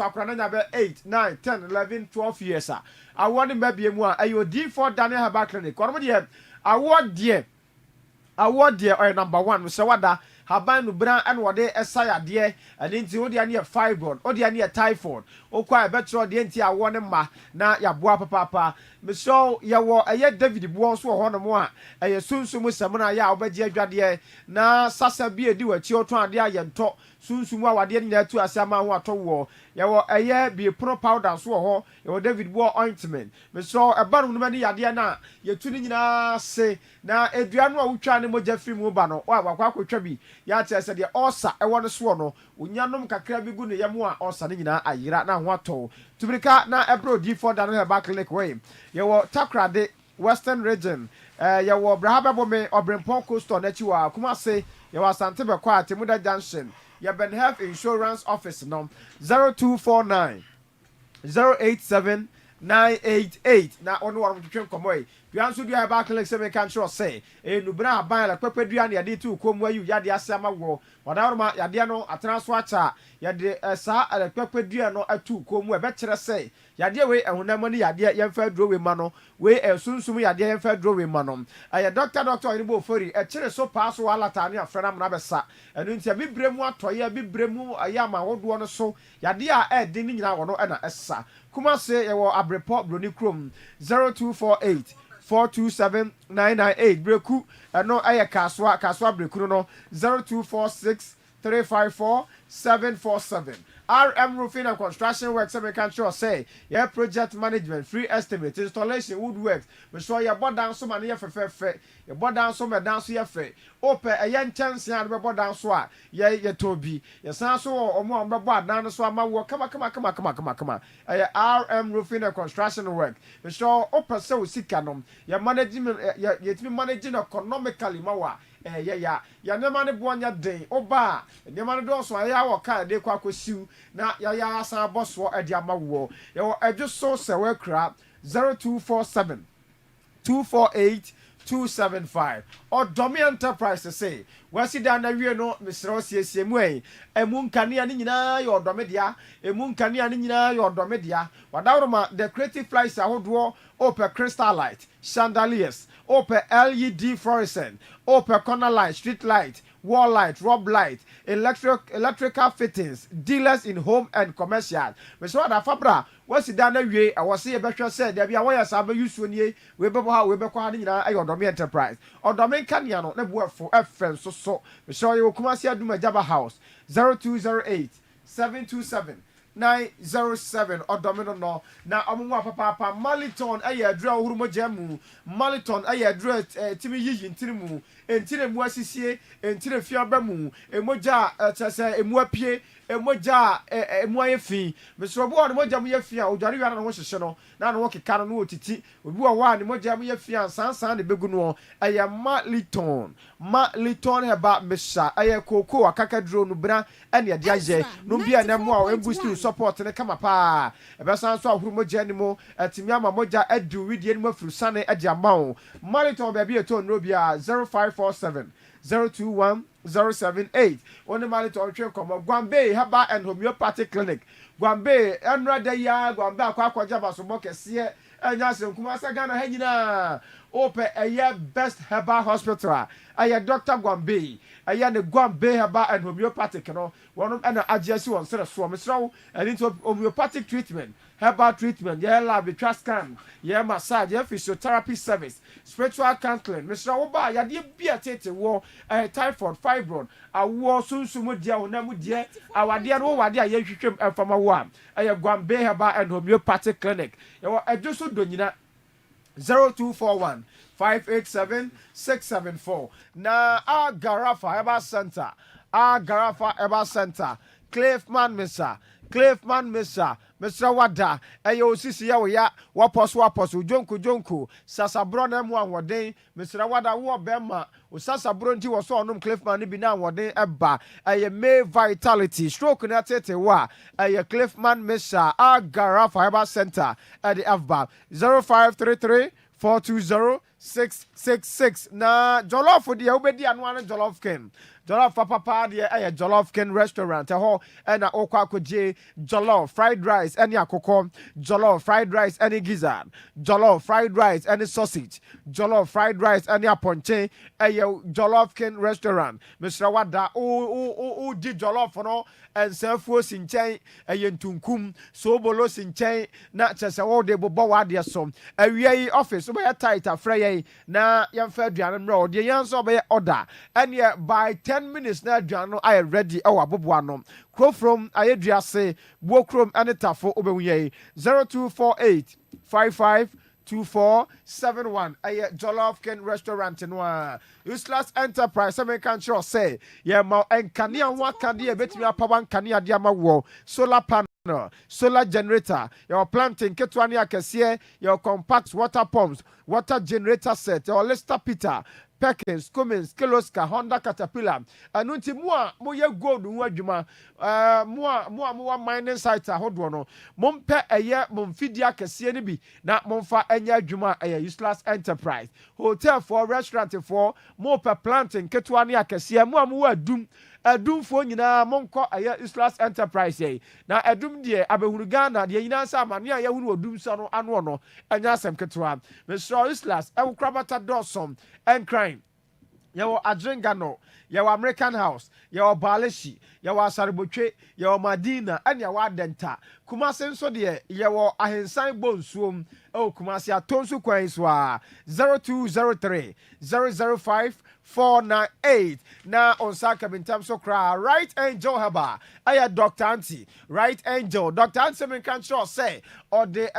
akwada nya be 8 9 10 11 12 years awo ne mabie mu a ayo odi for Daniel Heba Clinic kono de awo de oy number 1 so wada haban no bran and wode esaya de ani nti wode ani fibroid wode ani typhoid okwa betro de nti awo ne ma na yaboa papa meso yawo eye David bo so ho no mo a eye sunsum semna ya obaji adwade na sasa bi edi wachi oton ade ayento sunsum a wade ni atu asama ho atowo yawo eye bi pro powder so ho yawo David bo ointment meso ebanu no mani yade na yetu ni nyina se na eduano a wutwa ne moja firi mu ba no wa kwakotwa bi ya chese de osa ewo no so no unyanom kakra bi gu ne yam a osa ne nyina ayira na ho ato tubirika na ebro di for Daniel Heba Clinic way yewo Takrade Western Region yewo Brahaba me Obrempon Coastal na chiwa kuma se yewo Asante be kwa Temuda Junction ye Ben Health Insurance Office no 0249 087 988 na onu warum twetwe komoy pianso dua Heba Clinic se me kan sure say enubra aban la pepedua na yade tu komu ayu yade asama wo wadaroma yade no atena so acha yade sa ala pepedua no atu komu e be kire say yade we ehunam ni yade yemfa duro we ma no we esunsum yade yemfa duro we ma no aye doctor Enibo Ofori e kire so pass wala tani afrena mna besa enu ntia bibremu atoye bibremu ayama wodo no so yade a e din nyina wo no na essa kuma se yewo Abrepo Broni Krom 0248 427 998 breku no aye kaswa breku no 0246 354 747 RM Roofing and Construction Works American sure say your project management free estimate installation woodworks we show your board down so many fe your board down so me down so your fe open a yen chance and be board down so ye tobi your san so omo be board down so ama wo come RM Roofing and Construction Work we show open so sika no your management you managing economically mawa ya nema ne boanya den oba nema ne do so ya wo ka de kwa kwasiu na ya asan boso ade amawo yo edwo so se we kra 0247 248 275 Odomi Enterprise say wasi da na wie no misro siesie mu emu nkania ni nyina yo odome dia emu nkania ni nyina yo odome dia wadawroma the creative flights ahodo ope crystal light chandeliers ope LED fluorescent ope corner light street light wall light rob light electrical fittings dealers in home and commercial misro da fabra wasi da na wie awose ye behwe say da bia wo ya sa ba yusu nie we bebo ha we bekwa ni nyina ayo Odomi Enterprise Odomi nkania no na buafo FM so we show you Kumasi Aduma Jaba House 0208 727 907 Odomino no na omunwa papa Maliton aye adra ohurumo jamu Maliton aye adra timi yiyi ntirimu entire mu asisie entire fi abamu emoja chese emu apie emoja emu ayefi mesro bo no moja mu yefi a odware wi na ho hyehye no na no keka no otiti obi wa ne moja mu yefi a sansan ne begu no eye ma liton heba mesha eye koko akakadro no bra ene ade aye no bia na mu a boost support ne kama pa ebe san so ahuru moja ni mo atimi ama moja adu wi die ni mo furu sane ade amawo maliton ba bi eto no bia 0547 021-078. Only monitor train come Guambe Haba and Homeopathic Clinic. Guambe Enrada ya Guambe Aqua Jaba Sumoke Sie and Yasin Kumasa Gana Hegina. Ope a year best Haba Hospital. I Dr. Guambe. I am the Guambe Haba and Homeopathic, one of an adjust one sort of swam so and into homeopathic treatment. Herbal treatment, yeah, lab, trust scan, yeah, massage, yeah, physiotherapy service, spiritual counseling. Mr. Oba, ya dear beer tete war, typhoid, fibroid, a war soon dia, unamudia, our dear, oh, dear, you should from a one. I have gone Bay Herbal and Homeopathic Clinic. You are just so doing that 0241 587 674. Na our Garafa Herbal Center, Cliffman Missa. Mr. Wada, ayo sisi ya ya waposo jonku sasabro na mu anwoden Mr. Wada wo bema o sasabro nti wo so onum Cliffman ni bi na anwoden eba aye May Vitality stroke na tete wa aye Cliffman Mesa Agara Fiber Center at the Afba 0533 420-666 na jollof de obedi anu an jollof ken jollof papa de jollof ken restaurant ho na okwakoje jollof fried rice any akoko jollof fried rice any gizzard jollof fried rice any sausage jollof fried rice any aponche jollof ken restaurant Mr. Wada o di jollof no ensafuo sinchen ntunkum sobolo sinchen na chese wo de bobo wa de som awie office be tight afrey na yamfa aduane mra o de yanso be order and by 10 minutes na aduane no I ready e wa bobo anom kro from ayeduase buokrom anetafo obewuye 0248 552471 aye jollof ken restaurant no useless enterprise American sure say yeah ma enkania wa kania betimi apaban kania dia ma wo solar panel solar generator your planting ketwani akese your compact water pumps water generator set your Lester Peter Perkins, Cummins, Kiloska, Honda Caterpillar. Anunti mo ye gold hu adwuma. Mo mining site ahodo no. Mompe eye momfidia kese ni bi na momfa enya adwuma useless enterprise. Hotel for restaurant for mo per planting ketwa ne akese mo adumfo nyina monko useless enterprise ye. Na adum de abehuru Ghana de nyina sa amane a yehuru odum so no ano no enya asem ketwa. Mr. Useless ewkrabata dosom and crime. Yawo Adringano, yawo American House, yawo Baleshi, yawo Asaribotwe, yawo Madina, and yawo Adenta. Kumasi nso de yawo Ahensan Bonsuom, Kumasi Atonsu Kwaiswa 0203 005 498. Now on Saka Bintam Sokra, Right Angel Haba. Aya Dr. Auntie, Right Angel. Dr. Auntie can sure say, or the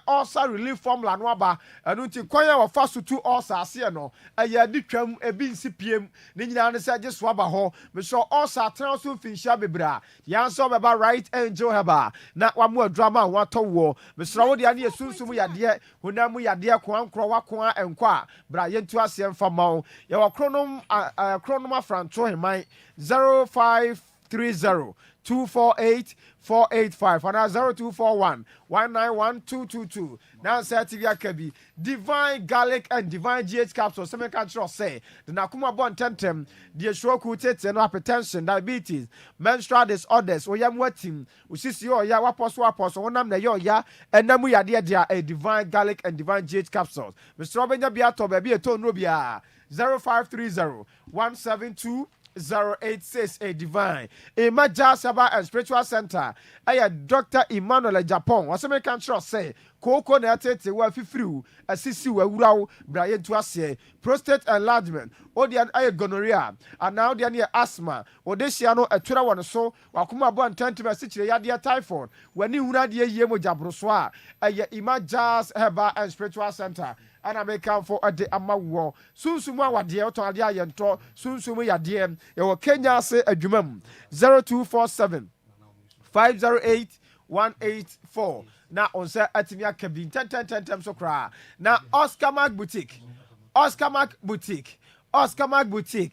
also relief from Lanwaba, and until Koya or Fasu 2 also Siano, aya Dicam, a bin CPM, Nina said just Waba ho, Mr. Also Transfer Finshabibra. The answer about Right Angel Haba. Not one more drama, what to war. Mr. Odiani Susu Yadia, who now we are dear Kwan Kwa and Kwa, Brian to us and Famau. Your chronoma franco in my 0530 248 485 and 0241 191 222. Now, Sativia Kabi, Divine Garlic and Divine GH capsules. Some can say the Nakuma Bon Tentem, the Shoku Tets and hypertension, diabetes, menstrual disorders, or yam wetting, which is your ya wapos, one name the ya, and then we are dear a Divine Garlic and Divine GH capsules. Mr. Robin Biato, baby, a tone Rubia 0530 172 086 a divine a Maja Saba and Spiritual Center. Dr. Emmanuel Japan. What's American sure say Koko na tete wa fifriu asisi wa wurawo Brian to ase prostate enlargement odian gonorrhea and now the near asthma odesia no atwera won so wakoma bo antantime asichire yade typhoid wani huna de yie mo jabro so a Imajas Heba and Spiritual Center ana meka for ade amawo sunsumu awade oto ade ayento sunsumu yade ye wo Kenya se adwumam 0247 508 184 na onse atimi akabi 10 so kra na Oscar Mark Boutique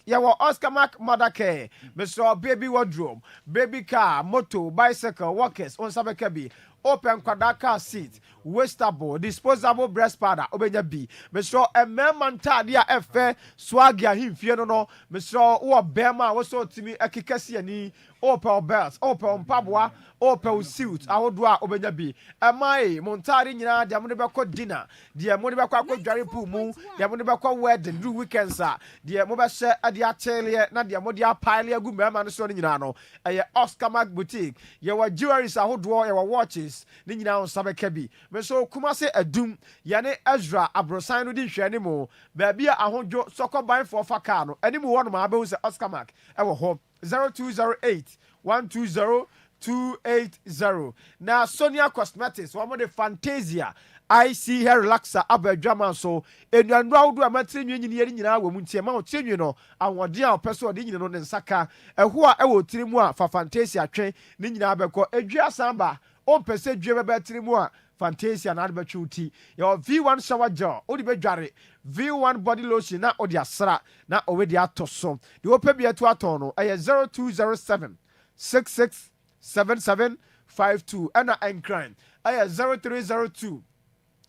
yawo Oscar Mark Mother Care Mr. Baby Wardrobe baby car motor bicycle walkers onse bekabi open kwadaka seat wastable disposable breast powder obenya bi Mr. Ememantade a efe swag ya himfie no Mr. wo bema wo so timi akikasi ani open belts open mpaboa open suit ahodo a obenya bi emai montare nyina de amone beko dinner de mo de beko akwadware pool mu de mo de beko wedding do weekends a de mo be hye ade atele na de mo de apile agu mema no so nyina no eye Oscar Mark Boutique ye wa jewelries ahodo ye wa watches ni nyina on sabeka bi me so kuma se adum yane Ezra abrosan no di hwani mu ba bia ahodwo sokoban for faka no ani mu wono ma be se Oscar Mark e wo ho 0208 120 280 na Sonia Cosmetics one de Fantasia IC hair relaxer abadwama so enuandu awdo amatire nyini yeri nyina wa muntie ma otienwi no awode a opeso ode nyina no ne nsaka eho a ewo tiri mu a fa Fantasia twen ni nyina abekọ edua samba o pese due bebe tiri mu a Fantasia na adebetwe uti your V1 shower gel odi bedware V1 body lotion na odi asra na owedi atoso de opebia to aton no 0207 667752 ana encran 0302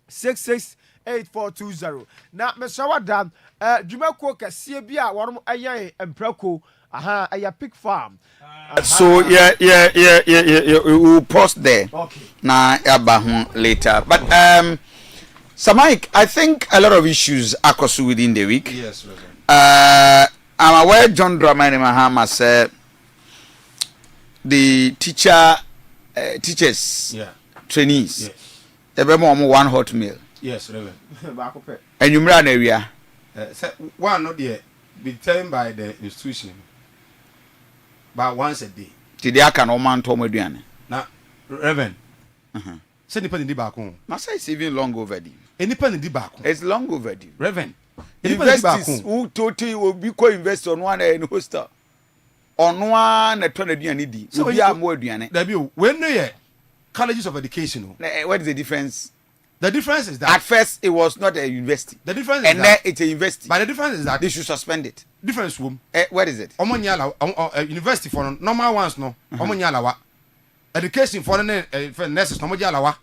668420 na me shower dan dwumako kase bia wonom ayan emprako aha aya pig farm so yeah we'll pause there. Okay. Na aba later. But Mike, I think a lot of issues occur within the week. Yes, Reverend. I'm aware John Dramani Mahama said the teachers, trainees, yes. They be one hot meal. Yes, Reverend. And you run area. One not yet be determined by the institution. But once a day. Today I can man to me duane. Now, Reverend. Say nipa ndi ba ko. Na say it's even long overdue. Nipa ndi ba ko. It's long overdue. Reverend. Investors who totally will be co-invest on one and hostel. On one a ton of duane di. So we are more duane. There be when they colleges of education. What is the difference? The difference is that at first it was not a university. The difference is and that then it's a university. But the difference is that they should suspend it. Difference room. What is it? University for normal ones no. Omonyalawa. Education for nurses no mojalawa.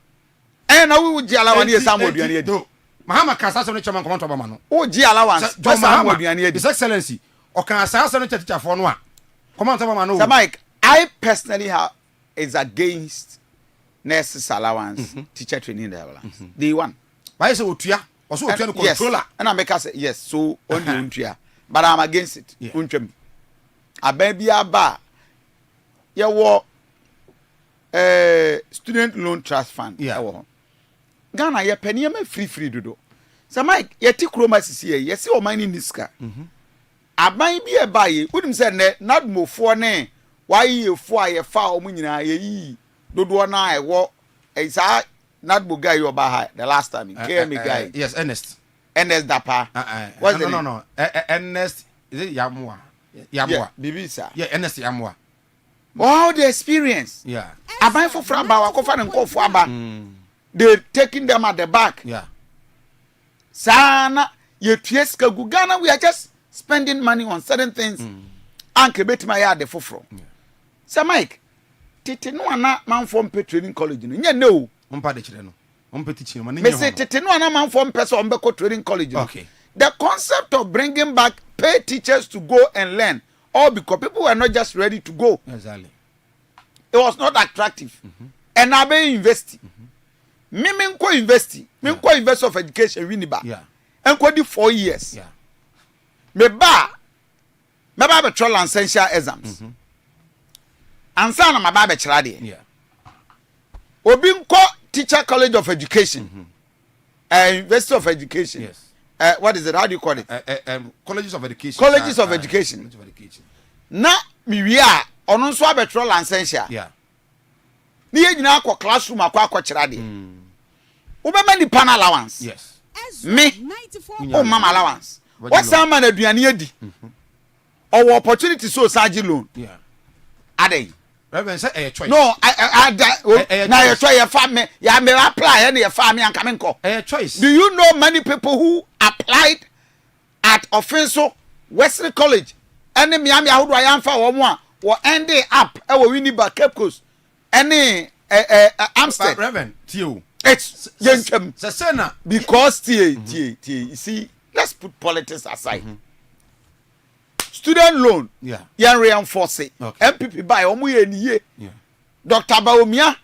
Now we would jalawa ni some oduane do. Mahama kasa so no chairman come to bama no. O ji allowance. Just Mahama oduane His Excellency. O kan asa so no teacher for no a. Come to bama no. Sir Mike, I personally is against nurses allowance, teacher training level. The one. Why say otua? Also otua no controller. And I make us say yes, so on the untua. But I'm against it. Untwem. Ababy aba. Ye wo student loan trust fund. Yeah. Ghana ye penny me free dodo. Sir Mike, ye ti kroma sisi ye, ye se o mine niska. Aban bi e ba ye, unim se ne nadmofo ne why ye fo a ye fa o mu nyina ye yi dodo na e wo isa nadbo guy you ba the last time he came guy. Yes, Ernest Dapa. What's the no. Ernest is it Yamwa? Yeah, Bibi sir. Yeah, Ernest Yamwa. Wow, the experience. Yeah. Aban for fraba wa kofa ne nkofo aba. They taking them at the back. Yeah. Sana ye tieska gu Ghana we are just spending money on certain things. Anke betima ya de foforo. Sir Mike, tete no ana man from training college no. Nye no. Ompa de kire no. Ompa teach no. Me say tete no ana man from person be training college no. Okay. The concept of bringing back pay teachers to go and learn, all because people were not just ready to go. Exactly. It was not attractive. And I be university. Me ko university. Me ko University of Education Winneba. Yeah. And ko di 4 years. Yeah. Me ba be trial and essential exams. Ansa na ma ba be kira de. Yeah. Obi nko Teacher College of Education. University of Education. Yes. What is it? How do you call it? Colleges of Education. Colleges of Education. Colleges of Education. Na mi wi a ono nso abetro lansensha. Yeah. Ni ye nyina akọ classroom akọ kira de. Wo be ma ni panel allowance. Yes. me oh mama allowance what some man aduane adi or opportunity so sarge loan ade Reverend say a choice. No, I now you try your family. You may apply any family and come and call. A choice. Do you know many people who applied at Offenso Wesley College? Any Miami how do I am for one or ending up our winning back Cape Coast? Any Amsterdam. Reverend Tio. It's Sasena because T. You see, let's put politics aside. Student loan, yan reinforce it. MPP buy omu ye niye. Dr. Baumia,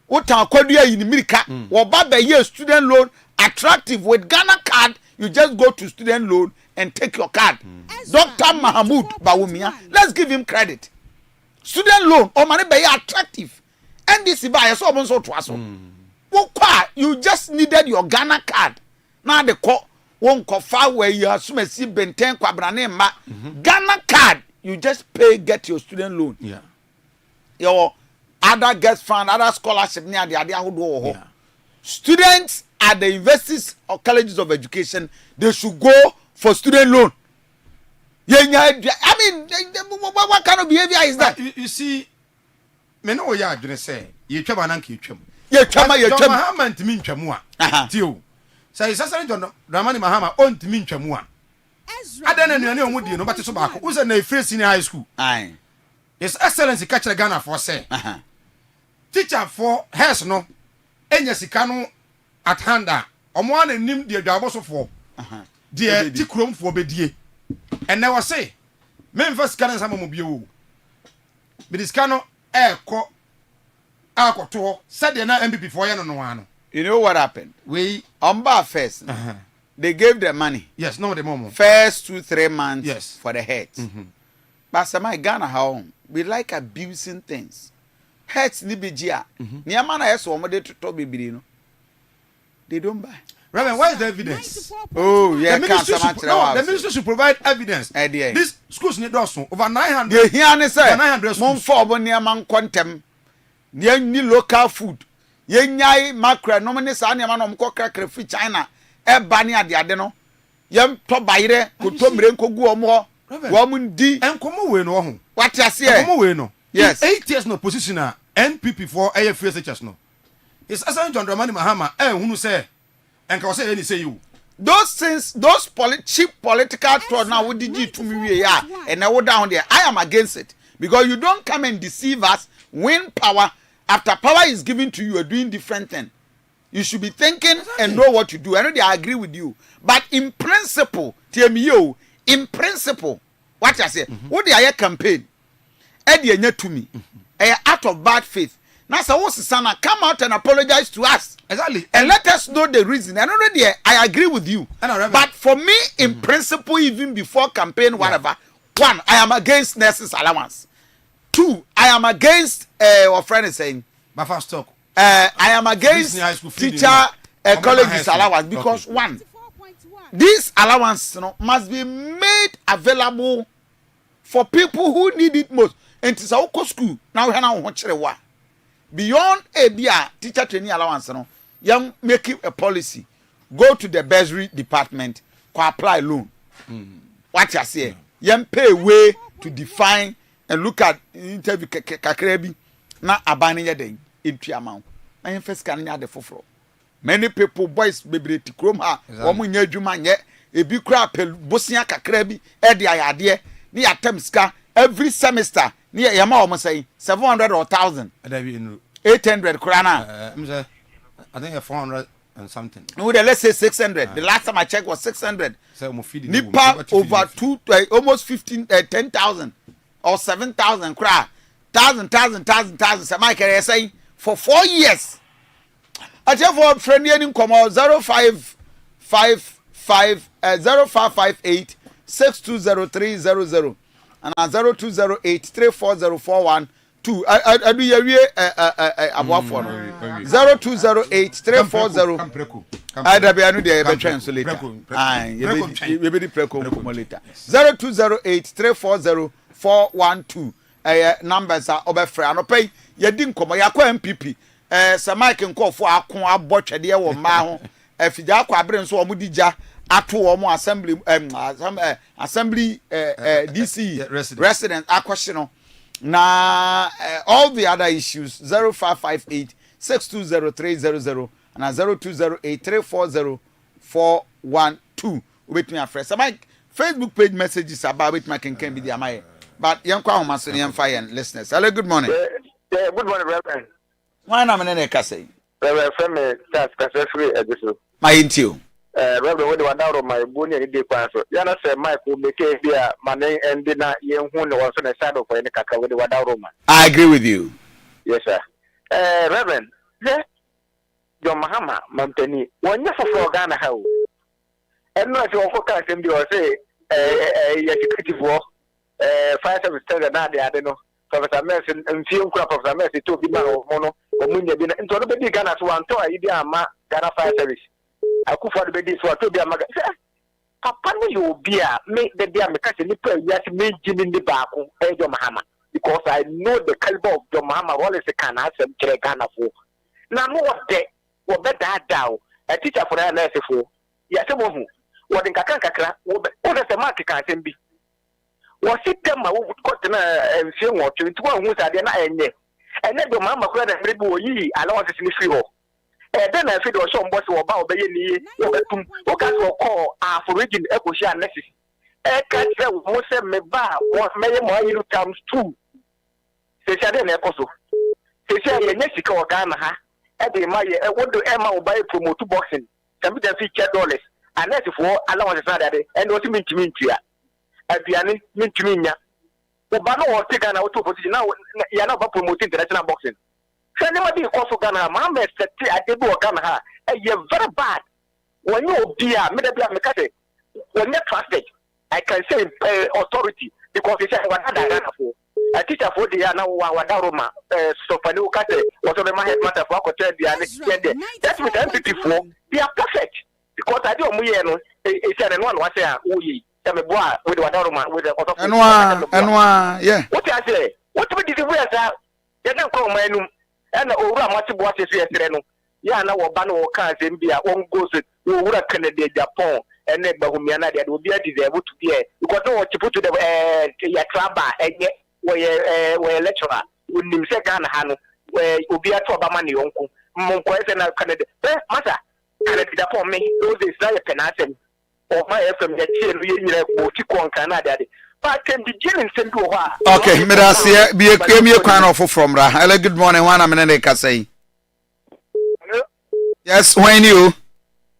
uta kwadua in America, wababa ye student loan attractive with Ghana card. You just go to student loan and take your card. Dr. Mahmoud Baumia, let's give him credit. Student loan, or money be attractive. And this buy so so twaso. You just needed your Ghana card. Now the call. Won't cover where you assume a see benten kwabrane ma Ghana card you just pay get your student loan your other guest fund other scholarship near the idea who students at the universities or colleges of education they should go for student loan. I mean what kind of behavior is that? You see me know what you are going to say you chama nanki you chama you chama Mahama ntimi ntwamu tio say sasane John Dramani Mahama ontimi ntwamu a adana nuane omudi no bate so baako wo say na free senior high school His Excellency catch the Ghana for say teacher for hers no enya sika no at hand a omo an nim de adwabo so for de tikrom for bedie and na was say memfa sika na sama mo biewo be sika no ko akoto said na MPP for ye no no ano. You know what happened? We on bar first. They gave the money. Yes, no the moment. First 2-3 months yes. for the heads. But some Ghana how we like abusing things. Heads ni bijia. Ni amana yeso omode to bibiri no. They don't buy. Reverend, where is the evidence? Oh, yeah, the ministry should provide evidence. This schools need also over 900. They hear say 900 mon for near man quantum. Ni local food. Ye nyai makra no mane sa ne ma no mko krakra fi China e ba ne ade ade no yem to bayire ko to mire nkogu omo ho wo mun di enkomo we no ho what you say enkomo we no yes 8 years no position a NPP for AFRIFA no is Asante John Dramani Mahama hunu say enka say any say you those things those cheap political thought now what did you to me we ya and I would down there I am against it because you don't come and deceive us win power. After power is given to you, you are doing different things. You should be thinking and know what you do. I know I agree with you. But in principle, TMU, in principle, what I say, what they are campaign, Eddie to me, a act of bad faith. Now, so Sana, come out and apologize to us. Exactly. And let us know the reason. And already I agree with you. But for me, in principle, even before campaign, whatever, one, I am against nurses allowance. 2, I am against what friend is saying. I am against teacher colleges allowance because one, this allowance must be made available for people who need it most. And it's a school now. Beyond a teacher training allowance, young make it a policy. Go to the bursary department, apply loan. What you say? Young pay way to define. And look at interview kakrebi na abani yeden into amount. Na yen first kan nya de foforo. Many people boys bebre ti krom ha omo nya adwuma nye ebi kra pel bosia kakrebi e de ayade ni atem ska every semester ni yama omo say 700 or 1000 800 kra na I think 400 and something. No, let's say 600. The last time I checked was 600. Nipa over almost 10,000 or 7,000 cry. Thousand. So my career say for 4 years. I tell for friend in come 0558 620300 and 0208 I do ye about 0208 340 I da be anu dey be translate we be the preko later 0208 340 412 numbers are obefra no pay ye di nkomo yakwa MPP Sir Mike nkofo akon abotwede wo ma ho efija akwa abre nso omo dija ato omo assembly assembly DC resident akwhye no na all the other issues 0558 620300 and 0208 340 wait me afresh. So my Facebook page messages about with my can be the my but young kwahoma so young fire listeners. Hello, good morning. Good morning, Reverend. Why na me na say? Reverend Femi that's free edition. My into. Reverend when you down on my bony and dey pass. You know say Mike will make it here money and na yen hu no so na side of any kaka when you down Roma. I agree with you. Yes sir. Reverend, John Mahama Mamtani, one year for Ghana how. And not your focus and be or say security for fire service standard na dey I don't know. Professor Mercy and film crop of Mercy to be man of mono or munya bin into the big Ghana to one to idea ma Ghana fire service. I could for the baby for to be a maga. Papa you be a make the dear Macassi nipper yet me Jim in the back of John Mahama because I know the caliber of John Mahama always a can answer Ghana for. Now no what day what better down a teacher for an nurse for. Yes, a woman. What in Kakakra, what is the market can be? Was it them who would cut and see what you one who's at the end? And then the mamma could have read ye, allow us in free. And then I feel some boss or about the call for region Ecosha necessary. I can't say most of me bar what may more times two. Say, I didn't also. Say, Mexico or Ghana, every my what do Emma buy promote to boxing? Some of them feature dollars. And that's for allowance Saturday and what you mean to me here. At the end, mean to me. Obano was taken out to position now. You're not promoting international boxing. So, never be a course of Ghana. Mamma said, I did work on her. You're very bad. When you be a middle Mikate, when you're trusted, I can say authority because it's what I had for. A teacher for the Yana Wadaroma, so for new Kate, was on the matter for the other. That's with empty for. They are perfect. Because I don't know, it's an one was there, we, with Wadaroma, with the and yeah. What I say, what did you wear that? You don't call my name, and over much of what is yesterday. Yana or Bano cars in Bia, one goes with Canada, Japan, and neighbor whom Yana that will be able to be because no what you put to the Yatraba, and yet where lecturer would him say Ghana Hano, where you be a trouble money, uncle, Monquez and Canada. Master. Upon me, those is not a penalty. Or my FM that you Canada. But can begin and send to her. Okay, Medasia, be a premier crown offer from Ra. Hello, good morning. One a minute, I say. Yes, when you.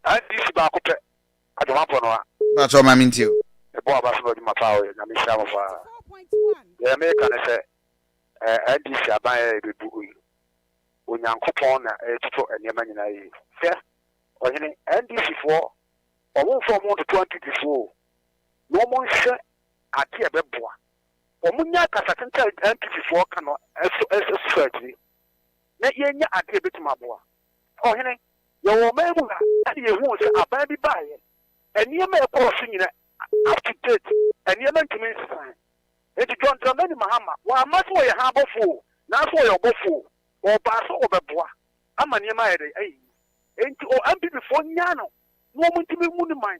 I this back up. I don't want that's all I mean to you. The boy was my power, and I'm a of the American say, and this Abaya be booing. When young coupon and Yaman, fair. Or any NDC4 or 1 from 1 to 20 before. No one said at the Beboa. Or Munya Casatan NDC4 cannot as surgery. Let ye at the bit my boy. Or any, your man and you won't a baby by it. And you may crossing up to date, and you meant to me sign. It's John Dramani Mahama. Why must we have a fool? Now for your buffo or pass over boy. I'm a near my enti o ambi before nyano no muntimi muni man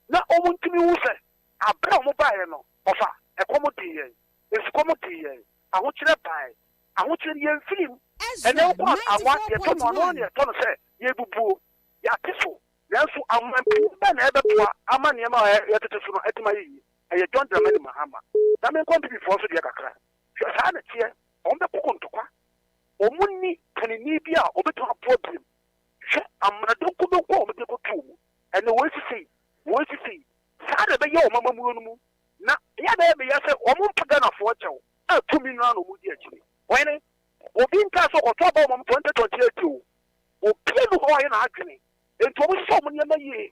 na o muntimi wo se abra mo bae no ofa e komodi yen esikomodi yen ahokyere bae ahokyere yen film ene wo awa ye to no ne to no se ye bubu ya tiso nanso amampi ba na ebeboa ama ne ma ye teteso no etima yi e John Dramani Mahama na me kombi before so de kakra sa na tie o mbe kokontokwa o munni kanini bia obeto problem I'm not going to go to and the way to see. Saturday, your mamma moon. Now, yeah, I said, or won't put down a fortune. 2 million actually. When it will be in class or trouble on 2022 or people who are in agony. And to so many years.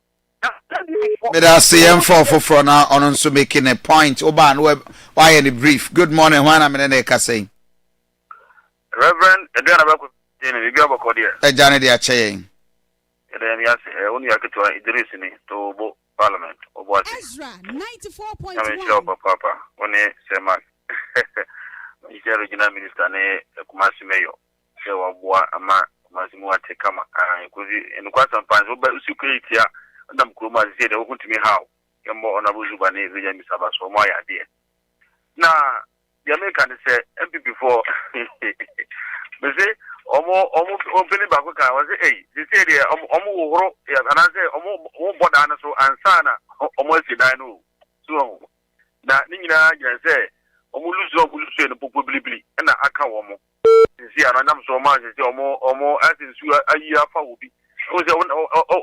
But I see him for now on also making a point. Oban, why any brief? Good morning, one I'm in a saying. Reverend Aduanaba, you go back here. Johnny, they are saying. Then yes, only I could introduce me to Parliament or what? Ezra 94.1. I'm sure, Papa. When they say, Mark, he's a regional minister, Kumasi Mayo. So, Ama, Masimu ate kama kozi enukwa sampanzo ba usikwetia ndam kuruma zede okuntimi how yambo onabuzuba ne vija misaba so mo ya de na the American say MP4 me say omo peni ba ko kan wa say they say there omo horo ya na say omo boda na so ansana omo sidan no so na ni nyina gyan say omo lusu no popo bilibili na aka wo mo si ana nam so ma say omo asinsu ayi afa obi o say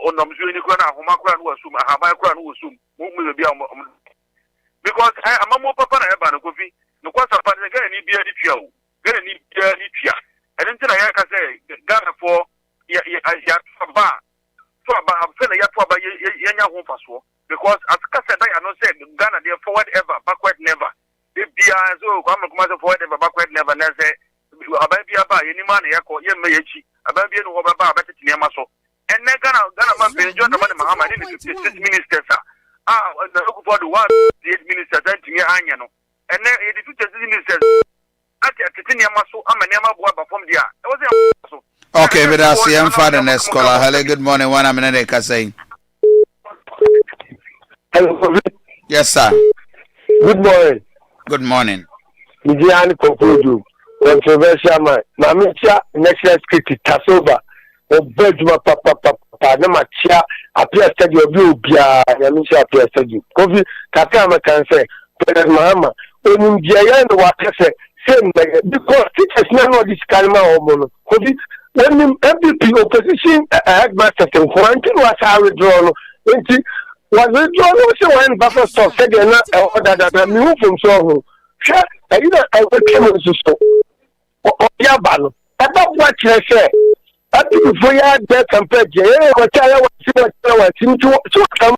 onam su ni ko na ahoma ko na wo sum ahaba ko na wo sum mo bi because I'm more papa na eba no Kofi no kwasa pa ne ga ni bia ni tua o ga ni bia ni tua and then I can say Ghana for ya ba afena ya to ba ya ho faso because as ka said I no say Ghana they forward ever backward never if bia so come forward ever backward never na say aba bia ba ye ni ma na yakọ ye me yachi aba bia no ba ba betete ne ma so and Ghana man be enjoy the money Mahama ni 56 ministers the local for the one the minister that to me anya no and then the 56 ministers ati atetinia maso amanyama boa from there it was so okay but as your father and scholar hello good morning one minute ka say hello yes sir good morning Nidiani Kofi controversial man mamicha next script tasoba obeduma papa na machia appear study obi obia nyamisha appear study Kofi kaka ma kan say president Mahama onim dia no wa kese same because teachers no this kalma omo Kofi when MPP opposition headmaster can quarantine was how withdraw no enti was withdraw no say when buffer stop said na that me move from so sure I will so ya ba no aba what you say before you had that compared to come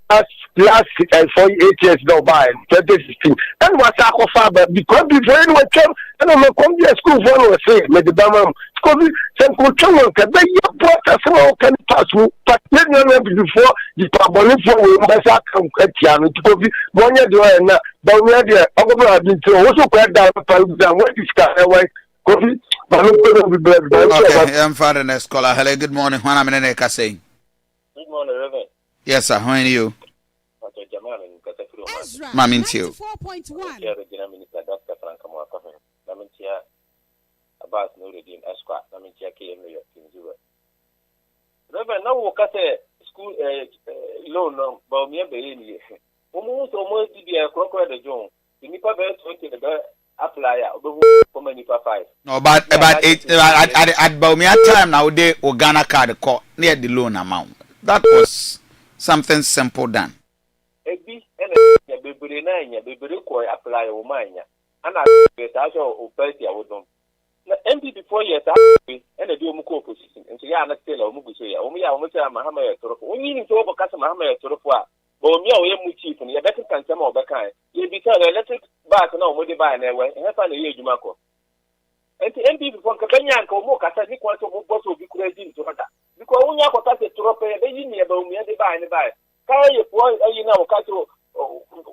last 4 8 years no by 2016 and was a because before anyone came and I'm come to school for say me the bama because some culture can be your brother some can pass but let me before the problem for we must come at you to go one year do na but we are over been to also quite down what is guy Kofi, okay, I'm father and scholar. Hello, good morning. Juan Amene Kasey. Good morning, Reverend. Yes, sir. How are you? Ezra 94.1. Minister Dr. Frank Mwakafe. Namintia Abbas Nuruddin Esquire. Namintia KM New York Kinzura. Reverend, now we cut a school loan no, but me be almost the crocodile the John. The Nipa Bear 20 the apply for many 5. No, but at Baumia time now they Ghana card call near the loan amount. That was something simple done. Ebi and baby nine, baby apply o mine. And I also operated with them. MP before years and a do muko position, and so ya not tell or Mubusia, only I almost Mahama Toroko. We need to overcast Mahama Torofua. But me, I am chief, and you better can some of the kind. You be tell electric back now, what they buy anyway, and have a year Jumako. And the MP from Cabana and Komoka said he wants to boss will be crazy to her. Because when you have a trope, they didn't hear about me and they buy and buy. Carry a boy, you know, Cato,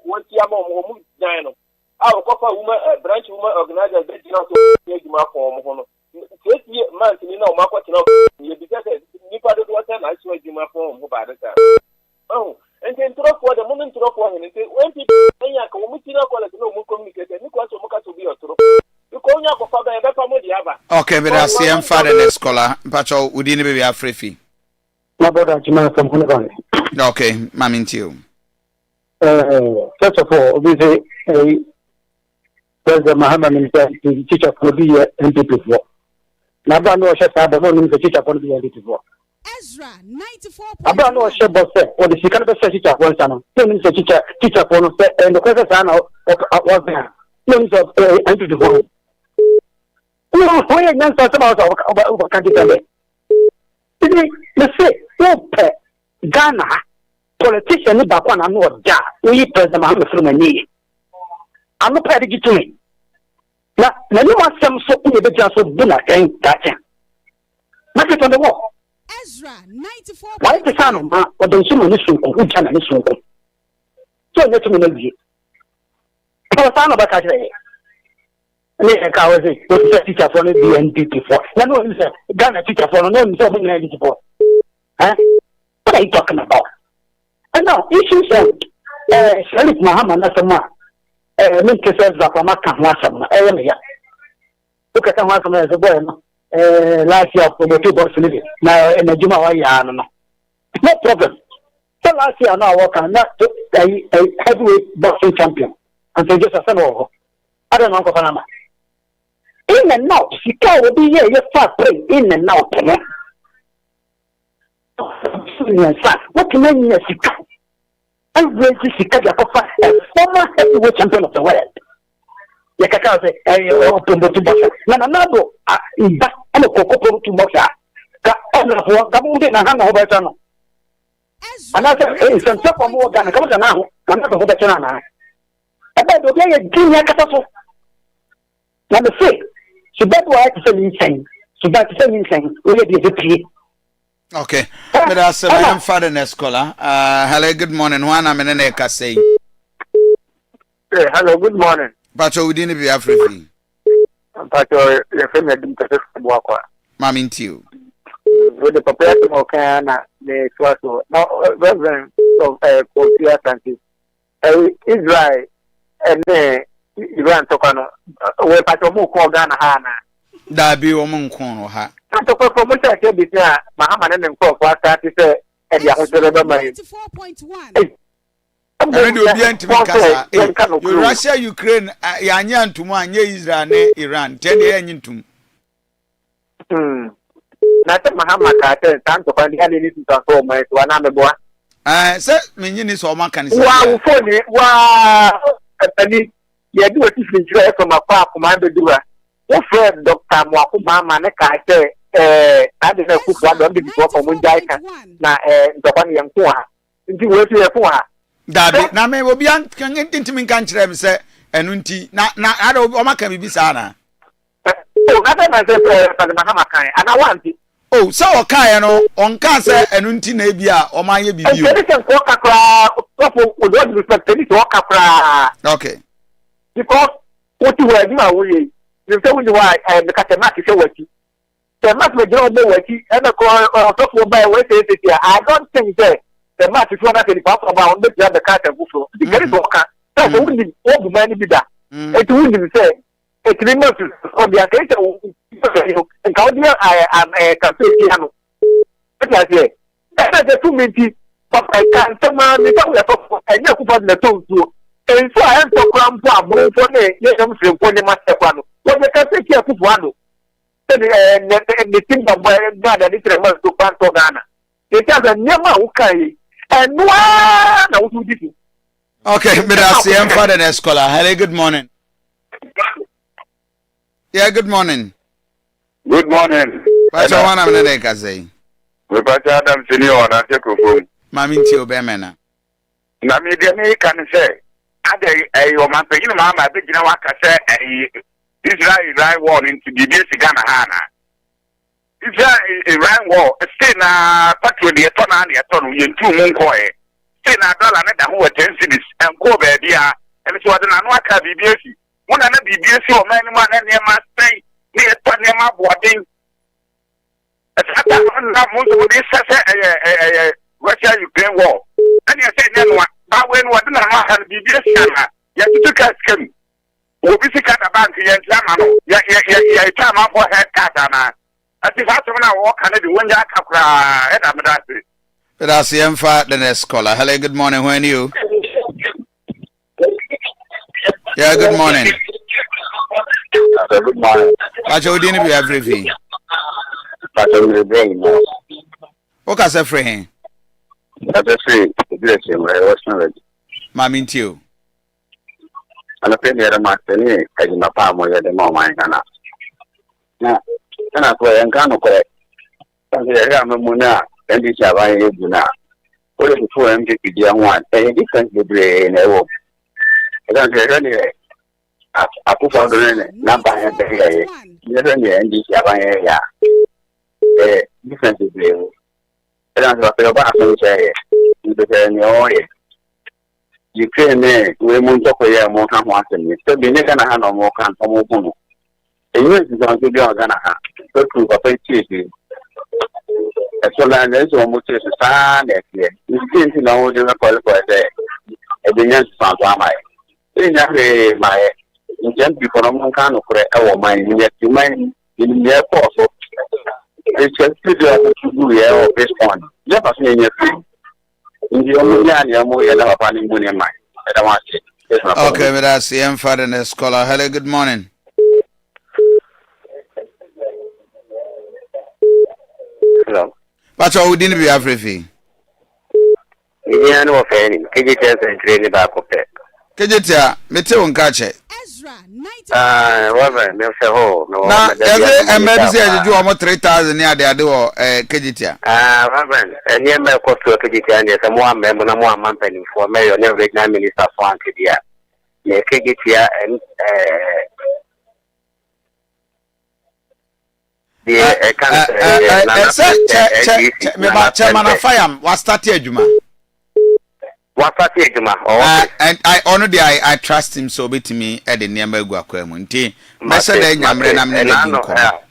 one Tiamo, Dino. Our copper woman, branch woman organizer, they did not make him up for Mohono. 8 months, you know, Marco, you be better. You part of what time I swear you my phone by the time. Oh. And then drop for the moment drop one and say, when people no communication, to be a troop. You call your father and Pamodiaba. Okay, but I see I'm father and scholar. Pacho, we didn't be AFRIFA. My brother, from Hunabani. Okay, mammy, you. First of all, we say, President Mahama minister, the teacher for the MPP for. Now, I know the teacher for the MPP for. Ezra 94. Aba no she boss or the second best teacher for sana. Then the teacher for no say and the question sana was there. No so into the home. No, why you not talk about candidate. Let's say no Ghana politician ni bakwa na no da. We president Mahama from any. I'm not ready to me. Na you want some so you be just so buna kan that. Market on the wall. Ezra 94. Why the son of ma or the sumo ni sunko who jana ni sunko. So let me know you. Kwa sana ba ka say. ne ka wo say what is teacher for no BNPP for na no say Ghana teacher for no say mo na for what are you talking about? And now issues Sharif Muhammad Nasama min kese za kwa maka wasam na me ya look at wasam as a boy no last year for the two boys living na juma wa ya no problem. So last year now work on not a heavyweight boxing champion and so just a fellow I don't know what Panama in and out Chicago will be here you start playing in and out what can mean is Chicago and when Chicago a former heavyweight champion of the world you can say to boxer na nado iba ana kokoporo to boxer ka ona ho ka mo de na hanga ho ba tano ana se sen se ko mo Ghana ka mo na ho ka na ho ba tano na ebe do ya ginya kata so na me say so that why to say insane so that to say insane we dey dey okay but as I am father Nescola hello good morning one am na ka say hello good morning Pacho within the AFRIFA Pacho your family didn't take work Mama into with the population of Canada the Swato now Reverend of Kofi Asante Israel and Iran Tokano we Pacho mo ko Ghana ha na da bi wo mo nko ha to ko mo ta ke bi ta Muhammad ne nko ko Asante se e dia ho tere ba mai 94.1 you Russia Ukraine yanya ntumu anye Israel ne Iran tene yanyi ntumu na te Muhammad ka te tanto kwa ndi ani ni tutanso mai to na meboa se menyi ni so maka ni wa ufoni wa ani ye di wati finjira e from akwa kuma be duwa wo friend Dr. Mwaku mama ne ka te ade na kufu ado bi to ko mun jai kan na ndokwa ni yanko ha ndi wo ti e fu ha Dabi na me obi an kan ntimi kan kire me se enu nti na ada o maka bibi sa na o na be na se pa na ma kan ana wanti o se o kan no on kan se enu nti na bia o ma ye bibi o se ko kakra o do respect ni to kakra okay because what you were doing we you say we why the customer is wati the match we go wati and ko to for buy we say I don't think that the match is one that the papa about the the cat and buffalo the get to ka so we need all the money be that it will be say it remote on the occasion and how do I am a cafe piano what I say that the 2 minutes but I can't tell me that and you put the tone to and so I am to come for for the them free for the master one what the cafe here put one the thing that the different to pan to Ghana it has a nyama ukai and na wo didi okay me da se em father Nescola hello good morning yeah good morning Pacho wana me na ka say we Pacho Adam senior na se kofo mami nti obemena na me de me kan say ade o man pe yin ma be gina wa ka say Israel war into the Ghana ha na Iran war stay na patrol the ton and the ton you two monko stay na dollar na da ho 10 cedis and go baby a and so na no aka BBC mo na BBC o man ma na ne ma stay ne ton ne ma boarding ata na mo so dey say Russia Ukraine war and you say no ba we no na ma ha BBC na ya tutu ka scam obi sika da bank ya ntama no ya tama for head card na ati fatu na wo kana di wonja akakura e da medase pedasi emfa the Nescola hello good morning when you yeah good morning good morning Pacho didn't be everything Pacho me brain no o ka se free that's say the same way was not mami ntio ana pe ne ma tani e ma pa mo ya de mo man kana na ko en kan ko tan ya ma mu na en di cha ba ye bu na o le fu en ke di an wa e di kan de bre ne wo dan ke ne a ku fa do ne na ba ya de ye ne en di cha ba ye ya di kan de bre wo dan so pe ba so che ni de ne o ye Ukraine we mun to ko ya mo kan wa sen ni to bi ne kana ha no mo kan to mo kunu English is on to be Ghana. Go to Papa Chief. So then there's almost a stand at here. You seem to know the qualify there. And the young son of my. My intent before I'm kind of our mind, yet you mind in the airport. It's just to do here this one. Just as many in the only I'm finding money in mind. I don't want it. Okay, but that's the father and the scholar. Hello, good morning. Hello. But we didn't be AFRIFA. Yeah, no offending. Can you tell and train back up there? Kejetia, mete won catch it. Ezra 94. Me say ho. Na emergency ajuju omo 3000 ni ade o Kejetia. Reverend, eni me ko to Kejetia ni se mo amem na mo amampani for mayor ne regional minister for Ankedia. Ne Kejetia and chairman afayam was start adwuma. And I honor I trust him so bit me at the near Meguaquemunti. Message Yamre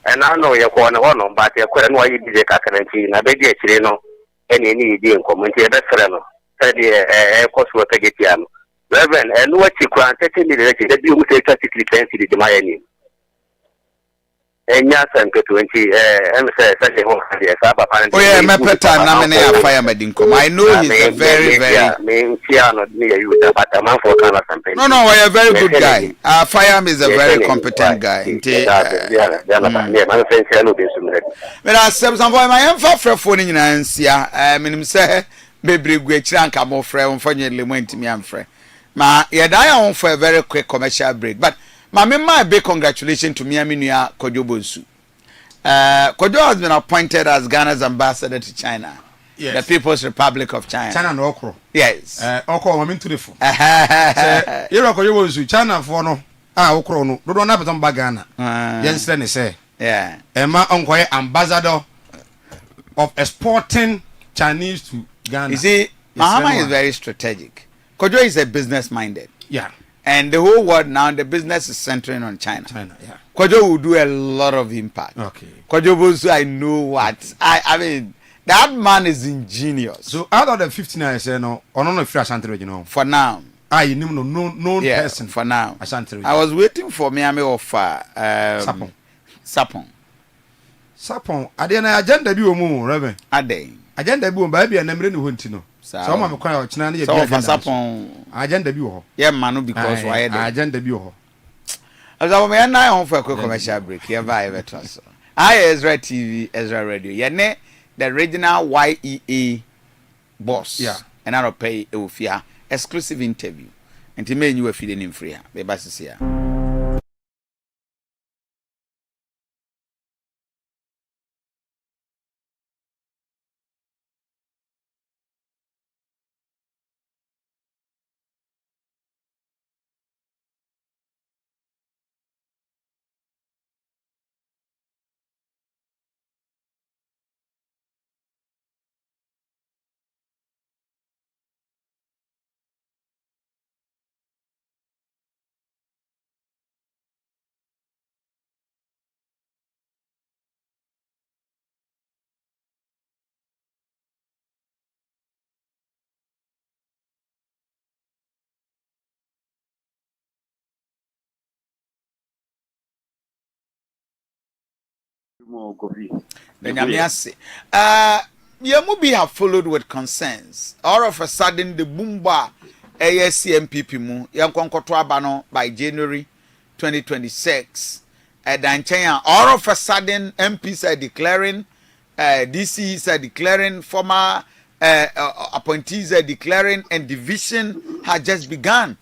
and I know you're going on, but you're quite why you did a cacanti, and I beg you, no, any Indian community, a veteran, said the course work again. Reverend, and what you can't take in the direction that you will take 30 to my name. And yes, and 20, and say, oh, yeah, my pet time, nominate a fireman. I know he's a very, No, I am a very good guy. Our fireman is a very competent guy. But I said, some boy, my info for phoning in Ansia, I mean, say, baby, great chunk, I'm more friend, unfortunately, went to me, I'm friend. Ma, yeah, I on for a very quick commercial break, but. My big congratulations to Miaminia Kojobosu. Kojo has been appointed as Ghana's ambassador to China. Yes. The People's Republic of China. China and Okro. Yes. Okro, I'm into the phone. You're Kojobosu, China for no. Okro no. Don't have some bagana. Yes, then say. Yeah. Emma Onkoye ambassador of exporting Chinese to Ghana. You see, Mahama is very strategic. Kojo is a business minded. Yeah. And the whole world now, the business is centering on China. Yeah. Kojo will do a lot of impact. Okay. Kojo Bosu, I know what. I mean, that man is ingenious. So out of the 59, I say no, or no, if Asante, you know. For now. You know, no person. For now. Asante. I was waiting for Miami offer. Sapon. I didn't agenda be a moon, Reverend. Agenda be baby and never knew no. Some of the Chinese agenda be yeah, Manu, because why agenda be as I may now on for a quick commercial break. Here by Vetrans. I Ezra TV, Ezra Radio. Yeah, the original YEA boss. Yeah, and I'll pay a exclusive interview. And to me, you were feeding him free. Baby, here. Yamubi have followed with concerns. All of a sudden, the Bumba ASCMPP mu Yankonkoto Abano by January 2026. All of a sudden, MPs are declaring, DCs are declaring, former appointees are declaring, and division has just begun.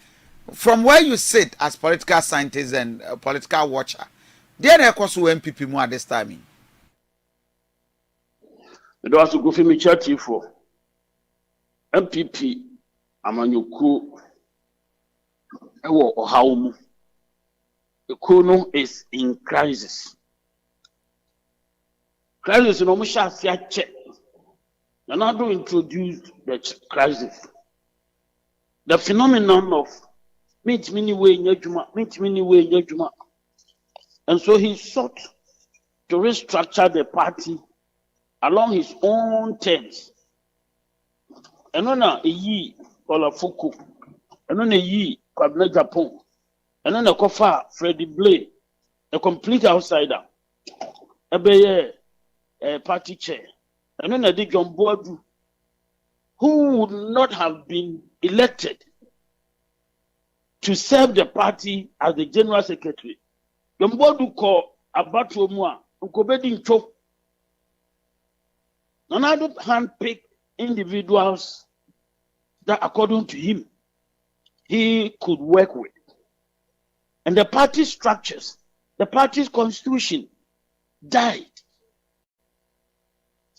From where you sit as political scientist and political watcher, there are also MPP mu at this time. It was a go for me chatty for MPP Amanyuku Ewo Ohaumu. The Kono is in crisis. Crisis no musha check. And how to introduce the crisis. The phenomenon of meet mini way nyajuma. And so he sought to restructure the party along his own terms. And on a ye Olafuku, and on a ye Kwabena Japan, and on a Kofa Freddie Blay, a complete outsider, a party chair, and on a John Boadu, who would not have been elected to serve the party as the general secretary. John Boadu called Abatu Mua, Ukobedi Cho. Another handpicked individuals that, according to him, he could work with. And the party structures, the party's constitution died.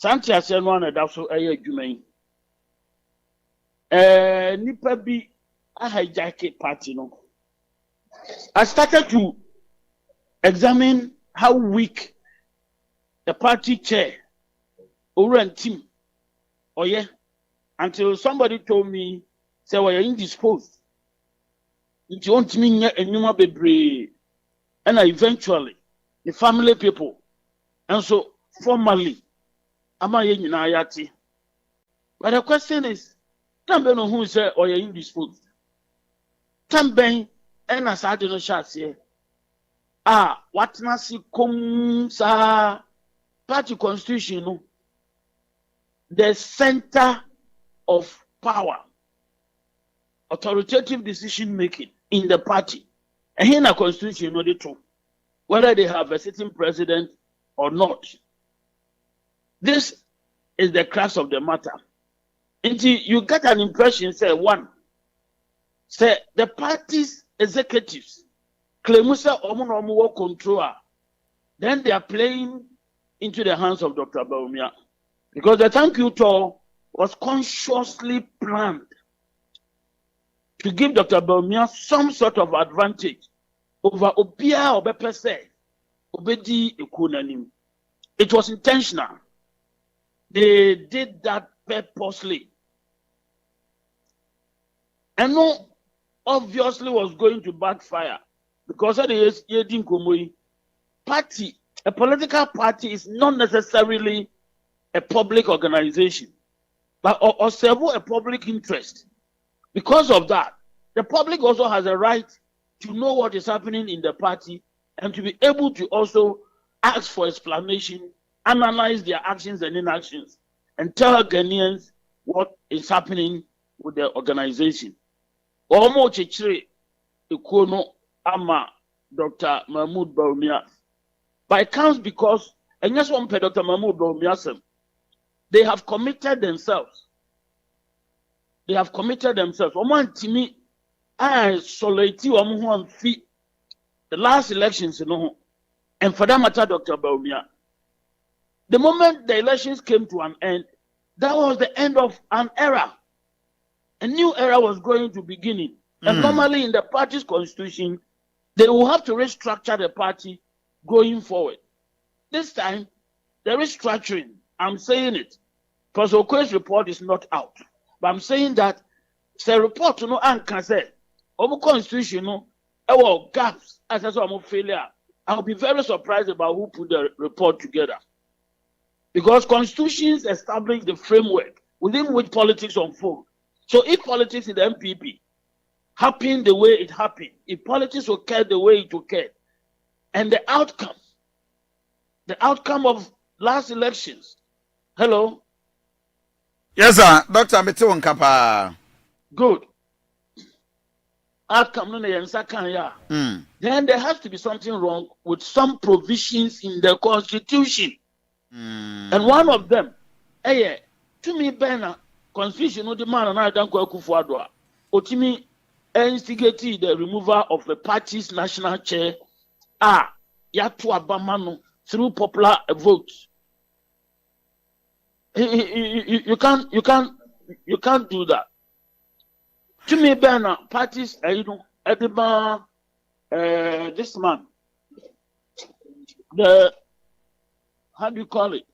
Asante said one and also a Jumain. Nipa bi a hijack party no. I started to examine how weak the party chair or team, oh yeah, until somebody told me, say, well, you're indisposed. If you want me, and eventually, the family people, and so formally, am I in Ayati? But the question is, Tamben who say, or you're indisposed? Tamben, and as I didn't share here, what nasi kum sa party constitution, no? The center of power, authoritative decision making in the party. And here in the constitution, you know the truth, whether they have a sitting president or not. This is the crux of the matter. Until you get an impression, say the party's executives claim omuno control, then they are playing into the hands of Dr. Bawumia. Because the thank you tour was consciously planned to give Dr. Bawumia some sort of advantage over Obia or Bepese, Obedi Ekunanim. It was intentional. They did that purposely. And no, obviously was going to backfire because of the Yedin Komoi party. A political party is not necessarily a public organization, but or serve a public interest. Because of that, the public also has a right to know what is happening in the party and to be able to also ask for explanation, analyze their actions and inactions, and tell Ghanaians what is happening with the organization. Omo Chichiri Ikono Ama Dr. Mahmoud Bawumia. By counts because, and yes, one Dr. Mahmoud Bawumia, they have committed themselves. They have committed themselves. Oman Timi, I soliti Omuan Fi, the last elections, you know, and for that matter, Dr. Bawumia. The moment the elections came to an end, that was the end of an era. A new era was going to begin. And normally in the party's constitution, they will have to restructure the party going forward. This time, the restructuring, I'm saying it, Professor Okoye's report is not out. But I'm saying that the report, you know, and can say, our constitution, you know, gaps, as a failure. I'll be very surprised about who put the report together. Because constitutions establish the framework within which politics unfold. So if politics in the MPP happened the way it happened, if politics occurred the way it occurred, and the outcome of last elections, hello? Yes, sir. Dr. Metiwon Kapa. Good. Outcome no then there has to be something wrong with some provisions in the constitution. And one of them, to me, Bena, constitution no demand and I don't go Kufuadwa. Otimi instigated the removal of the party's national chair, Yatu Abamano, through popular votes. You can't do that. To me, Bena, parties, Edema, this man, how do you call it?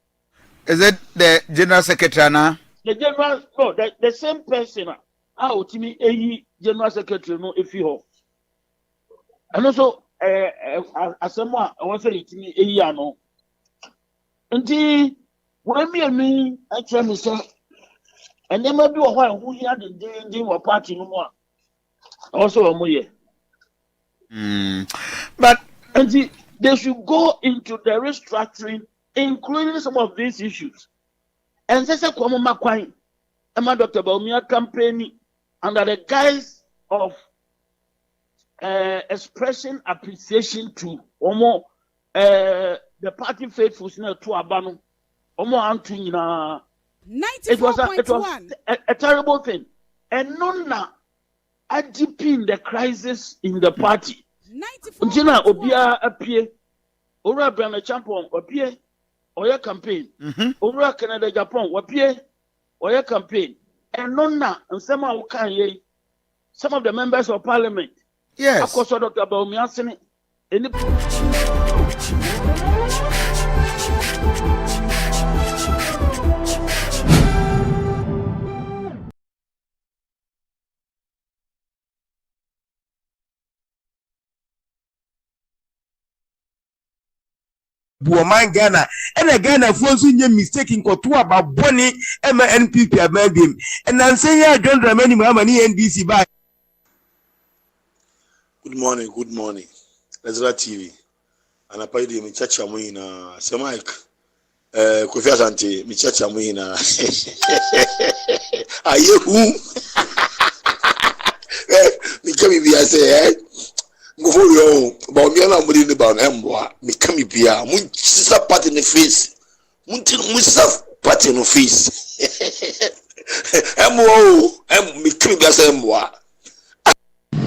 Is it the general secretary now? The general, no, the same person. To me, general secretary, no, if you have. And also, asɛm a ɛwɔ sɛ yɛtumi ɛyi ano nti wɔamienu akyerɛ me sɛ nneɛma bi wɔ hɔ a ɛho hia dendenden wɔ party no mu a ɛwɔ sɛ wɔn yɛ but nti they should go into the restructuring including some of these issues and say kɔn ma kwan ɛma Dr. Bawumia campaign under the guise of expressing appreciation to the party faithfuls na to abano antu nyina. It was a terrible thing and nonna deepen the crisis in the party. Untina obia appear ora brand champion appear oya campaign ora Canada Japan appear oya campaign and nonna and some of the members of parliament. Yes. Of course, Dr. Bawumia sene any Buoman Ghana and Ghana phones in your mistaking Kotua about Bonnie Emma NPP Abandim and I'm saying I don't remember money NDC by. Good morning. Ezra TV. And I paid him in Chachamuina. Semaik. Kofi Asante, mi Chachamuina. Are you who? Me come be say, go for you. But me na muri ni ba na mboa. Me come be a mun sisa part in the face. Mun sisa part in the face. Me come be say mboa.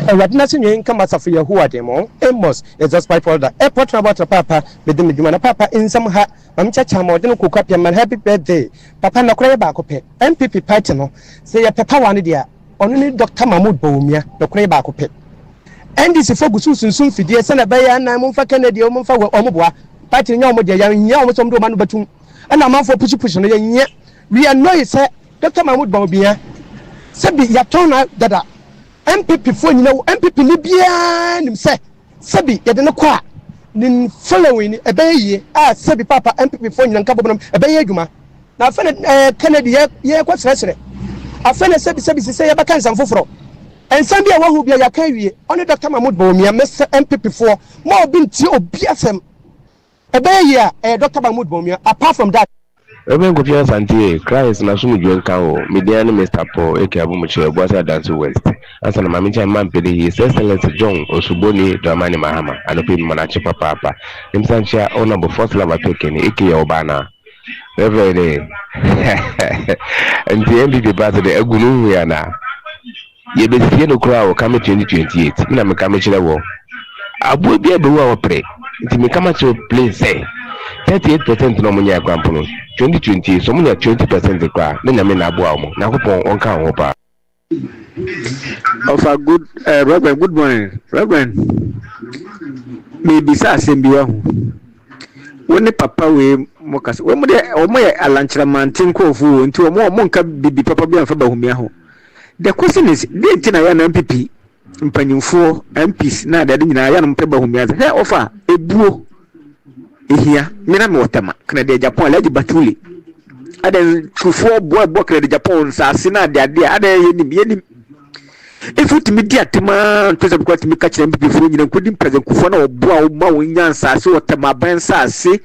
Right now, you come as a fear who are them. Amos is just by for the airport about a papa, with the Midumana papa in some hat. I'm Chachamo, then cook up your happy birthday. Papa no cray back up. MPP Patino say a papa one idea. Only Dr. Mahmoud Bawumia, no cray back up. And this is focus soon for dear son of Bayan, I'm on for Kennedy, Omonfa, Omobwa, Patin Yomodia, Yam, some man batum, and I'm on for push on the we are no, sir, Dr. Mahmoud Bawumia. Sabi Yatona Dada. MPP for MPP Libya say Sabi yadena kwa nin following a bay Sabi Papa MPP for and Cabonum a bayuma. Now Kennedy ye quite restaurant. I fell Sabi say Abacans and Fufro. And Sunday one who be a Yakari only Dr. Mahmoud Bawumia Mr. MPP for more been to BSM a bay Dr. Mahmoud Bawumia. Apart from that. Reverend Kofi Asante, Christ na sumu juel kao, Midiani Mr. Paul, eke abumoche, Boasa Dansu West. Asa na mamicha mampede, His Excellency John Osuboni Dramani Mahama, anopi manache papa. Nimsanchia honorable first lava pekeni, eke ya obana. Reverend, and the MPP party de egunu yana. Yebesiye no crowd kame 2028. Mina mekame chilewo. Abu biya bewa wapre. Nti mekama cho please say. 38% no munya kwampuno 2020 so munya 20% kwa na me na aboa mo na kopon onka ho pa of a good Reverend, good morning Reverend. Maybe sa asem biwa ho woni papa we mokas we mo de o mo ye alanchira mantin ko fu nti o mo nka bibi papa bi anfa bahumia ho. The question is dey ntina ya na MPP mpanyimfo MPs na de nyina ya no mpa bahumia he offer ebuo here, Mina Motama, Canada Japan, Lady Batuli. And then to 4 boy book the Japan, Sasina, the idea, other if it me dear Tima, to the quite me catch them before you couldn't present Kufano, Bow, Mowing, Sasso, Tama, Sassy,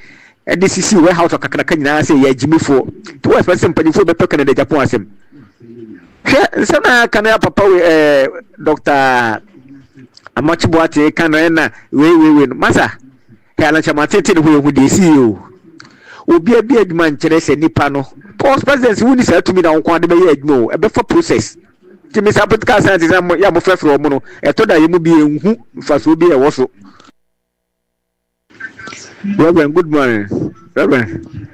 and this is where how to Kakakana say, Jimmy for 2% penny for the Canada Japan. Sana Canada Papa, Dr. Amachibuate, Canana, we, Massa. Kala chama tete no ho de CEO obi adwuma nkyere se nipa no post president woni sa tumi na won de be ye adwuma e be for process ti mi sa politika science ya mo frefre o mo no e to da ye mu bi enhu faso bi e wo so. Reverend, good morning Reverend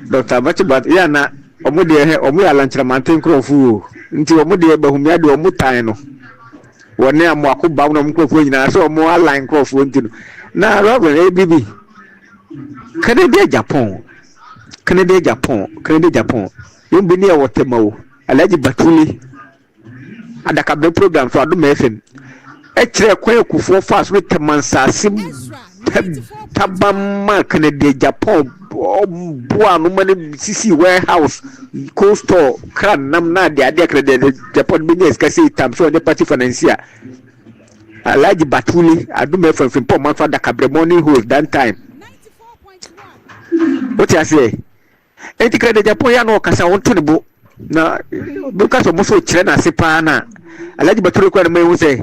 Dr. Bachibat ya na omo de he omo ya lanchira manten krofu nti omo de bahumia de omo tan no woni amo akoba no mkrofu nyina so omo align krofu nti no na Reverend ABB Canada Japan you be near what mo Alaji Batuli adaka be program so Adum FM ɛkyerɛ kwan kufuo fast with mansase tabama Canada Japan boa no mane sisi warehouse cold store kran nam na de ade Canada Japan business kasi tam so the party financier Alaji Batuli adume from Pom man for the Cabre morning hold that time what you say enti Canada Japan ya no kasa wonto ne bo na because of so kyerɛ na sepa na Alaji Batuli kwa me wo say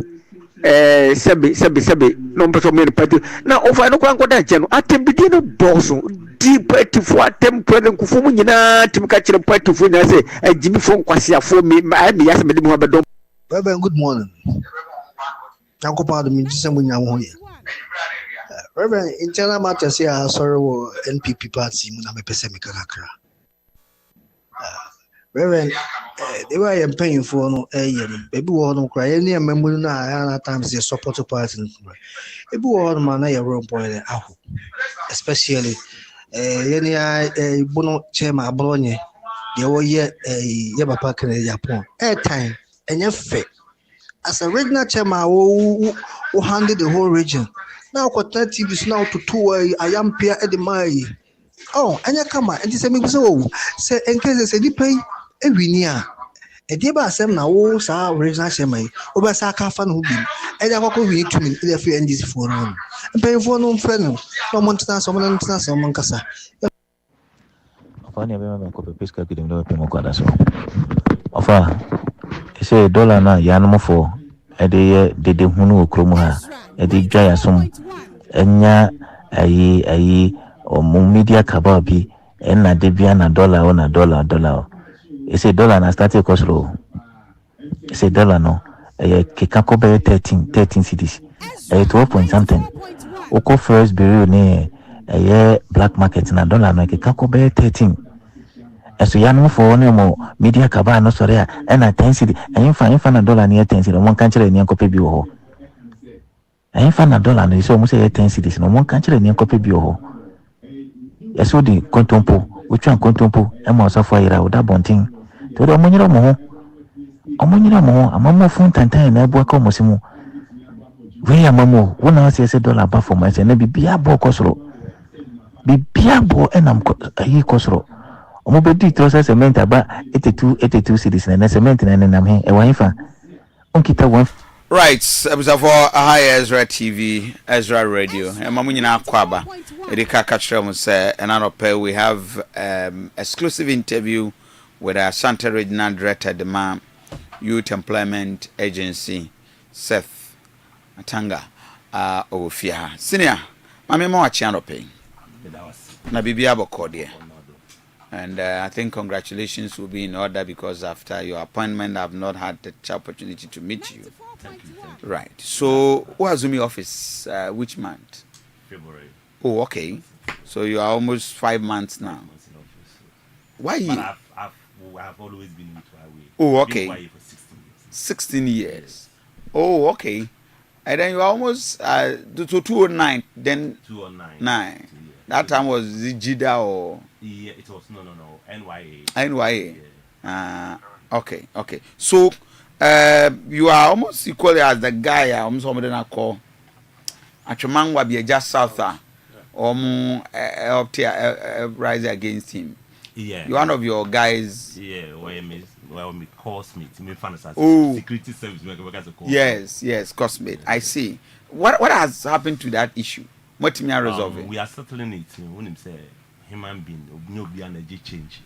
sebe no mpeso me party na ofa no kwa nkoda che no atembidi no doso di party fo atempere nkufu mu nyina timka kyerɛ party fo nya say agimi fo nkwase afo me yase me de mo abedom. Reverend, good morning. Yankopa do me jise mo nya wo ye. Reverend, internal matters here sorry wo NPP party mu na me pese me kakra. Reverend, they were paying for no baby one cry any member na times they support the party. Baby one man I wrong point especially any bono chairman Bologna. They were yet a papa can Japan. Airtime and your fake. As a regional chairman who handled the whole region. Now got 30 is now to 2 I am Pierre Edemai. Oh, and you come and you say me so say in case they pay Ewinia. A deba sem na wo sa original shema oba sa ka fa no bi e da kwakọ wi tumi e da fi ndc for no pay for no friend no montana so mon kasa afa ne be me ko pesca que dem pe mo kwada so afa e say dollar na ya no fo e de dede hunu okromu ha e de dwa ya som enya ayi o mo media kaba bi e na de bia na dollar o na dollar it's a dollar na started cost low. It's a dollar no. Keka ko be 13 cities. 12 point something. Oko first bureau ne black market na dollar no keka ko be 13. Eso ya no for ne mo media kaba no sore a na 10 cities. Enfa na dollar ne 10 cities. Mo kan kire ne nkope bi ho. Enfa na dollar no so mo say 10 cities. No mo kan kire ne nkope bi ho. Eso di kontompo. Uchu an kontompo e mo so for ira oda bontin. Todo omonyira mo amamo fun tantan na ebu aka mosimu we amamo wona se dollar ba for my se na bibia bo kosoro bibia bo enam ayi kosoro omo be di to cement aba 82 cities na cement na nam he e wan fa onkita one right ebusa for Ezra TV Ezra Radio emamu nyina akwaba edika kachira mu se enanope we have exclusive interview with Asante Regional Director the MAM Youth Employment Agency Seth Atanga Ofia senior mame mo achiano pay na bibia bokode and I think congratulations will be in order because after your appointment I've not had the opportunity to meet you. Thank you. Right, so Wazumi office which month? February. Oh, okay, so you are almost 5 months now. Why? But I've always been with Huawei. Oh, okay. Been for 16 years. Oh, okay. And then you are almost to 209. Then 209. That time was Jida or? Yeah, it was no. NYA. NYA. Yeah. Okay. So you are almost equally as the guy I'm somebody I call. Achuman wabi just south or rise against him. Yeah. You're one of your guys. Yeah, me cosmate, me fantasy. Oh. Security service workers. Yes, cosmate. I see. What has happened to that issue? What me are resolving? We are settling it. When him say human being, no be energy change.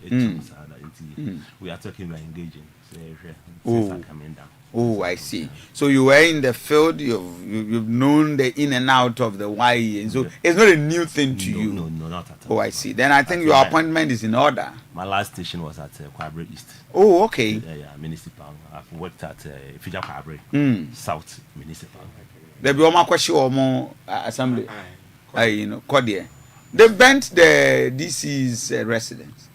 We are talking about engaging. So coming down. Oh, I see. So you were in the field. You've known the in and out of the YE, and so it's not a new thing to you. No, not at all. Oh, I see. Then I think your appointment is in order. My last station was at Kwabre East. Oh, okay. Yeah, municipal. I've worked at Fija Kwabre South Municipal. There be one question or more assembly. Kodie. They bent the DC's residents.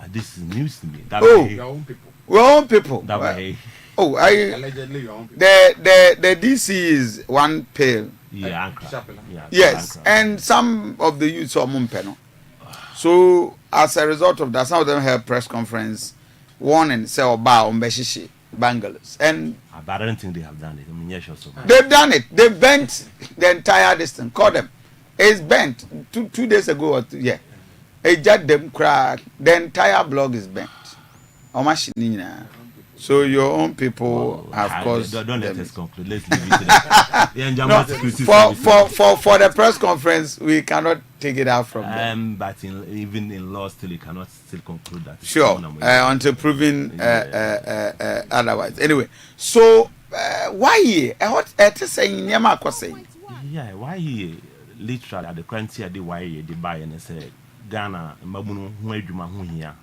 This is news to me. Your own people. Your own people. That way. Oh, allegedly your own people. The DC is one pale. Yeah, yes, and some of the youths are Mumpeno. So as a result of that, some of them have press conference warning say Oba Umbeshishi. bungalows. And but I don't think they have done it. I mean, yes, also. They've done it. They bent the entire distance. Call them. It's bent. Two days ago or yeah. It just them crack. The entire block is bent. So your own people have caused. Don't let us conclude. Let's leave it to that. For the press conference, we cannot take it out from them. But even in law, still you cannot still conclude that. Sure, until proven otherwise. Anyway, so why here? What saying? Yeah, why here? Literally at the current year, why here? They buy and they say Ghana, Mabunu, who here?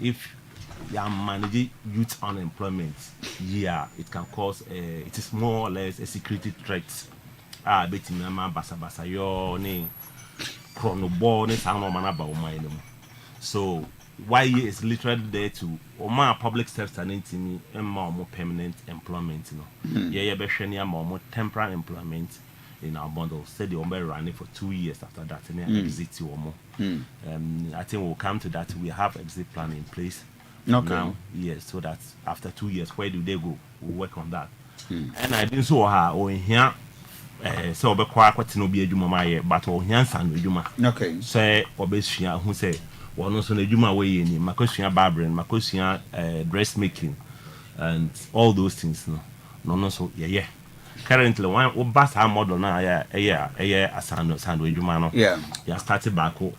If you manage youth unemployment, yeah, it can cause it is more or less a security threat. Betting basa yo ne chronobo ne sound man about my. So why is literally there to my public steps and into more permanent employment, yeah, more temporary employment in our bundle. Said they will be running for 2 years after that and exit or more. I think we'll come to that. We have exit plan in place. Okay. Now, yes, so that after 2 years, where do they go? We'll work on that. And I didn't saw her or in here. So be quite no be a juma but or Hansan Juma. Okay. Say Obesia who say one also a Juma way in Macosia barbering, Macosia dressmaking and all those things. No, so yeah. Currently, one bus our model now, Asante Juma. Yeah. You started back TUC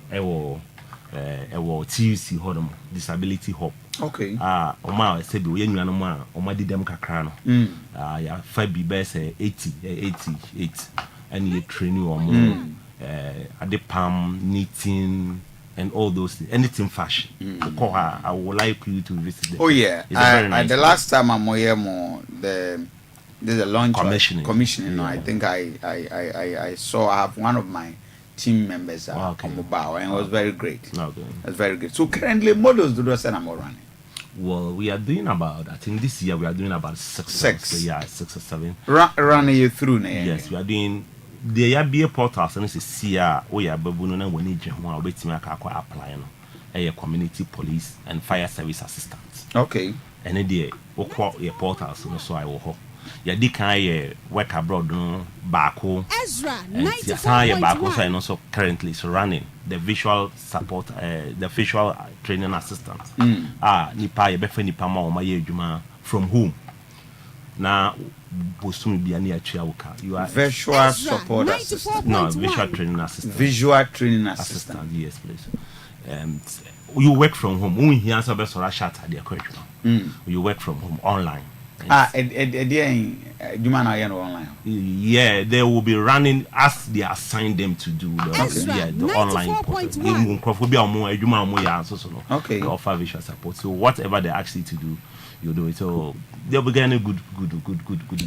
Hodom Disability Hub. Okay. Oma said we no Oma di dem kakra no. Ya 5 best 88 and you training or at the palm knitting and all those things. Anything fashion. I would like you to visit them. Oh yeah. Nice the last time I'm here there's a launch commissioning. Yeah. I think I saw I have one of my team members on mobile and it was very great. Okay. It was very good. So currently models do not I'm running. Well, we are doing about, I think this year we are doing about 6. So yeah, 6 or 7. Running you through now. Yes, we are doing the ABA portals and it's here. We are babuno when you want to apply a community police and fire service assistants. Okay. And then we call a portals so I will hope. Yeah, they can work abroad no Baku. Ezra 94.1. And also currently is running the visual support, the visual training assistant. Nipa yebefe nipa ma o maye adwuma from home. Na bosumi bia na atua you are visual support assistant. No, visual training assistant. Visual training assistant. Yes, please. You work from home. When you answer best or shut at the question. You work from home online. Online. Yeah, they will be running as they assign them to do the online portal. Okay. They offer visual support. So whatever they ask you to do, you do it. So they'll be getting a good.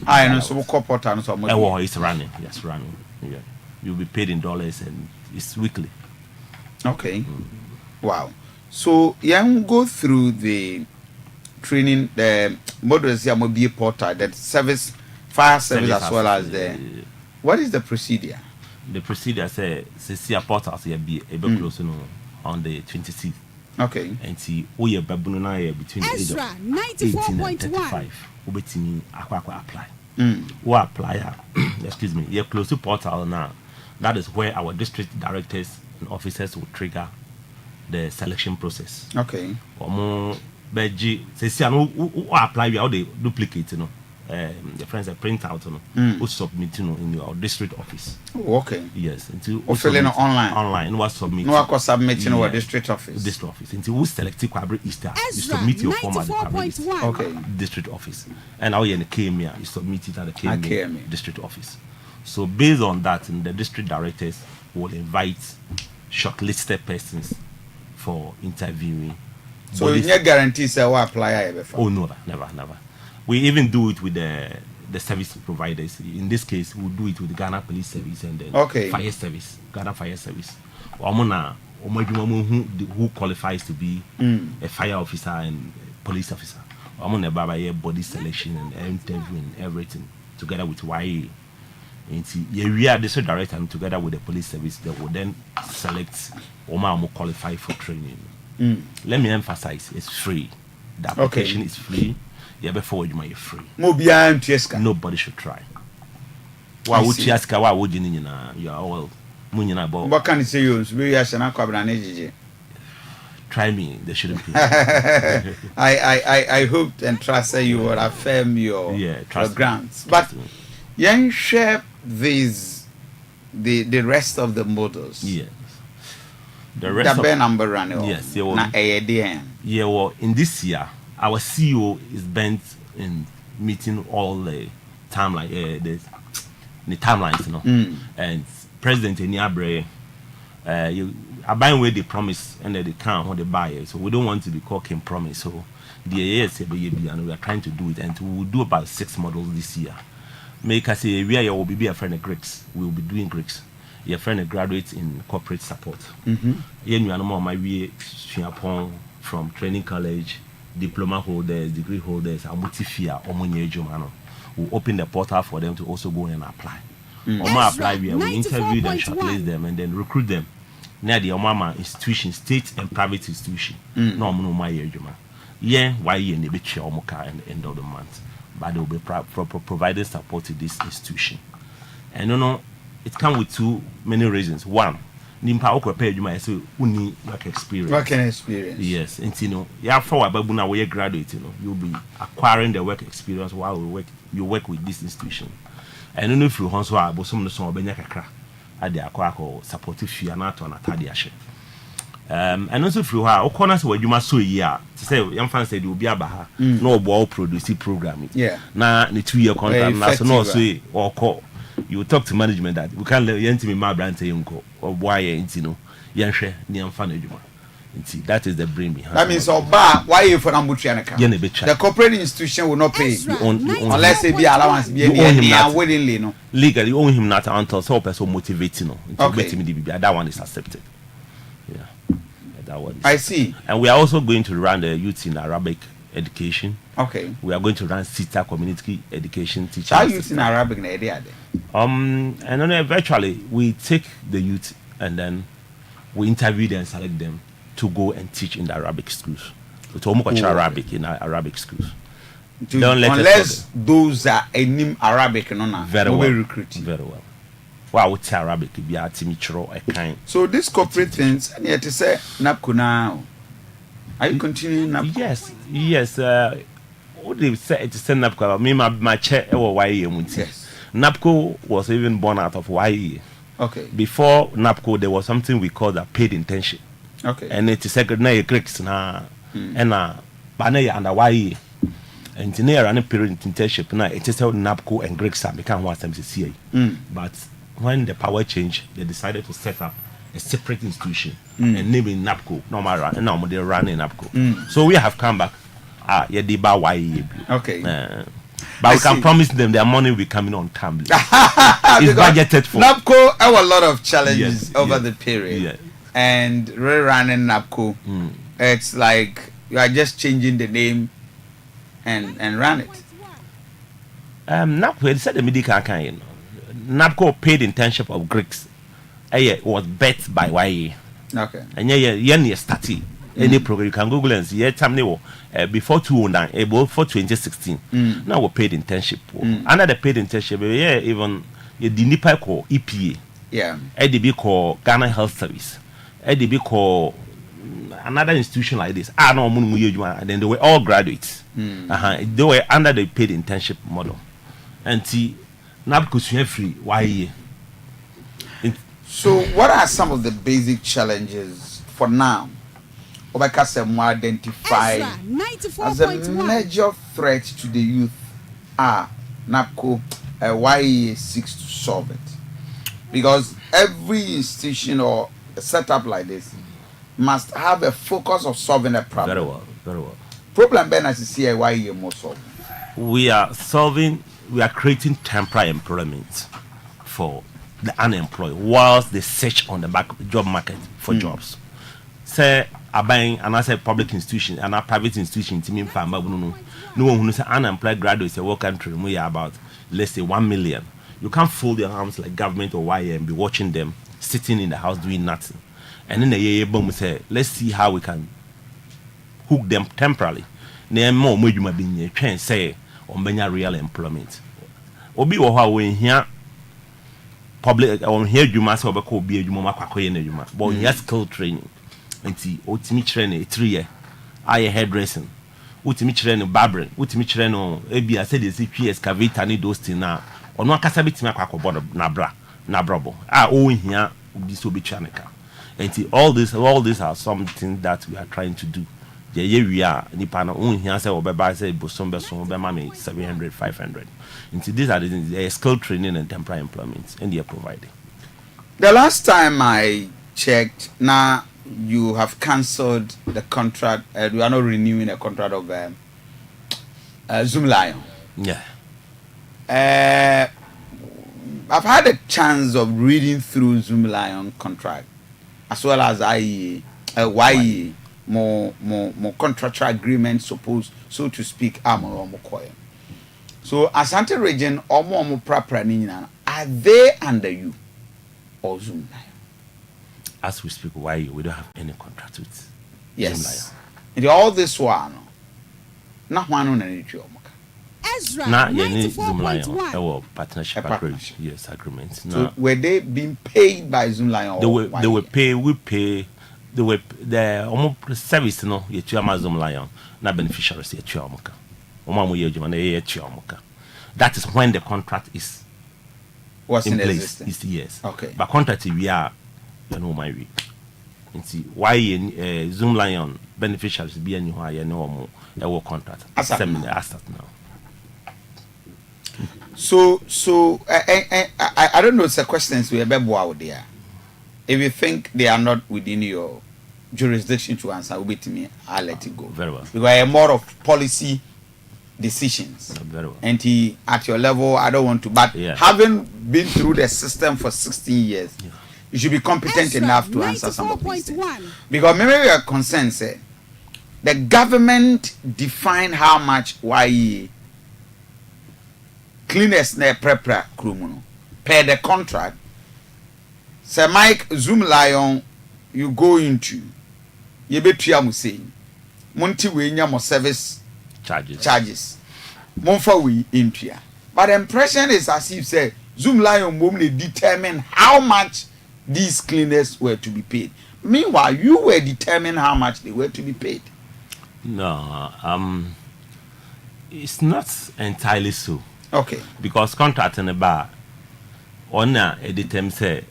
I know so portal so it's running. Yes, running. Yeah. You'll be paid in dollars and it's weekly. Okay. Wow. So go through the training the models here be portal that service fire service as well as the what is the procedure? The procedure say portal be able close on the 26th. Okay. And see we between the age of 18 and 35 ubetimi apply. Who apply excuse me, you close to portal now. That is where our district directors and officers will trigger the selection process. Okay. Beji say who apply we all the duplicate the friends that print out who submit in your district office. Okay. Yes, until filling online was submit submitting our district office until we select Kwabri Easter you submit your form at the Kwabri okay district office and now you're in the KMIA you submit it at the KMIA district office. So based on that the district directors will invite shortlisted persons for interviewing. So you get guarantees that will apply before? Oh no, never. We even do it with the service providers. In this case, we'll do it with the Ghana Police Service and then Fire Service, Ghana Fire Service. Who qualifies to be a fire officer and police officer. Body selection and interview and everything together with YA. And we are the director and together with the police service that will then select Omar qualify for training. Let me emphasize, it's free. The application is free. Yeah, before you are free. Nobody should try. Why would you ask? Why would you are all munina about? What can you say? You try me. They shouldn't be. I hope and trust that you will affirm your grants. But you share these the rest of the models. Yes. The rest of number running. Yes. Yeah. Well, in this year, our CEO is bent in meeting all the timeline, the timelines, you know, and President Eniabre, I buy where they promise and they can't when they buy it. So we don't want to be cooking promise. So the ASAB and we are trying to do it, and we will do about 6 models this year. Make us say we will be a friend of Greeks. We will be doing Greeks. Your friend a graduate in corporate support. You know my way from training college, diploma holders, degree holders, and multi-fear or we open the portal for them to also go and apply. Apply, we interview them, shortlist them, and then recruit them. Near the Omama institution, state and private institution. No, my yeah, why you need to be Omoka at the end of the month, but they will be providing support to this institution. And you know, it comes with too many reasons. One, nimpa okwepe adwuma say uni work experience. Working experience. Yes, and you know, yeah, for babu na we graduate, you know, you'll be acquiring the work experience while you work with this institution. And you know if you want so abosom no so obenya kakra ade akwa supportive fee na to na tade ahye. And also if you ha okona se wadwuma so yi a to say yam fan say dey obi abaha na obo produce program. Yeah. Na the 2-year contract na so no so or call. You talk to management that we can't let you me my brand say unko or why you know yanhwe ni amfa na adwuma. That is the brain behind. That means why you for Nambutrianaka? The corporate institution will not pay unless they be allowance be willingly no. Legally you own him not until so person motivating no. That one is accepted. Yeah. That one is. I see. And we are also going to run the youth in Arabic education. Okay. We are going to run CITA community education teachers. How youth in Arabic in area? And then virtually we take the youth and then we interview them and select them to go and teach in the Arabic schools. To Arabic in Arabic schools. Unless those are Ennin Arabic, very well. Recruiting. Very well. Well, I would say Arabic be a kind. So these corporate things, and yet to say NAPCO now. Are you continuing NAPCO? Yes. What they say to send NAPCO. Me my chair or yes. NAPCO was even born out of YE. Okay. Before NAPCO, there was something we called a paid internship. Okay. And it is second Greeks na and banaya under YE. And near an period internship now it is how NAPCO and Greeks become one MCCA. But when the power changed, they decided to set up a separate institution and name it NAPCO. And now they're running NAPCO. So we have come back. YE. Okay. But we can promise them their money will be coming on timely. It's budgeted for. NAPCO have a lot of challenges over the period. Yeah. And running NAPCO, it's like you are just changing the name and run it. NAPCO said the medical kind. NAPCO paid internship of Greeks. Was bet by YE. Okay. And started any program you can Google and see. Before 2009, before 2016. Now we paid internship. Under the paid internship, even the NIPA called EPA. Yeah. EDB called Ghana Health Service. EDB called another institution like this. And then they were all graduates. They were under the paid internship model. And NAPCO free. Why? So, what are some of the basic challenges for now? Obakasem identify as a major threat to the youth NAPCO YE seeks to solve it. Because every institution or a setup like this must have a focus of solving a problem. Very well. Problem Ben as you see YE more solving. We are creating temporary employment for the unemployed whilst they search on the job market for jobs. Say buying another public institution and a private institution to mean farm no one who say unemployed graduates in our country we are about let's say 1 million. You can't fold your arms like government or YE and be watching them sitting in the house doing nothing. And then the boom say let's see how we can hook them temporarily na mo mo adwuma bi nye twen say on benya real employment obi wo ha we hia public on here adwuma say obekọ obi adwuma makwakoye na adwuma but he has skill training enti otimi kire na 3 year aye hairdressing utimi kire no barbering utimi kire no ebia say dey see excavator ni those things na ono akasa bitimi akwakobo na brabo o hia obi so bechanika enti all these are something that we are trying to do. We are nipa na hia say obeba say bosombe so be ma me 700 500 enti these are the skill training and temporary employment and they are providing. The last time I checked, now you have cancelled the contract. We are not renewing the contract of Zoom Lion. Yeah. I've had a chance of reading through Zoom Lion contract as well as YE more contractual agreement supposed, so to speak, so Asante region or more prapra are they under you or Zoom Lion? As we speak, why we don't have any contract with yes. And all this one, not one on any job. Ezra now you need Zoom Lion our partnership agreement. Yes, agreement. So were they being paid by Zoom Lion? They were paid. We pay. They were the almost service. No, you to Zoom Lion. Not beneficiaries. You to Amoka. That is when the contract is was in place. Yes. Okay. But contract we are, you know my way. And see why Zoom Lion beneficiaries be any higher no more. They will contract. Asset now. So I don't know. It's a question we have out there. If you think they are not within your jurisdiction to answer, will be to me. I'll let it go. Very well. Because I am more of policy decisions. Very well. And at your level, I don't want to. But having been through the system for 16 years, you should be competent enough to answer some of these things. Because maybe we are concerned, say, the government define how much YE cleaners na prepare crew per the contract. Say Mike Zoom Lion, you go into you betua mu say monti we nya mo service charges monfa we into. But the impression is as if say Zoom Lion mom they determine how much these cleaners were to be paid. Meanwhile, you were determining how much they were to be paid. No, it's not entirely so. Okay. Because contract in the bar, on at the time say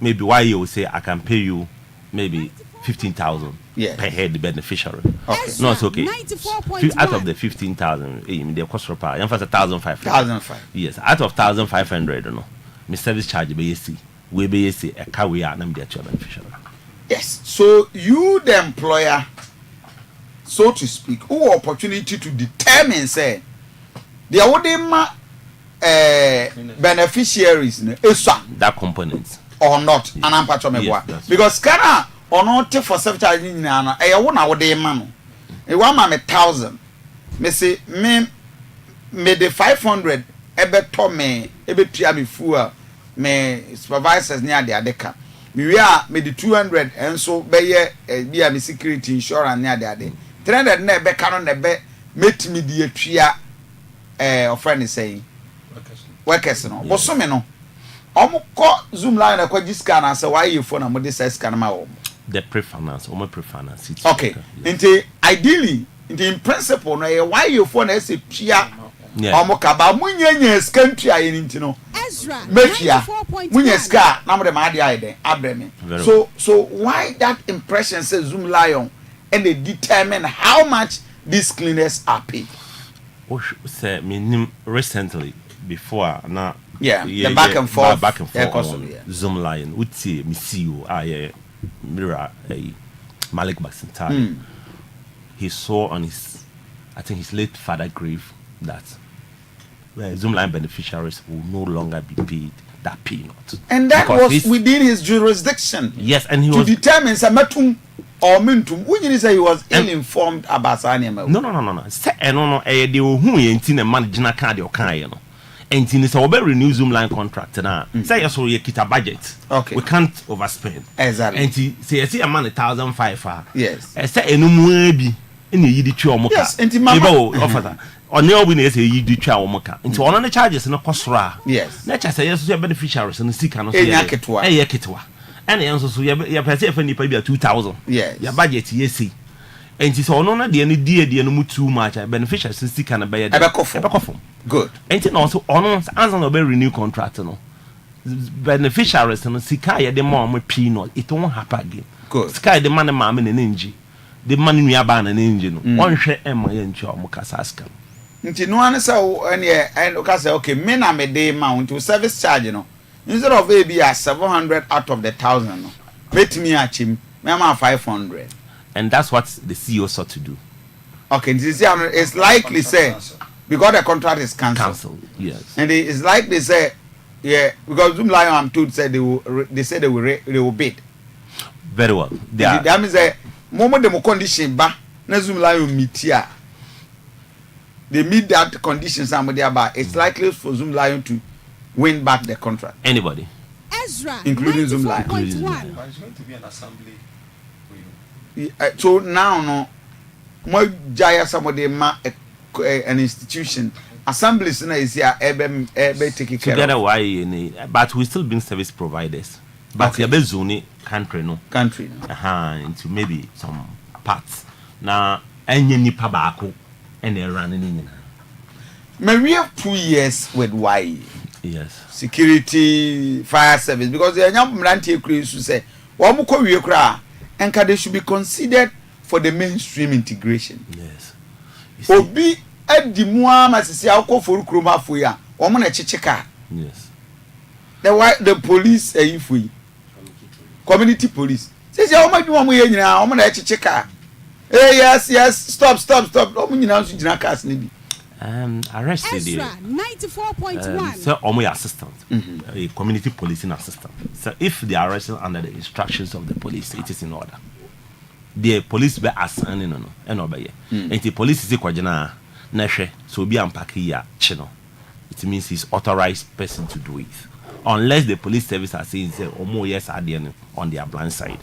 maybe why you say I can pay you maybe 15,000 per head the beneficiary. Okay. No, it's okay. Out of the 15,000, the cost for power, 1,500. 1,500. Yes, out of 1,500, you know, my service charge be we be a car we are named the beneficiary. Yes. So you the employer, so to speak, who opportunity to determine say the Odema beneficiaries that component or not an ampatome because Kana or not for self-charging na e wo na wo de ma no e wa ma me 1,000 me say me the 500 ebeto me ebetua me fuel me supervisors ni ade ka me we a me the 200 enso be ye bia me security insurance ni ade 300 na ebe ka no na ebe metimi di atua friend is saying workers no bosome no omko Zoom Line na kwaji scan and say why you phone am dey scan ma wo the pre-finance pre-finance okay into ideally in principle no why you phone na say tua omoka ba munyanya scan tua yin ntino Ezra mekia munya scan na mo de ma dey aide abreme so why that impression says Zoom Lion and they determine how much these cleaners are paid? Say recently before now the back and forth on Zoom Lion uti me see you Mira Malik Basantari he saw on his his late father grave that Zoom Lion beneficiaries will no longer be paid that peanut, and that was within his jurisdiction. Yes, and he to was determine Samatum or Mintum. When you say he was ill-informed about Sanyama. No. Say no. They were who ain't a managing card or kind, and in this renew Zoom Line contract now. Say so you keep a budget. Okay. We can't overspend. Exactly. And he say a man 1,500. Yes. I say no maybe ene yi di twa omoka yes enti mama offer onye obi na ese yi di twa omoka enti ono ne charges no kosoro yes na cha say yes so beneficiaries no sika no so ye ketwa ye ketwa ene yenso so ye pese efa nipa bia 2000 yes ya budget yesi enti so ono na de ne die no mu too much beneficiaries sika na be ye ebekofo good enti no so ono answer no be renew contract no beneficiaries no sika ye de mo pi no it won't happen again good sika de man ma me ne nji de man nua ba na ne nji no wonhwe ema ye nchi o mo kasaska nti no ane sa ene and ka say okay me na me dey ma unto service charge no instead of maybe 700 out of the 1000 no bet me achim me ma 500 and that's what the CEO sought to do. Okay, it's likely say because the contract is cancelled. Yes. And it's likely say because Zoom Lion I'm told said they will bid. Very well. That means that moment the condition ba na Zoom Lion meet here. They meet that condition somebody about it's likely for Zoom Lion to win back the contract. Anybody. Ezra, including Zoom Lion. It's going to be an assembly. So now no more jaya somebody ma an institution assemblies na is here ebe take care together why but we still being service providers but okay. Zone country into maybe some parts na enye nipa baako and they run in we have 2 years with why yes security fire service because the young mrantie kru say wo mo ko wie kra and they should be considered for the mainstream integration. Yes. Obi edi mua masisi akọ for kroma fo ya. Omo na chichika. Yes. The police ifui. Community police. Sisi omo dwuma mo ye nyina omo na chichika. Yes, stop. Omo nyina so gyina cars ne bi. Arrested Ezra 94.1. So omo assistant. A community policing assistant. So if they are arrested under the instructions of the police, it is in order. The police be assigning no and obey. And the police is kwajena na hwe so be ampaki ya chino. It means he's authorized person to do it. Unless the police service are saying say omo yes are on their blind side.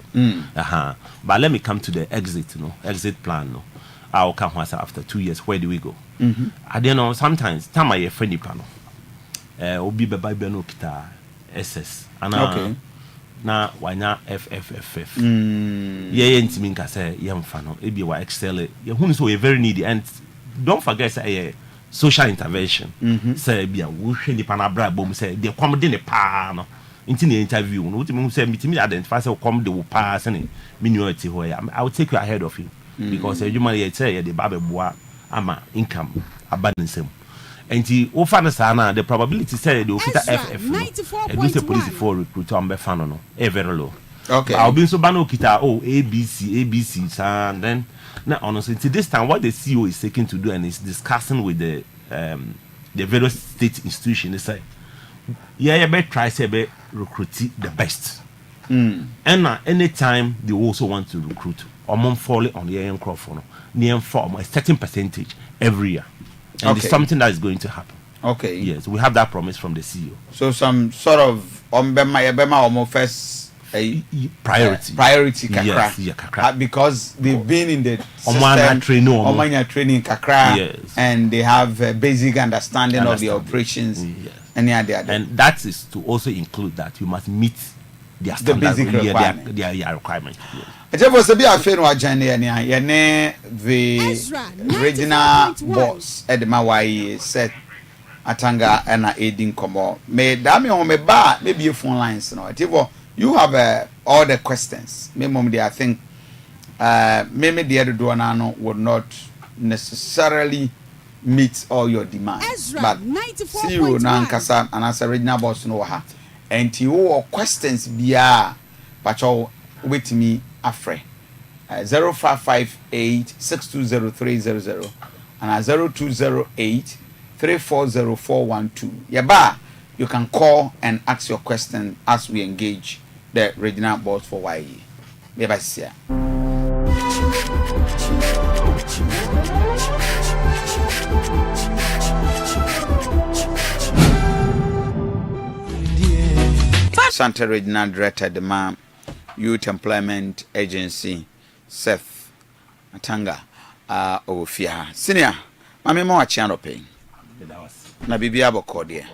But let me come to the exit plan no. I'll come once after 2 years. Where do we go? I don't know. Sometimes time I friendly panel. Obi be Bible no kita SS. Okay. Na wanya FFFF. Yeah, ntimi nka say yemfa no. Ebi wa excel. You who so we very needy and don't forget say social intervention. Say bia wo hwe nipa na bra bom say de kwam de ne pa no. Nti na interview no. Wotimi say mitimi identify say kwam de wo pa say ne minority ho ya. I will take you ahead of you. Because you you say the babe boa ama income abundance and the offer sana the probability say the officer FF and the police for recruit on be fan no very low. Okay, I'll be so bano kita ABC and then now honestly this time what the CEO is seeking to do and is discussing with the various state institutions is say be try say be recruit the best and anytime they also want to recruit or falling on the young crop near form a certain percentage every year. And it's something that is going to happen. Okay. Yes, we have that promise from the CEO. So some sort of first priority. Priority kakra. Yes, yeah, kakra. Because they've been in the system, training kakra. Yes. And they have a basic understanding of the operations. Yes. And that is to also include that you must meet their standard, basic requirement. Their requirement. Yes. Ejebo se bi afi no agenda ye ne the regional boss Edema why set atanga na edin komo me da me ho me ba me be phone lines no ejebo you have all the questions me mom dey I think me the other do na no would not necessarily meet all your demands. Ezra, but 94.1. see you na nkasa and as a regional boss no ha and you questions bia pacho with me AFRIFA 0558-620300 and 0208-340412. Yaba, you can call and ask your question as we engage the regional boss for YE. Yaba sia. Asante Regional Director, the Youth Employment Agency, Seth Atanga. ofia senior mame ma wachi anope na bibia bokode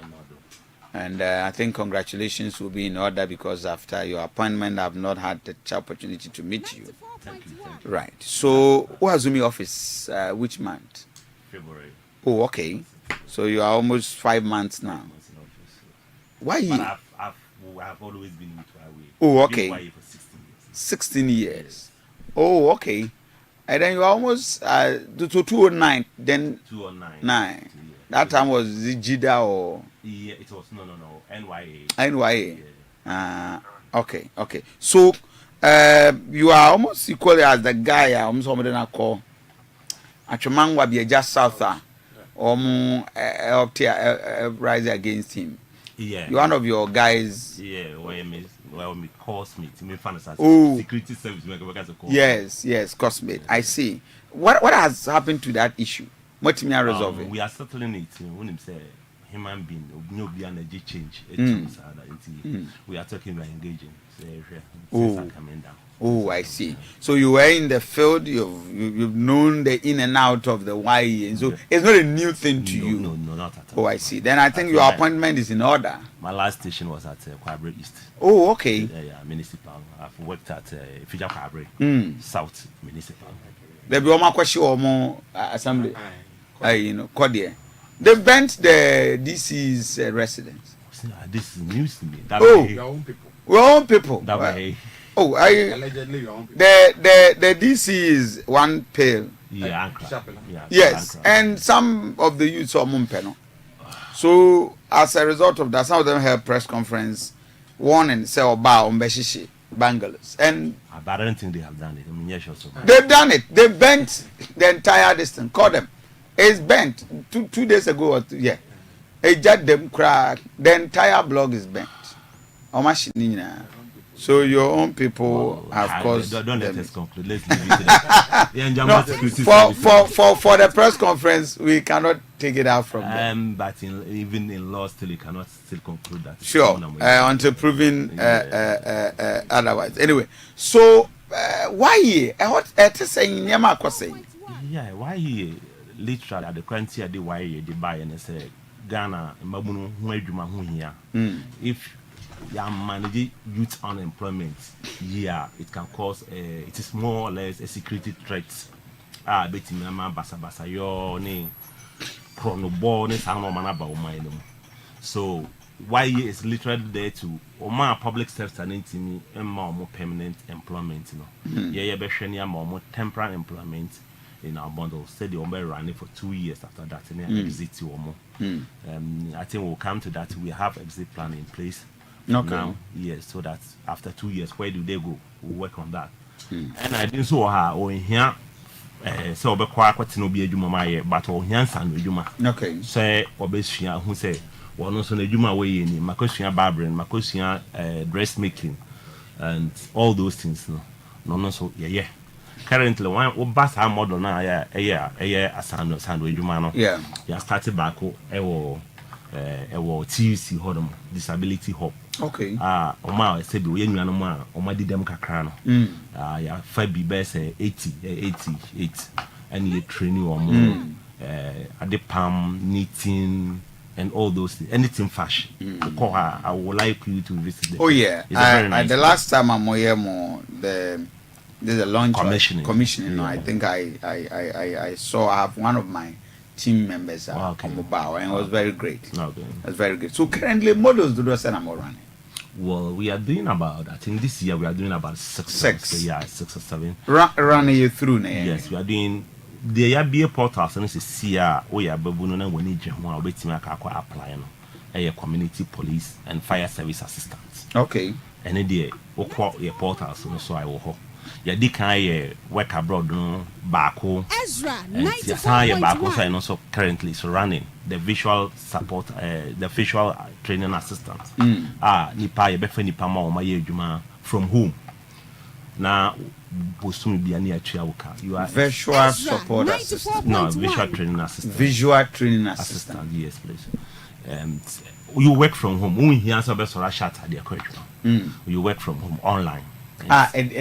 and I think congratulations will be in order because after your appointment I've not had the opportunity to meet you. Thank you. Right, so Wazumi office which month? February. Oh, okay, so you are almost 5 months now. Why? But I've always been with Huawei. Oh, okay. Been for 16 years. 16 years. Oh, okay. And then you are almost to 209. Then 209. That time was Jida or? Yeah, it was no. NYA. NYA. Yeah. Okay. So you are almost equally as the guy almost somebody na call. Achumangwa be just south up there rise against him. Yeah. You're one of your guys. Yeah, me cosmate, me fantasy. Oh. Security service Yes, cosmate. I see. What has happened to that issue? What me are resolving? We are settling it. When him say human being, no be energy change. We are talking about engaging. Things are coming down. Oh, I see. So you were in the field. You've known the in and out of the YE, and so it's not a new thing to you. No, not at all. Oh, I see. Then I think your appointment is in order. My last station was at Kwabre East. Oh, okay. Yeah, municipal. I've worked at Fija Kwabre South Municipal. There be one question or more assembly. Kodie. They bent the DC's residence. This is news to me. Your own people. Your own people. That way. Oh, allegedly your own people. The DC is one pale. Yeah, yes, and some of the youths are Mumpeno. So as a result of that, some of them held press conference, warning say about Mbeshishi, Bangladesh, and I don't think they have done it. I mean, yes, also. They've done it. They bent the entire distance. Call them. It's bent 2 days ago. Yeah, it just them crack. The entire block is bent. So your own people have caused. Don't let us conclude. Let's leave it. For the press conference, we cannot take it out from them. But even in law, still you cannot still conclude that. Sure, until proven otherwise. Anyway, so why? What is saying? Yeah, why? Literally at the current year, they buy and say Ghana, Mabunu, if you manage youth unemployment, it can cause it is more or less a security threat. So why is literally there to public sector more permanent employment, more temporary employment in our bundle. Said they were running for 2 years after that and exit or more. I think we'll come to that. We have exit plan in place. Now, yes, so that after 2 years, where do they go? We'll work on that. And I didn't saw her or in here. So, be quiet, what no be a juma, but or Hansan with Juma. Okay, say, Obesia, who say, well, also the Juma way in Macosia barbering, Macosia dressmaking, and all those things. No, so, yeah. Currently, one bus our model now, Asante with Juma. Yeah, started back, TUC Hodom, Disability Hub. Okay. Oma said we no ma oma di dem kakra no. Ya fa bi be say 88 and you train you at the palm knitting and all those things, anything fashion. I would like you to visit them. Oh yeah. Nice the last time I'm here there's a launch commissioning. Yeah. I think I saw I have one of my team members on mobile and it was very great. Okay. It was very great. So currently models do not send I'm running. Well, we are doing about, I think this year we are doing about 6 or 7. Running you through now. Yes, we are doing the ABA portals and it's here we are babuno na when you want to apply no. Community police and fire service assistants. Okay. And then the portals so I will ya di kan work abroad no baako Ezra 94.1 and also currently is running the visual support the visual training assistant nipa ye befa nipa ma o ma ye adwuma from home na bosum bia na atua woka you are visual support assistant. No, visual training assistant. Yes, please. You work from home when he answer best or shut at the question. You work from home online. And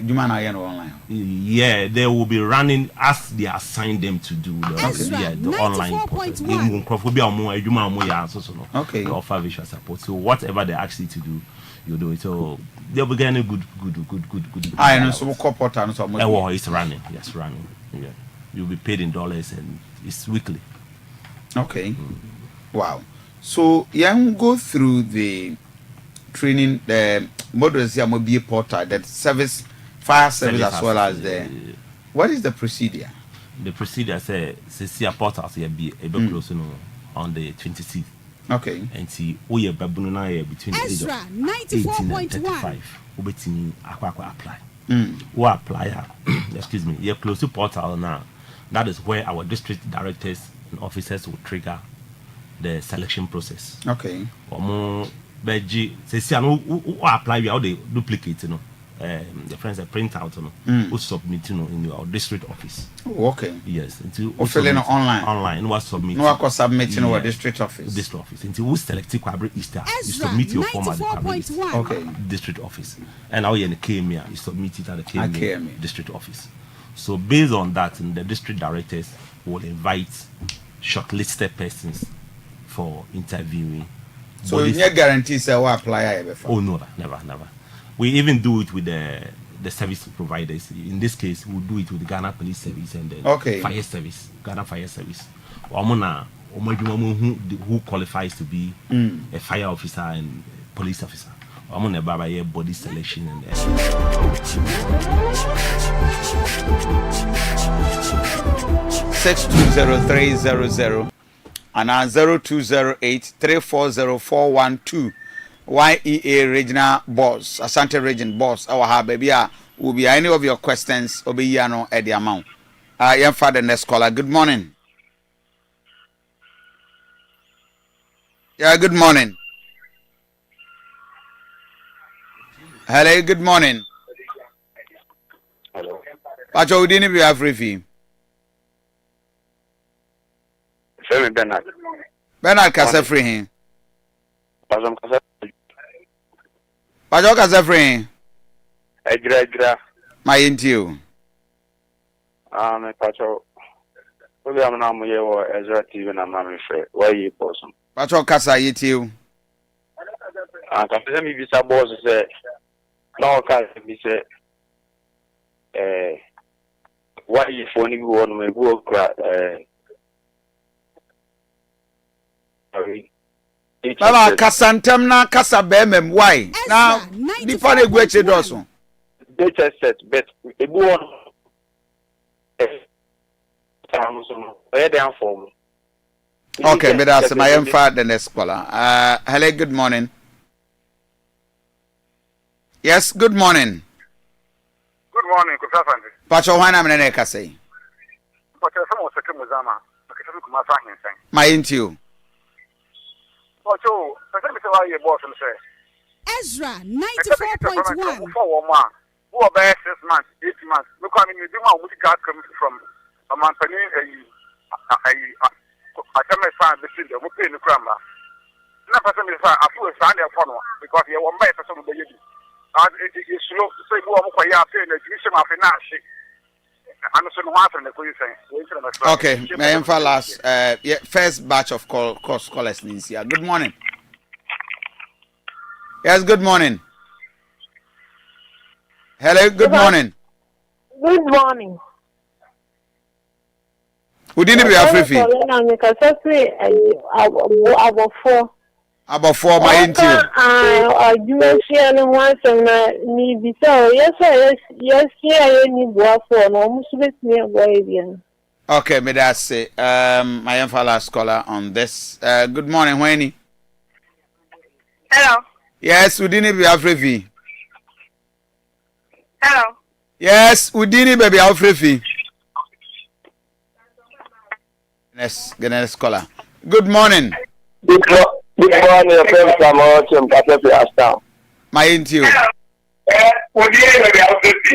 Juma na yen online. Yeah, they will be running as they assign them to do the online portal. Okay. They offer visual support. So whatever they ask you to do, you do it. So they'll be getting good. I know some portal no some. It's running. Yes, running. Yeah. You'll be paid in dollars and it's weekly. Okay. Wow. So you go through the training, the models here will be a portal, that fire service as well as the. What is the procedure? The procedure says a portal be close on the 26th. Okay. And see, we are between the age of 18 and 35. We apply. Who apply? Excuse me. You're close to portal now. That is where our district directors and officers will trigger the selection process. Okay. Beji, say, who apply? We are the duplicate, the friends print out, who submit, in your district office. Oh, okay. Yes. Until filling online. Online. Who submit? No, I submit in our district office. District office. Until we select Kwabre Easter, you submit your form at the Kwabre Okay. District office. And now you're in the KMA, you submit it at the KMA district office. So based on that, the district directors will invite shortlisted persons for interviewing. So you guarantees will apply? Oh no, never. We even do it with the service providers. In this case, we'll do it with the Ghana Police Service and then Fire Service, Ghana Fire Service. Who qualifies to be a fire officer and police officer. I'm on a body selection and 620300 and 0208340412 YEA regional boss, Asante region boss. Our baby will be any of your questions obeyano at the amount. Young father next caller. Good morning. Yeah, good morning. Hello, good morning. Hello. Pacho, we didn't be AFRIFA. Sorry, Bernard. Bernard Kasefri. Pacho Kasefri. Egra. My into. Pacho. We are now here Ezra TV and I'm afraid. Why you person? Pacho Kasa you. Kasa mi visa boss say. No, Kasa mi say. Why you phone you on me go Baba kasantem na kasa bemem why now the funny gweche doso they just said but ebu on okay but that's my info the next caller. Hello, good morning. Yes, good morning. Good morning, Asante. Pacho wana mnene kase Pacho somo seke muzama akitabu kumasa hinsen my into Pacho, pese mi se wa ye boss mi se. Ezra 94.1. For woman, who are 6 months, 8 months. Look, I mean, you do my music come from a man penny a time sign the children who pay the grammar. No person is a fool sign their phone because you won't buy person the baby. And it is slow to say, go on, you are paying the tuition of finance. Okay, my info last first batch of callers needs here. Good morning. Yes, good morning. Hello, good morning. Good morning. Who didn't be AFRIFA? About 4 my into. You mentioned once and me so yes, I need work for no me. Okay, may I say my info last caller on this. Good morning, Wenny. Hello. Yes, we didn't be AFRIFA. Hello. Yes, we didn't be AFRIFA. Next caller. Good morning. Good morning, your friend from Asante. My into.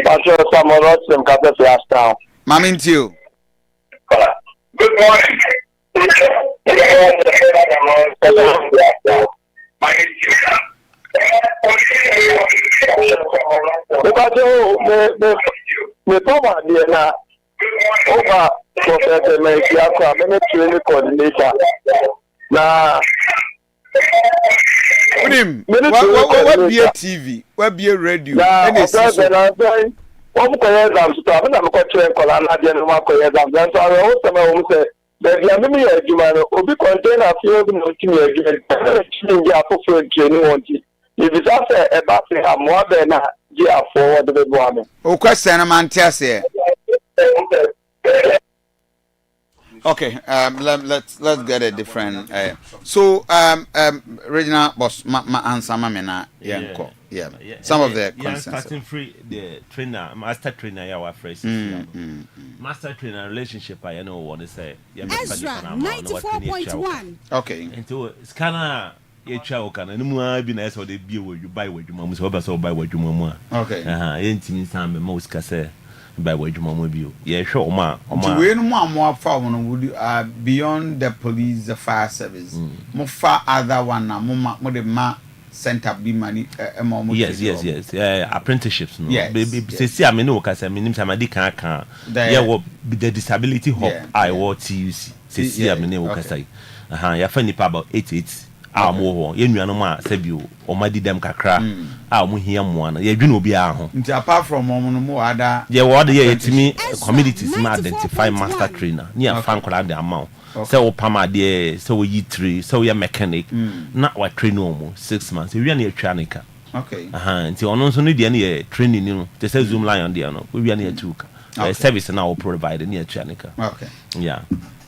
Pacho Samorot from Asante. Mam into. Good morning. Because me papa there na over Professor Mekiako, I'm a training coordinator. Na what be a TV? What be a radio? I'm going to stop and I'm going to call an idea of my exam. That's why I also say that the enemy of Jumano will be contained a few of the again. Training if it's after a battery, I'm more than a year forward the woman. O question a man say. Okay, let's get a different. So Regina boss, my answer, mamma, yeah. Some of the starting free the trainer, master trainer, our phrase. Master trainer relationship. I know what to say. Ezra 94.1. Okay. Into scanner. Can and more be nice or they be where you buy what you must also buy what you mamma. Okay. Ain't in some most casse by what you mamma view. Yeah, sure, ma. We no more far would beyond the police, the fire service. More far other one, more the ma center be money. Yes. Apprenticeships. Yes. See, I mean, no, because I mean, somebody can't. Yeah, what the disability hop I want to use. See, I mean, no, say. You're funny about 88. More, you know, ma, Sebio, or my dem kakra, I'm here one, you know, be a home. Apart from more other, what the to me, communities may identify master trainer, near Francola the amount. So, Pama, dear, so we eat 3, so we are mechanic, not what train almost 6 months, we are near Chanica. Okay, until on also need any training, you know, they say Zoom line on the ano, we are near Tuka. Service now provided near Chanica. Okay, yeah.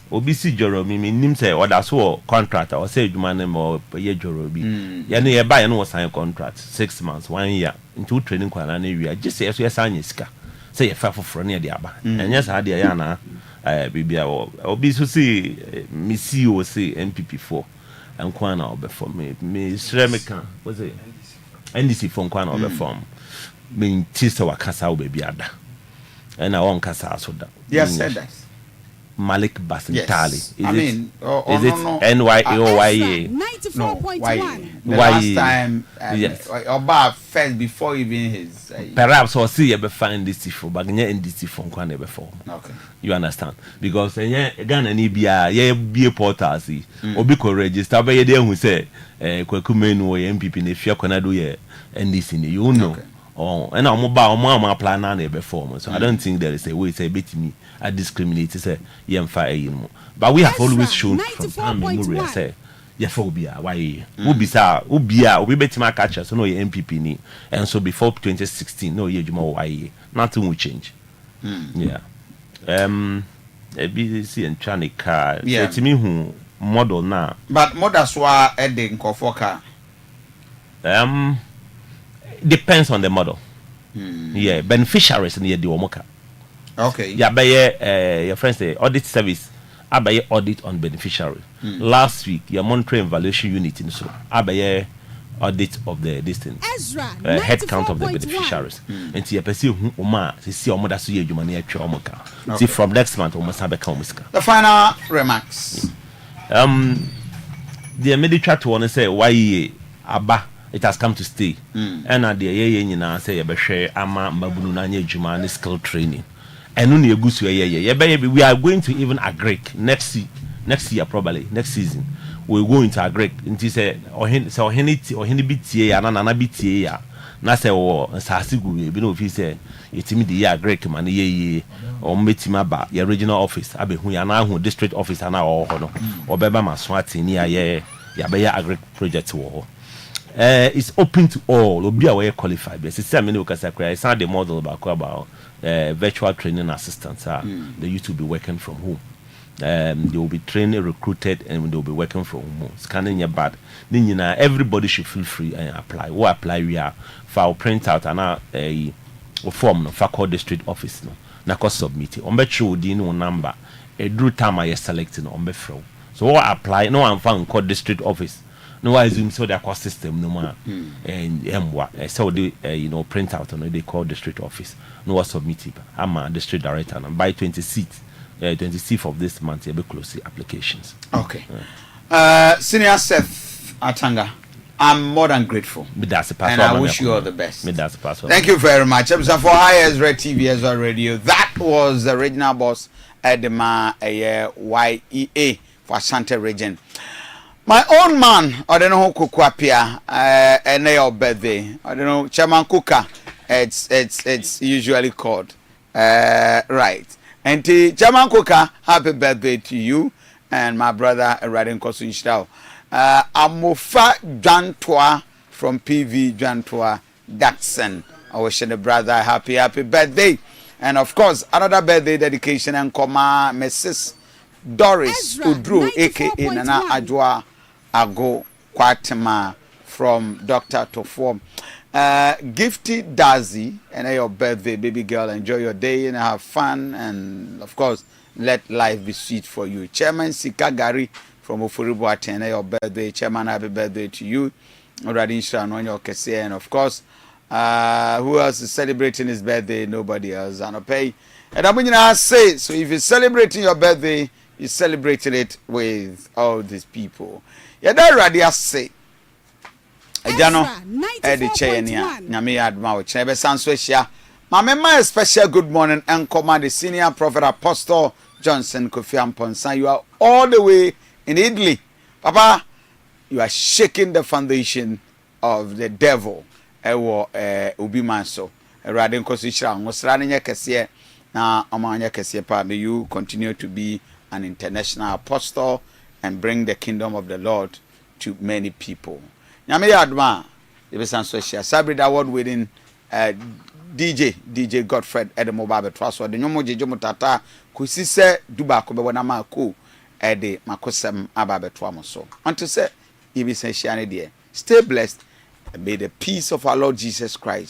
Obisi Jorobi mean say or that's what contract or say you man or ye Jorobi. Ya no buy no sign contract 6 months, 1 year into training kwana area. Just say yes sign iska. Say fa for near the aba. And yes I dia na bibia obi so see me see o say MPP4 and kwana obe for me sremeka was it NDC for kwana obe form. Me tista wa kasa obe ada. And I won kasa so that. Yes said that. Malik Basintali. Yes. Is it NYAOYA? 94.1. The last time, yes. Oba first before even his. Perhaps or see you find this for, but in this phone can never form. Okay. You understand? Because Ghana need be a portal see or be register by there who say Kwakumenu or MPP in if you're gonna do ye and this in you know. Okay. Oh, and I'm about my plan and before, so I don't think there is a way say bit me. I discriminate say but we have always shown from time immemorial say phobia why we bet my catcher so no MPP ni and so before 2016 no why nothing will change. Yeah a BC and Chanica to me who model now but models were adding Kofoka depends on the model. Yeah, beneficiaries near the Omoka. Okay. Yeah, by your friends say audit service. I buy audit on beneficiary. Last week, your monetary evaluation unit in so I buy audit of the distance. Head count of the beneficiaries. And see a person who see your mother see you money at your Omoka. See from next month almost have a comiska. The final remarks. The military to want to say why Abba. It has come to stay. And at the year, say, ama mbabunu na nye juma ni skill training. And only a goose we are going to even agree next year probably next season. We're going to agree. Until say or hen BTA and an BTA. Na say or sasigu you know if he say it's me the year agree man ye or metima ba your regional office abe hu ya na hu district office na or no or beba maswati ni ya be ya agree project wo. It's open to all. Will be aware qualified. But it's not the model about virtual training assistants. They used to be working from home. They will be trained, recruited, and they will be working from home. Scanning your bad. Then everybody should feel free and apply. Who apply? We are file print out and a form no faculty district office no. Na cost submit. On bet you the number. A drew time I select no on bet flow. So what apply? No one found called district office. No, I assume so their cost system no more and so they print out and they call district office no was submitted. I'm a district director and by 26th of this month you'll be close the applications. Okay. Senior Seth Atanga I'm more than grateful. And I wish you all the best. Thank you very much. Episode for High Ezra TV, Ezra Radio. That was the regional boss at the YEA for Asante region. My own man, I don't know who Kukwapia, and your birthday. I don't know, Chairman Kuka, it's usually called. Right. And Chairman Kuka, happy birthday to you and my brother Radin Kosu Inshtao. Amofa Jantua from PV Jantua Datsun. I wish the brother happy birthday. And of course, another birthday dedication and comma Mrs. Doris Udru, aka Nana Ajwa Ago Kwatema from Dr. Tofo. Gifty Dazi, and your birthday, baby girl. Enjoy your day and have fun, and of course, let life be sweet for you. Chairman Sikagari from Ofuribu attend your birthday. Chairman, happy birthday to you. Already on your kese, and of course, who else is celebrating his birthday? Nobody else. And pay. And I'm going to say, so if you're celebrating your birthday, you're celebrating it with all these people. Yeah, that already say. Ejano Eddie Chenia, Nyame Adma, Chebe Sansweshia. My special good morning and command the senior prophet apostle Johnson Kofi Amponsan. You are all the way in Italy. Papa, you are shaking the foundation of the devil. Ewo ubi manso. Radin Kosishra, Mosrania Kessie, na Amanya Kessie pa. May you continue to be an international apostle and bring the kingdom of the Lord to many people. Nyame Adma, the Besansocia, Sabri award winning DJ Godfred Edemo Babe Traswa, the Nomo Jomo Tata, Kusise Duba Kobewanama Ku, Ede Makosem Ababe Twamoso. Unto say, Ibisentiane dear, stay blessed and may the peace of our Lord Jesus Christ